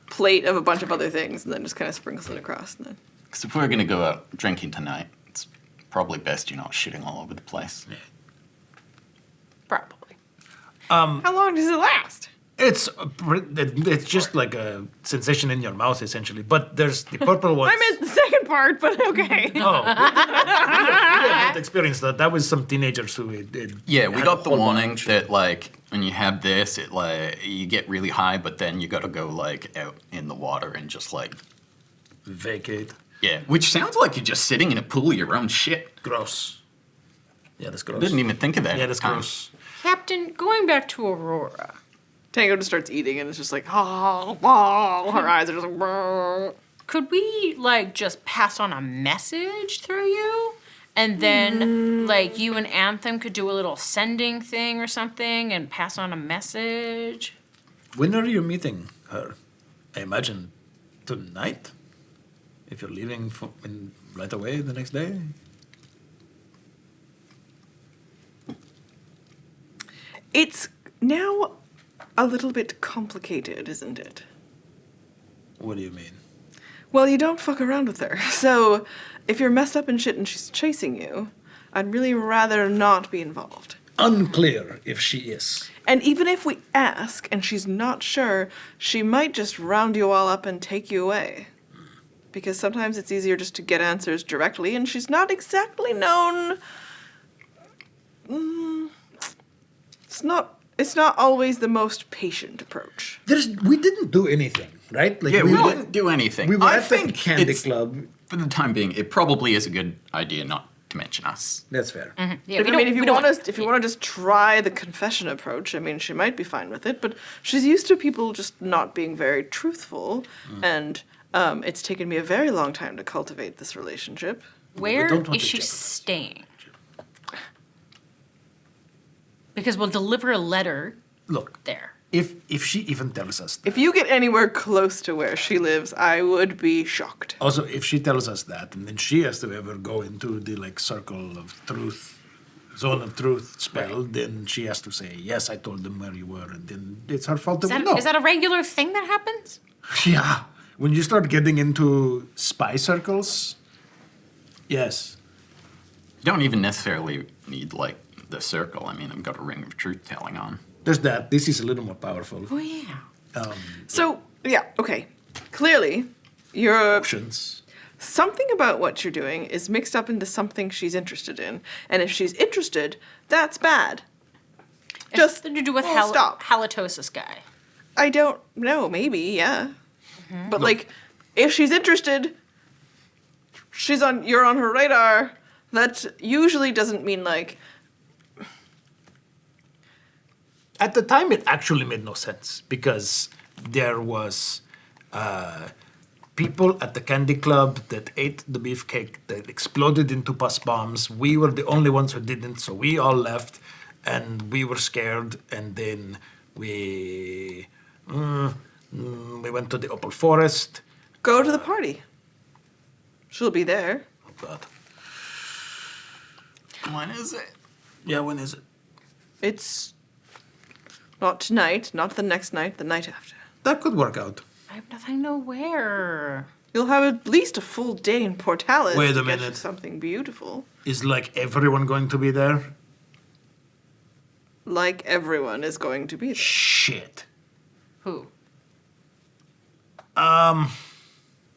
plate of a bunch of other things and then just kind of sprinkles it across. And then. Because if we're going to go out drinking tonight, it's probably best you're not shitting all over the place. Probably. How long does it last? It's just like a sensation in your mouth essentially. But there's the purple ones. I meant the second part, but okay. Oh, we haven't experienced that. That was some teenagers who Yeah, we had got a the whole warning bunch. that like when you have this, it like you get really high, but then you got to go like out in the water and just like Vacate. yeah, which sounds like you're just sitting in a pool of your own shit. Gross. Yeah, that's gross. Didn't even think of that. Yeah, at that's the time. gross. Captain, going back to Aurora. Tango just starts eating and it's just like, oh, oh, her eyes are just like, "Brr." Could we like just pass on a message through you? And then like you and Anthem could do a little sending thing or something and pass on a message? When are you meeting her? I imagine tonight. If you're leaving right away the next day. It's now a little bit complicated, isn't it? What do you mean? Well, you don't fuck around with her. So if you're messed up and shit and she's chasing you, I'd really rather not be involved. Unclear if she is. And even if we ask and she's not sure, she might just round you all up and take you away. Because sometimes it's easier just to get answers directly, and she's not exactly known. It's not always the most patient approach. We didn't do anything, right? Like Yeah, we didn't do anything. We were I at the think candy it's- club. For the time being, it probably is a good idea not to mention us. That's fair. Yeah, If you want to just try the confession approach, I mean, she might be fine with it, but she's used to people just not being very truthful, and it's taken me a very long time to cultivate this relationship. Where don't want is to she jeopardize. staying? Because we'll deliver a letter Look, there. if she even tells us that. If you get anywhere close to where she lives, I would be shocked. Also, if she tells us that, and then she has to ever go into the like circle of truth, zone of truth spell, then she has to say, yes, I told them where you were, and then it's her fault that we know. Is that a regular thing that happens? Yeah. When you start getting into spy circles, yes. You don't even necessarily need like the circle. I mean, I've got a ring of truth telling on. There's that. This is a little more powerful. Oh yeah. So, yeah, okay. Clearly, you're Options. something about what you're doing is mixed up into something she's interested in, and if she's interested, that's bad. Just something to do with stop. halitosis guy. I don't know, maybe, yeah. But like, if she's interested, you're on her radar. That usually doesn't mean like, At the time, it actually made no sense because there was people at the candy club that ate the beefcake that exploded into pus bombs. We were the only ones who didn't, so we all left, and we were scared. And then we went to the Opal Forest. go to the party. She'll be there. Oh God! When is it? Yeah, when is it? It's not tonight, not the next night, the night after. That could work out. I have nothing to wear. You'll have at least a full day in Portalis. Wait a to get minute. something beautiful. Is like everyone going to be there? Like everyone is going to be there. Shit. Who?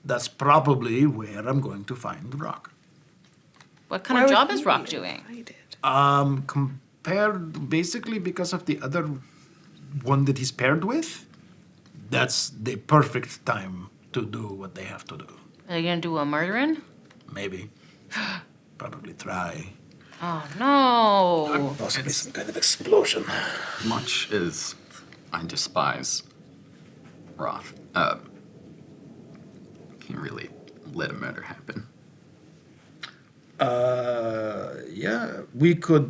That's probably where I'm going to find Rock. What kind Why of would job he is Rock be doing? invited? Compared basically because of the other one that he's paired with, that's the perfect time to do what they have to do. Are you gonna do a murdering? Maybe. Probably try. Oh no. Possibly some kind of explosion. Much as I despise Roth. Can't really let a murder happen. Yeah, we could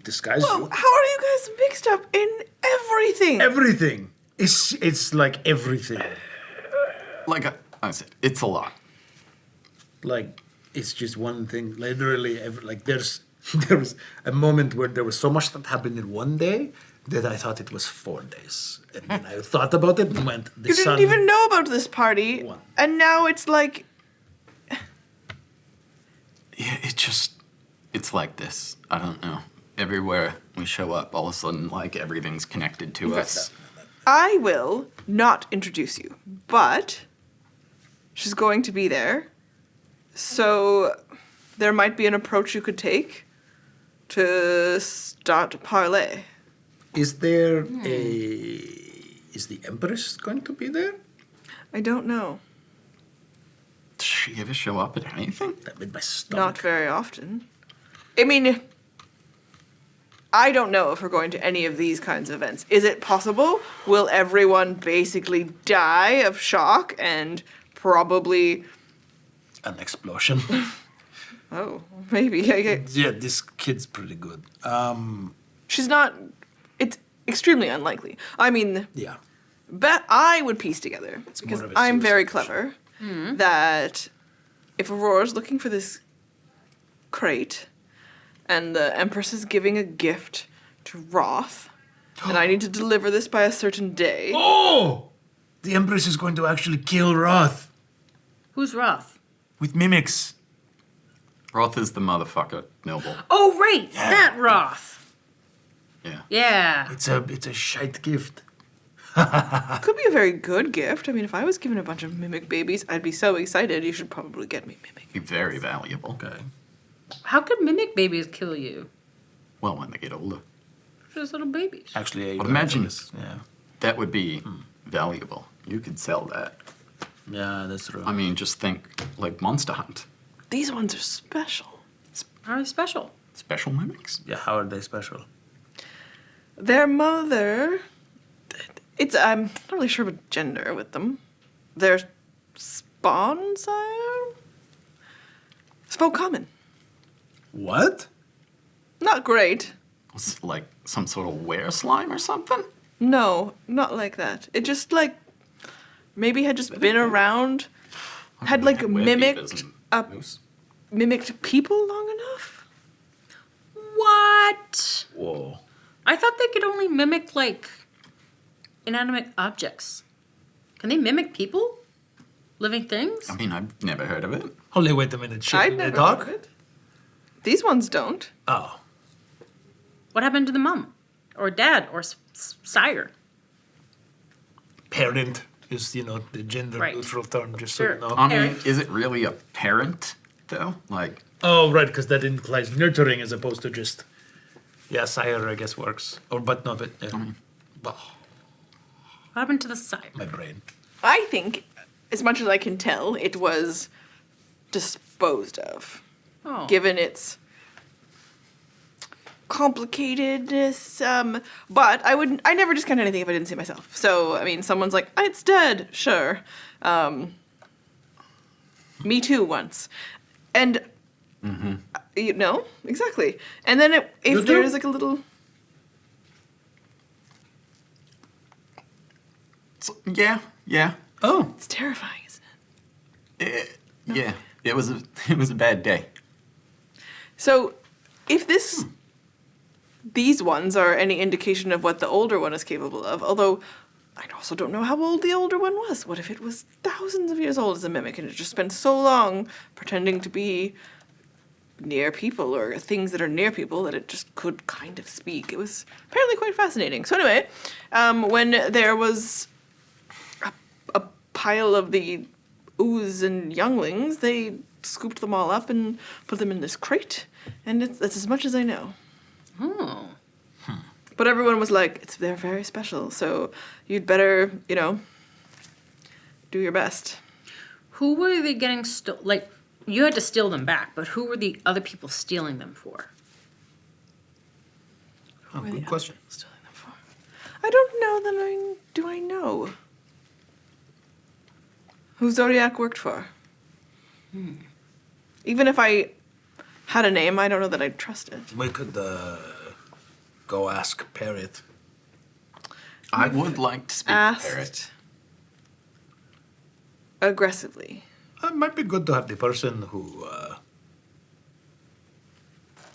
disguise Whoa, you. how are you guys mixed up in everything? Everything. It's like everything. Like I said, it's a lot. Like it's just one thing. Literally, there was a moment where there was so much that happened in one day that I thought it was 4 days, and then I thought about it and went. You didn't even know about this party, One. and now it's like, Yeah, it's like this. I don't know. Everywhere we show up, all of a sudden, like everything's connected to us. I will not introduce you, but she's going to be there. So there might be an approach you could take to start a parlay. Is there Is the Empress going to be there? I don't know. Does she ever show up at anything? That made my stomach. Not very often. I mean, I don't know if we're going to any of these kinds of events. Is it possible? Will everyone basically die of shock and probably... An explosion. Oh, maybe. I guess. Yeah, this kid's pretty good. She's not... It's extremely unlikely. I mean, Yeah. bet I would piece together, because more of a I'm very suicide clever, that if Aurora's looking for this crate and the Empress is giving a gift to Roth, and I need to deliver this by a certain day. Oh! The Empress is going to actually kill Roth Who's Roth? with mimics. Roth is the motherfucker, noble. Oh, right, that Roth. Yeah. Yeah. It's a shite gift. Could be a very good gift. I mean, if I was given a bunch of mimic babies, I'd be so excited. You should probably get me mimic. Be very valuable. Okay. How could mimic babies kill you? Well, when they get older. Just little babies. Actually, But imagine Yeah. that would be valuable. You could sell that. Yeah, that's true. I mean, just think like Monster Hunt. These ones are special. How are they special? Special mimics. Yeah, how are they special? Their mother... I'm not really sure about gender with them. Their spawn sire? Spoke common. What? Not great. Was it like some sort of were slime or something? No, not like that. It just like maybe had just been around, had like mimicked mimicked people long enough. What? Whoa. I thought they could only mimic, like, inanimate objects. Can they mimic people? Living things? I mean, I've never heard of it. Holy, wait a minute. Shit I'd in the never dog? heard of it. These ones don't. Oh. What happened to the mom? Or dad? Or sire? Parent is, the gender Right. neutral term, just Sure. so you know. I mean, Parent. is it really a parent though? Like, Oh, right, because that implies nurturing as opposed to just... Yeah, sire, I guess, works. But no, but... What happened to the sire? my brain. I think, as much as I can tell, it was disposed of, Oh. given its complicatedness. But I never discount anything if I didn't see it myself. So, I mean, someone's like, it's dead, sure. Me too, once. And, exactly. And then You if there do? is like a little... yeah. Oh. It's terrifying, isn't it? Yeah. It was a bad day. So, if these ones are any indication of what the older one is capable of, although I also don't know how old the older one was. What if it was thousands of years old as a mimic and it just spent so long pretending to be near people or things that are near people that it just could kind of speak? It was apparently quite fascinating. So anyway, when there was a pile of the ooze and younglings, they scooped them all up and put them in this crate, and that's as much as I know. Oh. But everyone was like, they're very special, so you'd better, do your best. Who were they getting you had to steal them back, but who were the other people stealing them for? Oh, good question. Stealing them for? I don't know that do I know who Zodiac worked for. Even if I had a name, I don't know that I'd trust it. We could go ask Parrot. I would like to speak to Asked Parrot. aggressively. It might be good to have the person who.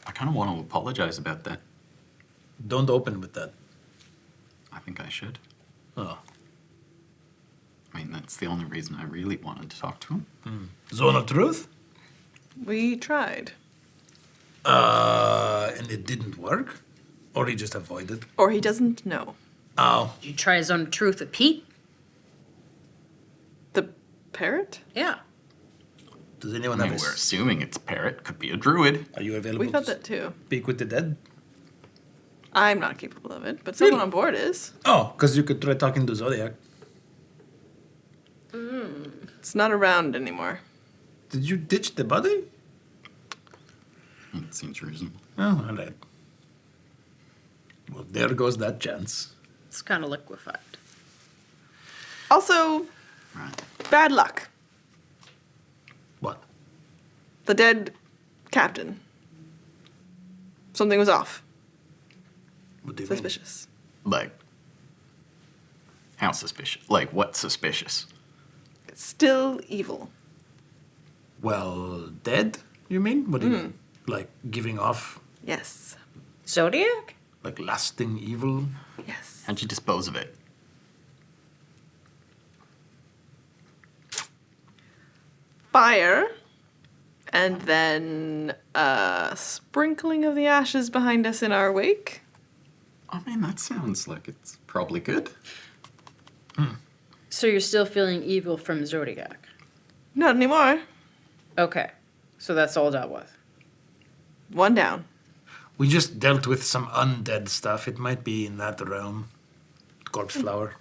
I kind of want to apologize about that. Don't open with that. I think I should. Oh. I mean, that's the only reason I really wanted to talk to him. Zone of Truth? We tried. And it didn't work? Or he just avoided? Or he doesn't know. Oh. Did you try his own truth with Pete? The parrot? Yeah. Does I anyone mean, have we're assuming it's Parrot. Could be a druid. Are you available We thought to that too. speak with the dead? I'm not capable of it, but someone Really? on board is. Oh, because you could try talking to Zodiac. It's not around anymore. Did you ditch the body? It seems reasonable. Oh, all right. Well, there goes that chance. It's kind of liquefied. Also, Right. bad luck. What? The dead captain. Something was off. What do you Suspicious. Like, how suspicious? Like, what suspicious? It's still evil. mean? Well, dead, you mean? What do you mean? Like giving off, Yes. Zodiac? like lasting evil? Yes. How'd you dispose of it? Fire. And then a sprinkling of the ashes behind us in our wake. I mean, that sounds like it's probably good. So you're still feeling evil from Zodiac? Not anymore. Okay. So that's all dealt with. One down. We just dealt with some undead stuff. It might be in that realm. Corpse flower.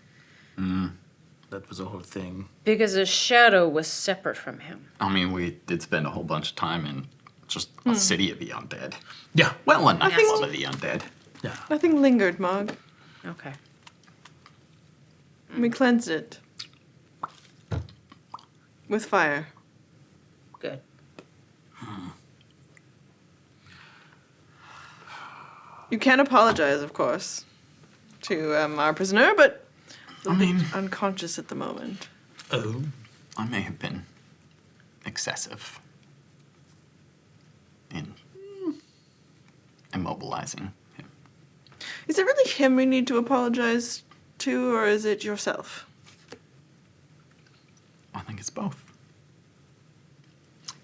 That was a whole thing. Because his shadow was separate from him. I mean, we did spend a whole bunch of time in just a city of the undead. Yeah. Well, a night think- club of the undead. Yeah. Nothing lingered, Mogg. Okay. We cleansed it. With fire. Good. You can apologize, of course, to our prisoner, but I mean, unconscious at the moment. Oh. I may have been excessive in immobilizing him. Is it really him we need to apologize to, or is it yourself? I think it's both.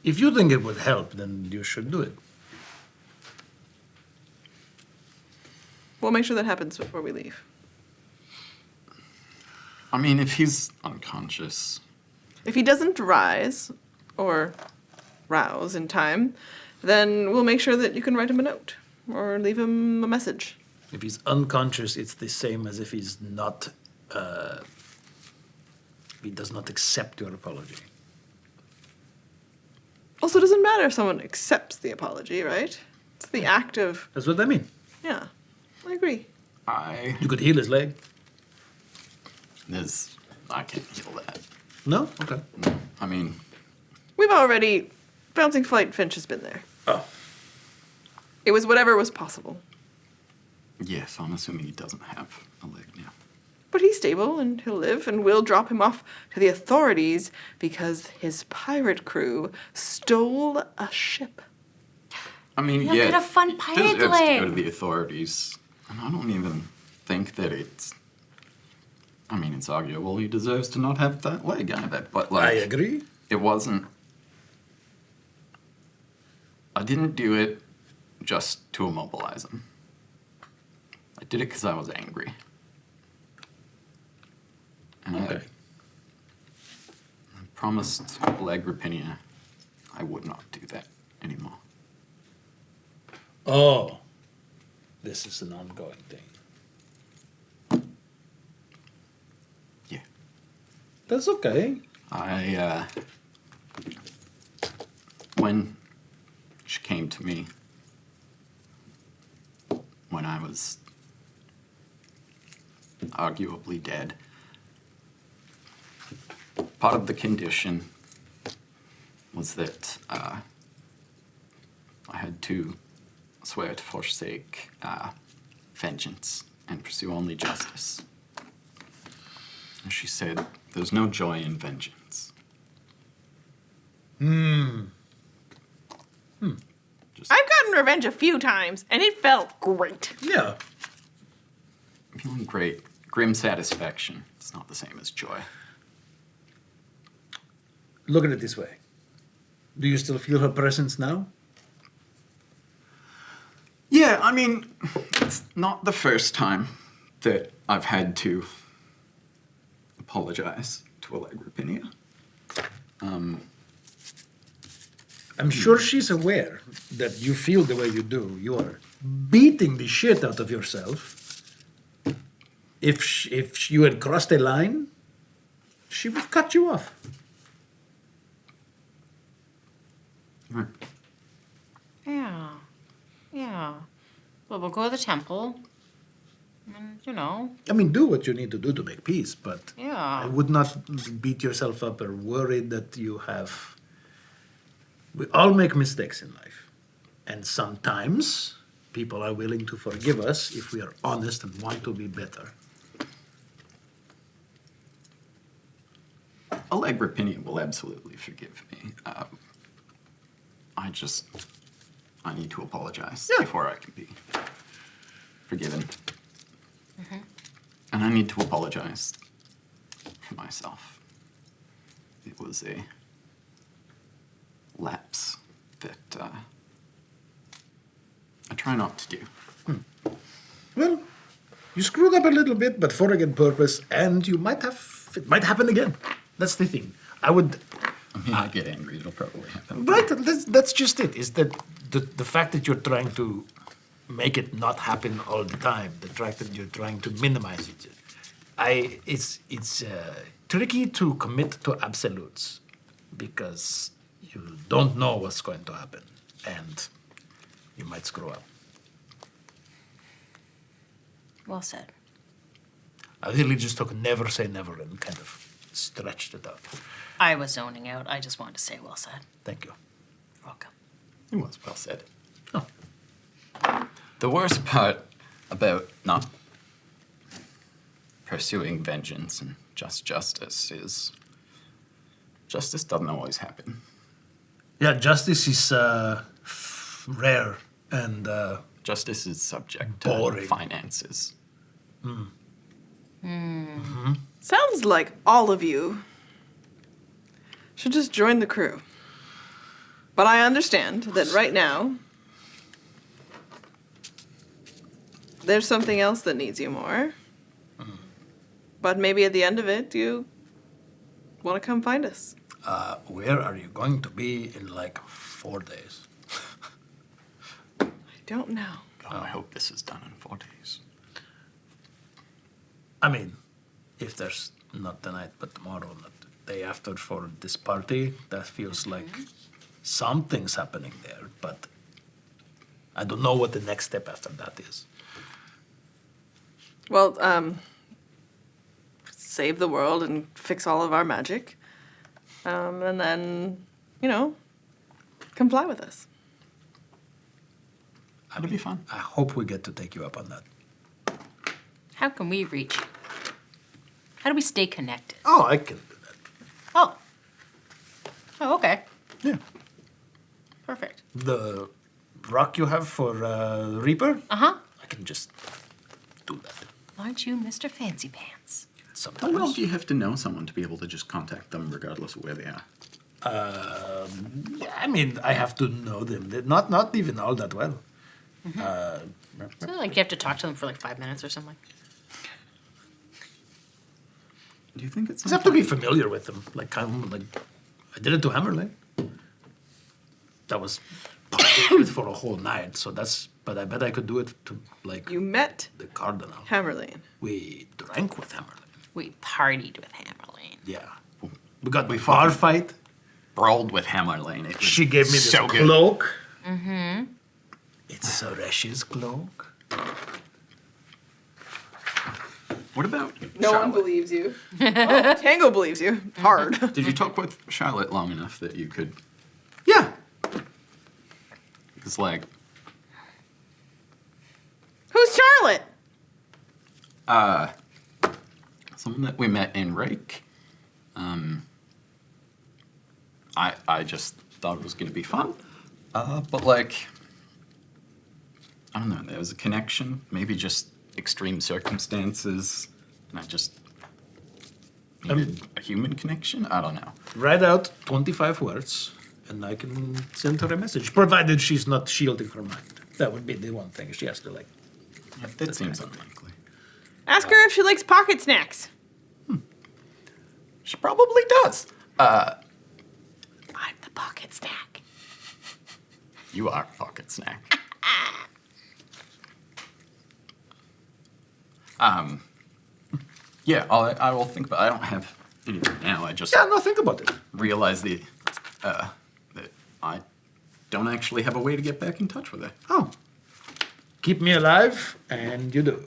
If you think it would help, then you should do it. We'll make sure that happens before we leave. I mean, if he's unconscious, If he doesn't rise or rouse in time, then we'll make sure that you can write him a note or leave him a message. If he's unconscious, it's the same as if he's not. He does not accept your apology. Also, it doesn't matter if someone accepts the apology, right? It's the act of, That's what I mean. yeah, I agree. You could heal his leg. I can't heal that. No? Okay. I mean, We've already, Bouncing Flight Finch has been there. Oh. It was whatever was possible. yes, I'm assuming he doesn't have a leg now. But he's stable and he'll live, and we'll drop him off to the authorities because his pirate crew stole a ship. I mean, Look yeah, at a fun he pirate deserves to go leg. to the authorities, and I don't even think that it's. I mean, it's arguable he deserves to not have that leg either, but like, I agree. it wasn't. I didn't do it just to immobilize him. I did it because I was angry. And Okay. I promised Agrippina I would not do that anymore. Oh. This is an ongoing thing. Yeah. That's okay. When she came to me, when I was arguably dead. Part of the condition was that I had to swear to forsake vengeance and pursue only justice. And she said, there's no joy in vengeance. I've gotten revenge a few times, and it felt great. Yeah. Feeling great. Grim satisfaction. It's not the same as joy. Look at it this way. Do you still feel her presence now? Yeah, I mean, it's not the first time that I've had to apologize to Allegra Pinia. I'm sure she's aware that you feel the way you do. You are beating the shit out of yourself. If you had crossed a line, she would cut you off. Right. Yeah. Yeah. Well, we'll go to the temple. And, you know. I mean, do what you need to do to make peace, but Yeah. I would not beat yourself up or worry that you have. We all make mistakes in life. And sometimes people are willing to forgive us if we are honest and want to be better. Allegra Pinia will absolutely forgive me. I need to apologize before I can be forgiven. And I need to apologize for myself. It was a lapse that I try not to do. Well, you screwed up a little bit, but for a good purpose, and it might happen again. That's the thing. I I get angry, it'll probably happen. Right, that's just it. Is that the fact that you're trying to make it not happen all the time, the fact that you're trying to minimize it. It's tricky to commit to absolutes because you don't know what's going to happen, and you might screw up. Well said. I really just took never say never and kind of stretched it out. I was zoning out. I just wanted to say well said. Thank you. Welcome. It was well said. Oh. The worst part about not pursuing vengeance and just justice is justice doesn't always happen. Yeah, justice is rare and Justice is subject boring. to finances. Sounds like all of you should just join the crew. But I understand that right now, there's something else that needs you more. But maybe at the end of it, you want to come find us. Where are you going to be in like 4 days? I don't know. God, I hope this is done in 4 days. I mean, if there's not tonight, but tomorrow, not the day after for this party, that feels like something's happening there, but I don't know what the next step after that is. Well, save the world and fix all of our magic. And then, come fly with us. It'll be fun. I hope we get to take you up on that. How can we reach you? How do we stay connected? Oh, I can do that. Oh. Oh, okay. Yeah. Perfect. The rock you have for Reaper? Uh-huh. I can just do that. Aren't you Mr. Fancy Pants? How Sometimes. well do you have to know someone to be able to just contact them regardless of where they are? Yeah, I mean, I have to know them. They're not even all that well. So, like, you have to talk to them for like 5 minutes or something. Do you think it's You just have to be familiar with them. Like I did it to Hammerlane. That was partied for a whole night. So but I bet I could do it to like You met the Cardinal. Hammerlane. We drank with Hammerlane. We partied with Hammerlane. Yeah. We got the bar fight. brawled with Hammerlane? It was She gave me this so good. cloak. Mm-hmm. It's Soresh's cloak. What about No one Charlotte? believes you. Oh, Tango believes you. Hard. Did you talk with Charlotte long enough that you could? Yeah. It's like, Who's Charlotte? someone that we met in Rake. I just thought it was going to be fun. But like, I don't know, there was a connection, maybe just extreme circumstances, and I just needed a human connection? I don't know. Write out 25 words, and I can send her a message, provided she's not shielding her mind. That would be the one thing she has to like. Yeah, that seems unlikely. Ask her if she likes pocket snacks. She probably does. I'm the pocket snack. You are a pocket snack. Yeah, I will think about it. I don't have anything now. I just Yeah, no, think about it. realized that I don't actually have a way to get back in touch with her. Oh. Keep me alive, and you do.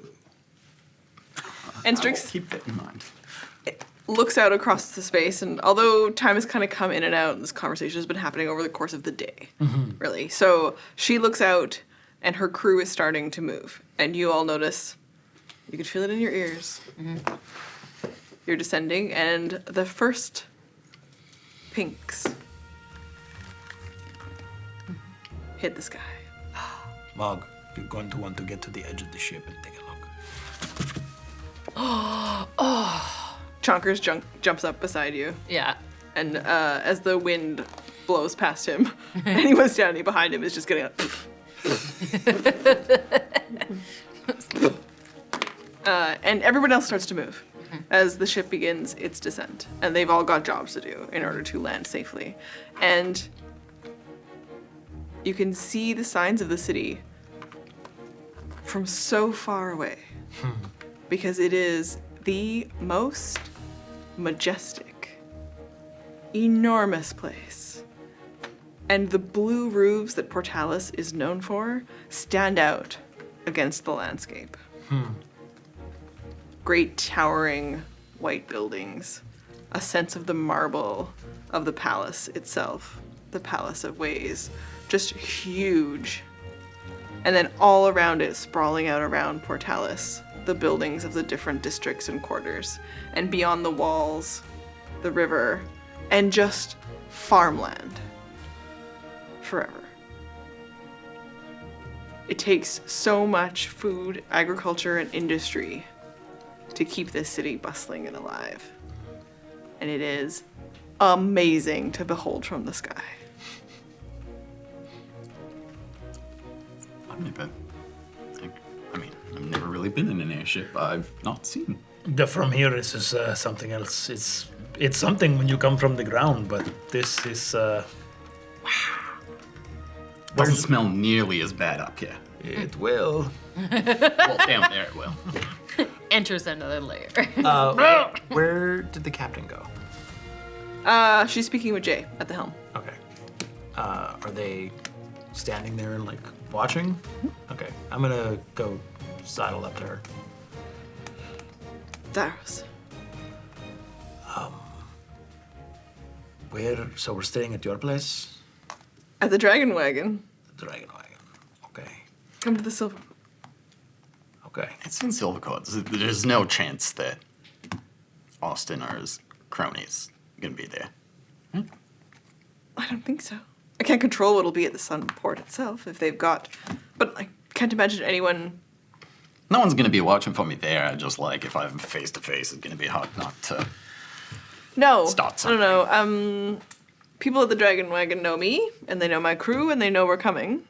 And I will Strix keep that in mind. looks out across the space, and although time has kind of come in and out, this conversation has been happening over the course of the day, really. So she looks out, and her crew is starting to move, and you all notice, you can feel it in your ears. You're descending, and the first pinks hit the sky. Mogg, you're going to want to get to the edge of the ship and take a look. Chonkers jumps up beside you, Yeah. and as the wind blows past him, anyone standing behind him is just getting up. And everyone else starts to move as the ship begins its descent, and they've all got jobs to do in order to land safely. And you can see the signs of the city from so far away, because it is the most majestic, enormous place. And the blue roofs that Portalis is known for stand out against the landscape. Great towering white buildings, a sense of the marble of the palace itself, the Palace of Ways, just huge. And then all around it, sprawling out around Portalis, the buildings of the different districts and quarters, and beyond the walls, the river, and just farmland forever. It takes so much food, agriculture, and industry to keep this city bustling and alive. And it is amazing to behold from the sky. I've never really been in an airship. I've not seen. The from here is something else. It's something when you come from the ground, but this is Doesn't smell nearly as bad up here. it will. Well, down there it will. Enters another layer. Where did the captain go? She's speaking with Jay at the helm. Okay. Are they standing there and like watching? Okay. I'm gonna go sidle up to her. Zaros. So we're staying at your place? At the Dragon Wagon. The Dragon Wagon. Okay. Come to the Silver. Okay. It's in Silvercourt. There's no chance that Austin or his cronies gonna be there. I don't think so. I can't control what'll be at the Sunport itself if they've got... But I can't imagine anyone... No one's gonna be watching for me there. I just like if I'm face to face, it's gonna be hard not to. No. Start I don't know. People at the Dragon Wagon know me, and they know my crew, and they know we're coming.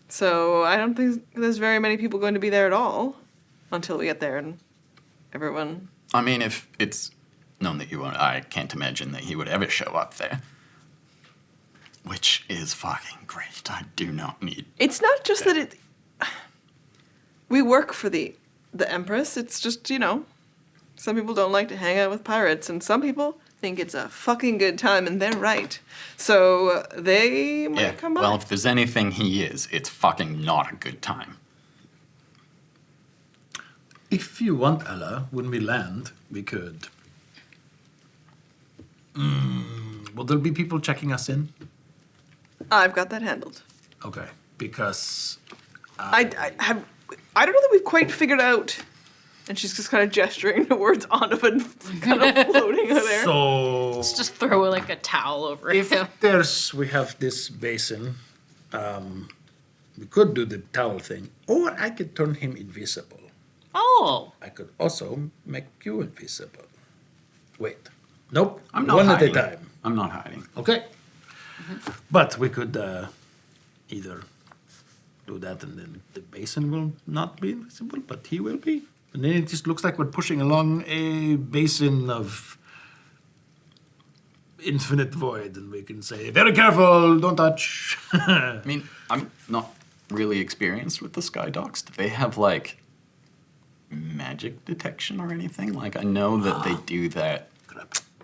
So I don't think there's very many people going to be there at all until we get there and everyone... I mean, if it's known that you are, I can't imagine that he would ever show up there. Which is fucking great. I do not need. It's not just that it... We work for the Empress. It's just, you know, some people don't like to hang out with pirates, and some people think it's a fucking good time, and they're right. So they might come by. Well, if there's anything he is, it's fucking not a good time. If you want, Ala, when we land, we could. Will there be people checking us in? I've got that handled. Okay, because I don't know that we've quite figured out. And she's just kind of gesturing towards Onovan, kind of floating there. so Let's just throw like a towel over if him. we have this basin, we could do the towel thing, or I could turn him invisible. Oh. I could also make you invisible. Wait, nope. I'm not one hiding. at a time. I'm not hiding. Okay. But we could either do that and then the basin will not be invisible, but he will be. And then it just looks like we're pushing along a basin of infinite void, and we can say, very careful, don't touch. I mean, I'm not really experienced with the sky docks. Do they have like magic detection or anything? Like I know that they do that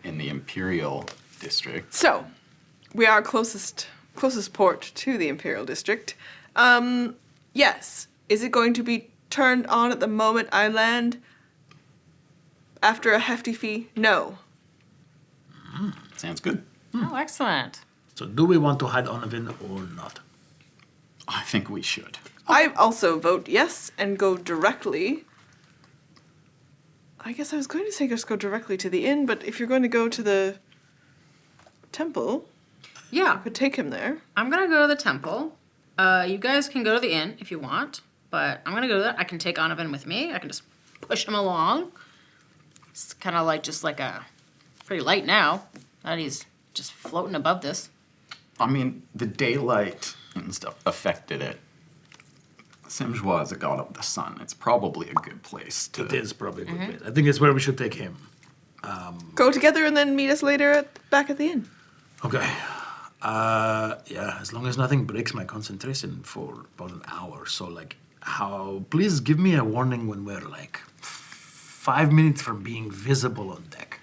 in the Imperial District. So, we are closest port to the Imperial District. Yes. Is it going to be turned on at the moment I land? After a hefty fee? No. Sounds good. Oh, excellent. So do we want to hide Onovan or not? I think we should. I also vote yes and go directly. I guess I was going to say just go directly to the inn, but if you're going to go to the temple, Yeah. I could take him there. I'm gonna go to the temple. You guys can go to the inn if you want, but I'm gonna go to that. I can take Onovan with me. I can just push him along. It's kind of like just like a pretty light now that he's just floating above this. I mean, the daylight and stuff affected it. Semzhua is a god of the sun. It's probably a good place to. It is probably a good place. I think it's where we should take him. Go together and then meet us later back at the inn. Okay. Yeah, as long as nothing breaks my concentration for about an hour. So, like, please give me a warning when we're, like, 5 minutes from being visible on deck.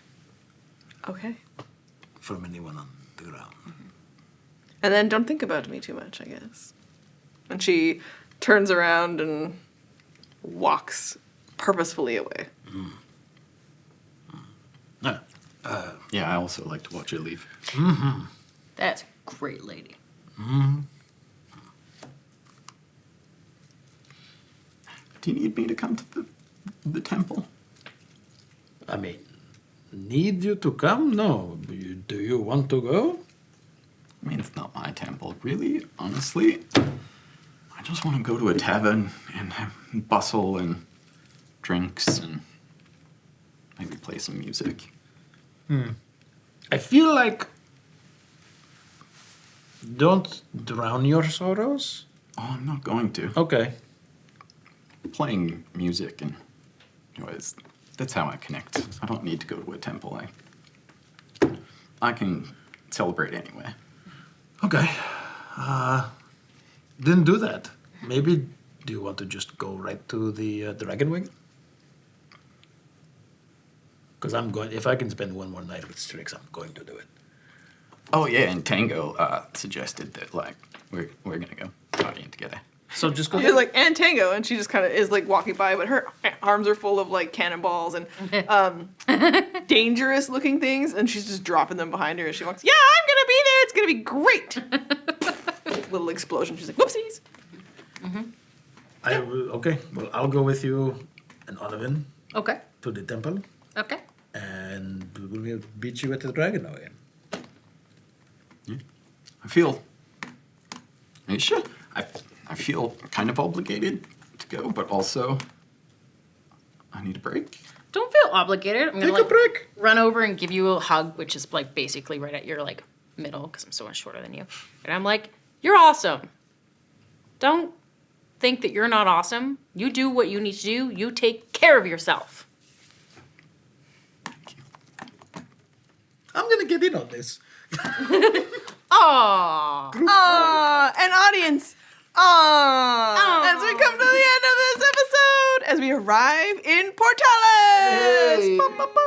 Okay. From anyone on the ground. And then don't think about me too much, I guess. And she turns around and walks purposefully away. Yeah, I also like to watch you leave. That's a great lady. Do you need me to come to the temple? I mean, need you to come? No. Do you want to go? I mean, it's not my temple, really, honestly. I just want to go to a tavern and have bustle and drinks and maybe play some music. I feel like don't drown your sorrows. Oh, I'm not going to. Okay. Playing music and anyways, that's how I connect. I don't need to go to a temple. I can celebrate anyway. Okay. Then do that. Maybe do you want to just go right to the Dragon Wing? Because if I can spend one more night with Strix, I'm going to do it. Oh yeah, and Tango suggested that like we're gonna go partying together. So just go She's like, and Tango, and she just kind of is like walking by, but her arms are full of like cannonballs and dangerous looking things, and she's just dropping them behind her as she walks. Yeah, I'm gonna be there. It's gonna be great. Little explosion. She's like, whoopsies. Okay, well, I'll go with you and Onovan Okay. to the temple, Okay. and we'll beat you at the Dragon Wing. I feel. Are you sure? I feel kind of obligated to go, but also I need a break. Don't feel obligated. I'm gonna Take a like break. run over and give you a hug, which is like basically right at your like middle because I'm so much shorter than you. And I'm like, you're awesome. Don't think that you're not awesome. You do what you need to do. You take care of yourself. I'm gonna get in on this. Aww. An audience. As we come to the end of this episode, as we arrive in Portalis. Ba, ba, ba.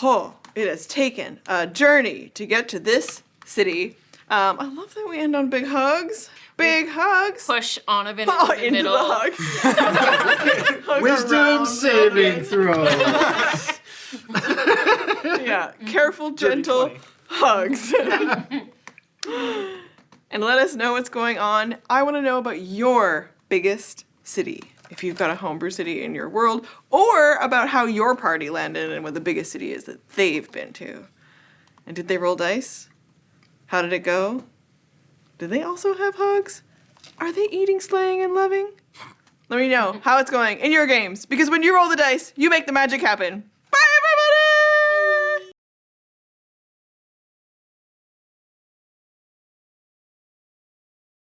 Oh, it has taken a journey to get to this city. I love that we end on big hugs. Big hugs. Push Onovan into Oh, the into middle. the hug. Hug Wisdom around. saving throw. Yeah, careful, gentle hugs. And let us know what's going on. I want to know about your biggest city. If you've got a homebrew city in your world, or about how your party landed and what the biggest city is that they've been to. And did they roll dice? How did it go? Do they also have hugs? Are they eating, slaying, and loving? Let me know how it's going in your games, because when you roll the dice, you make the magic happen.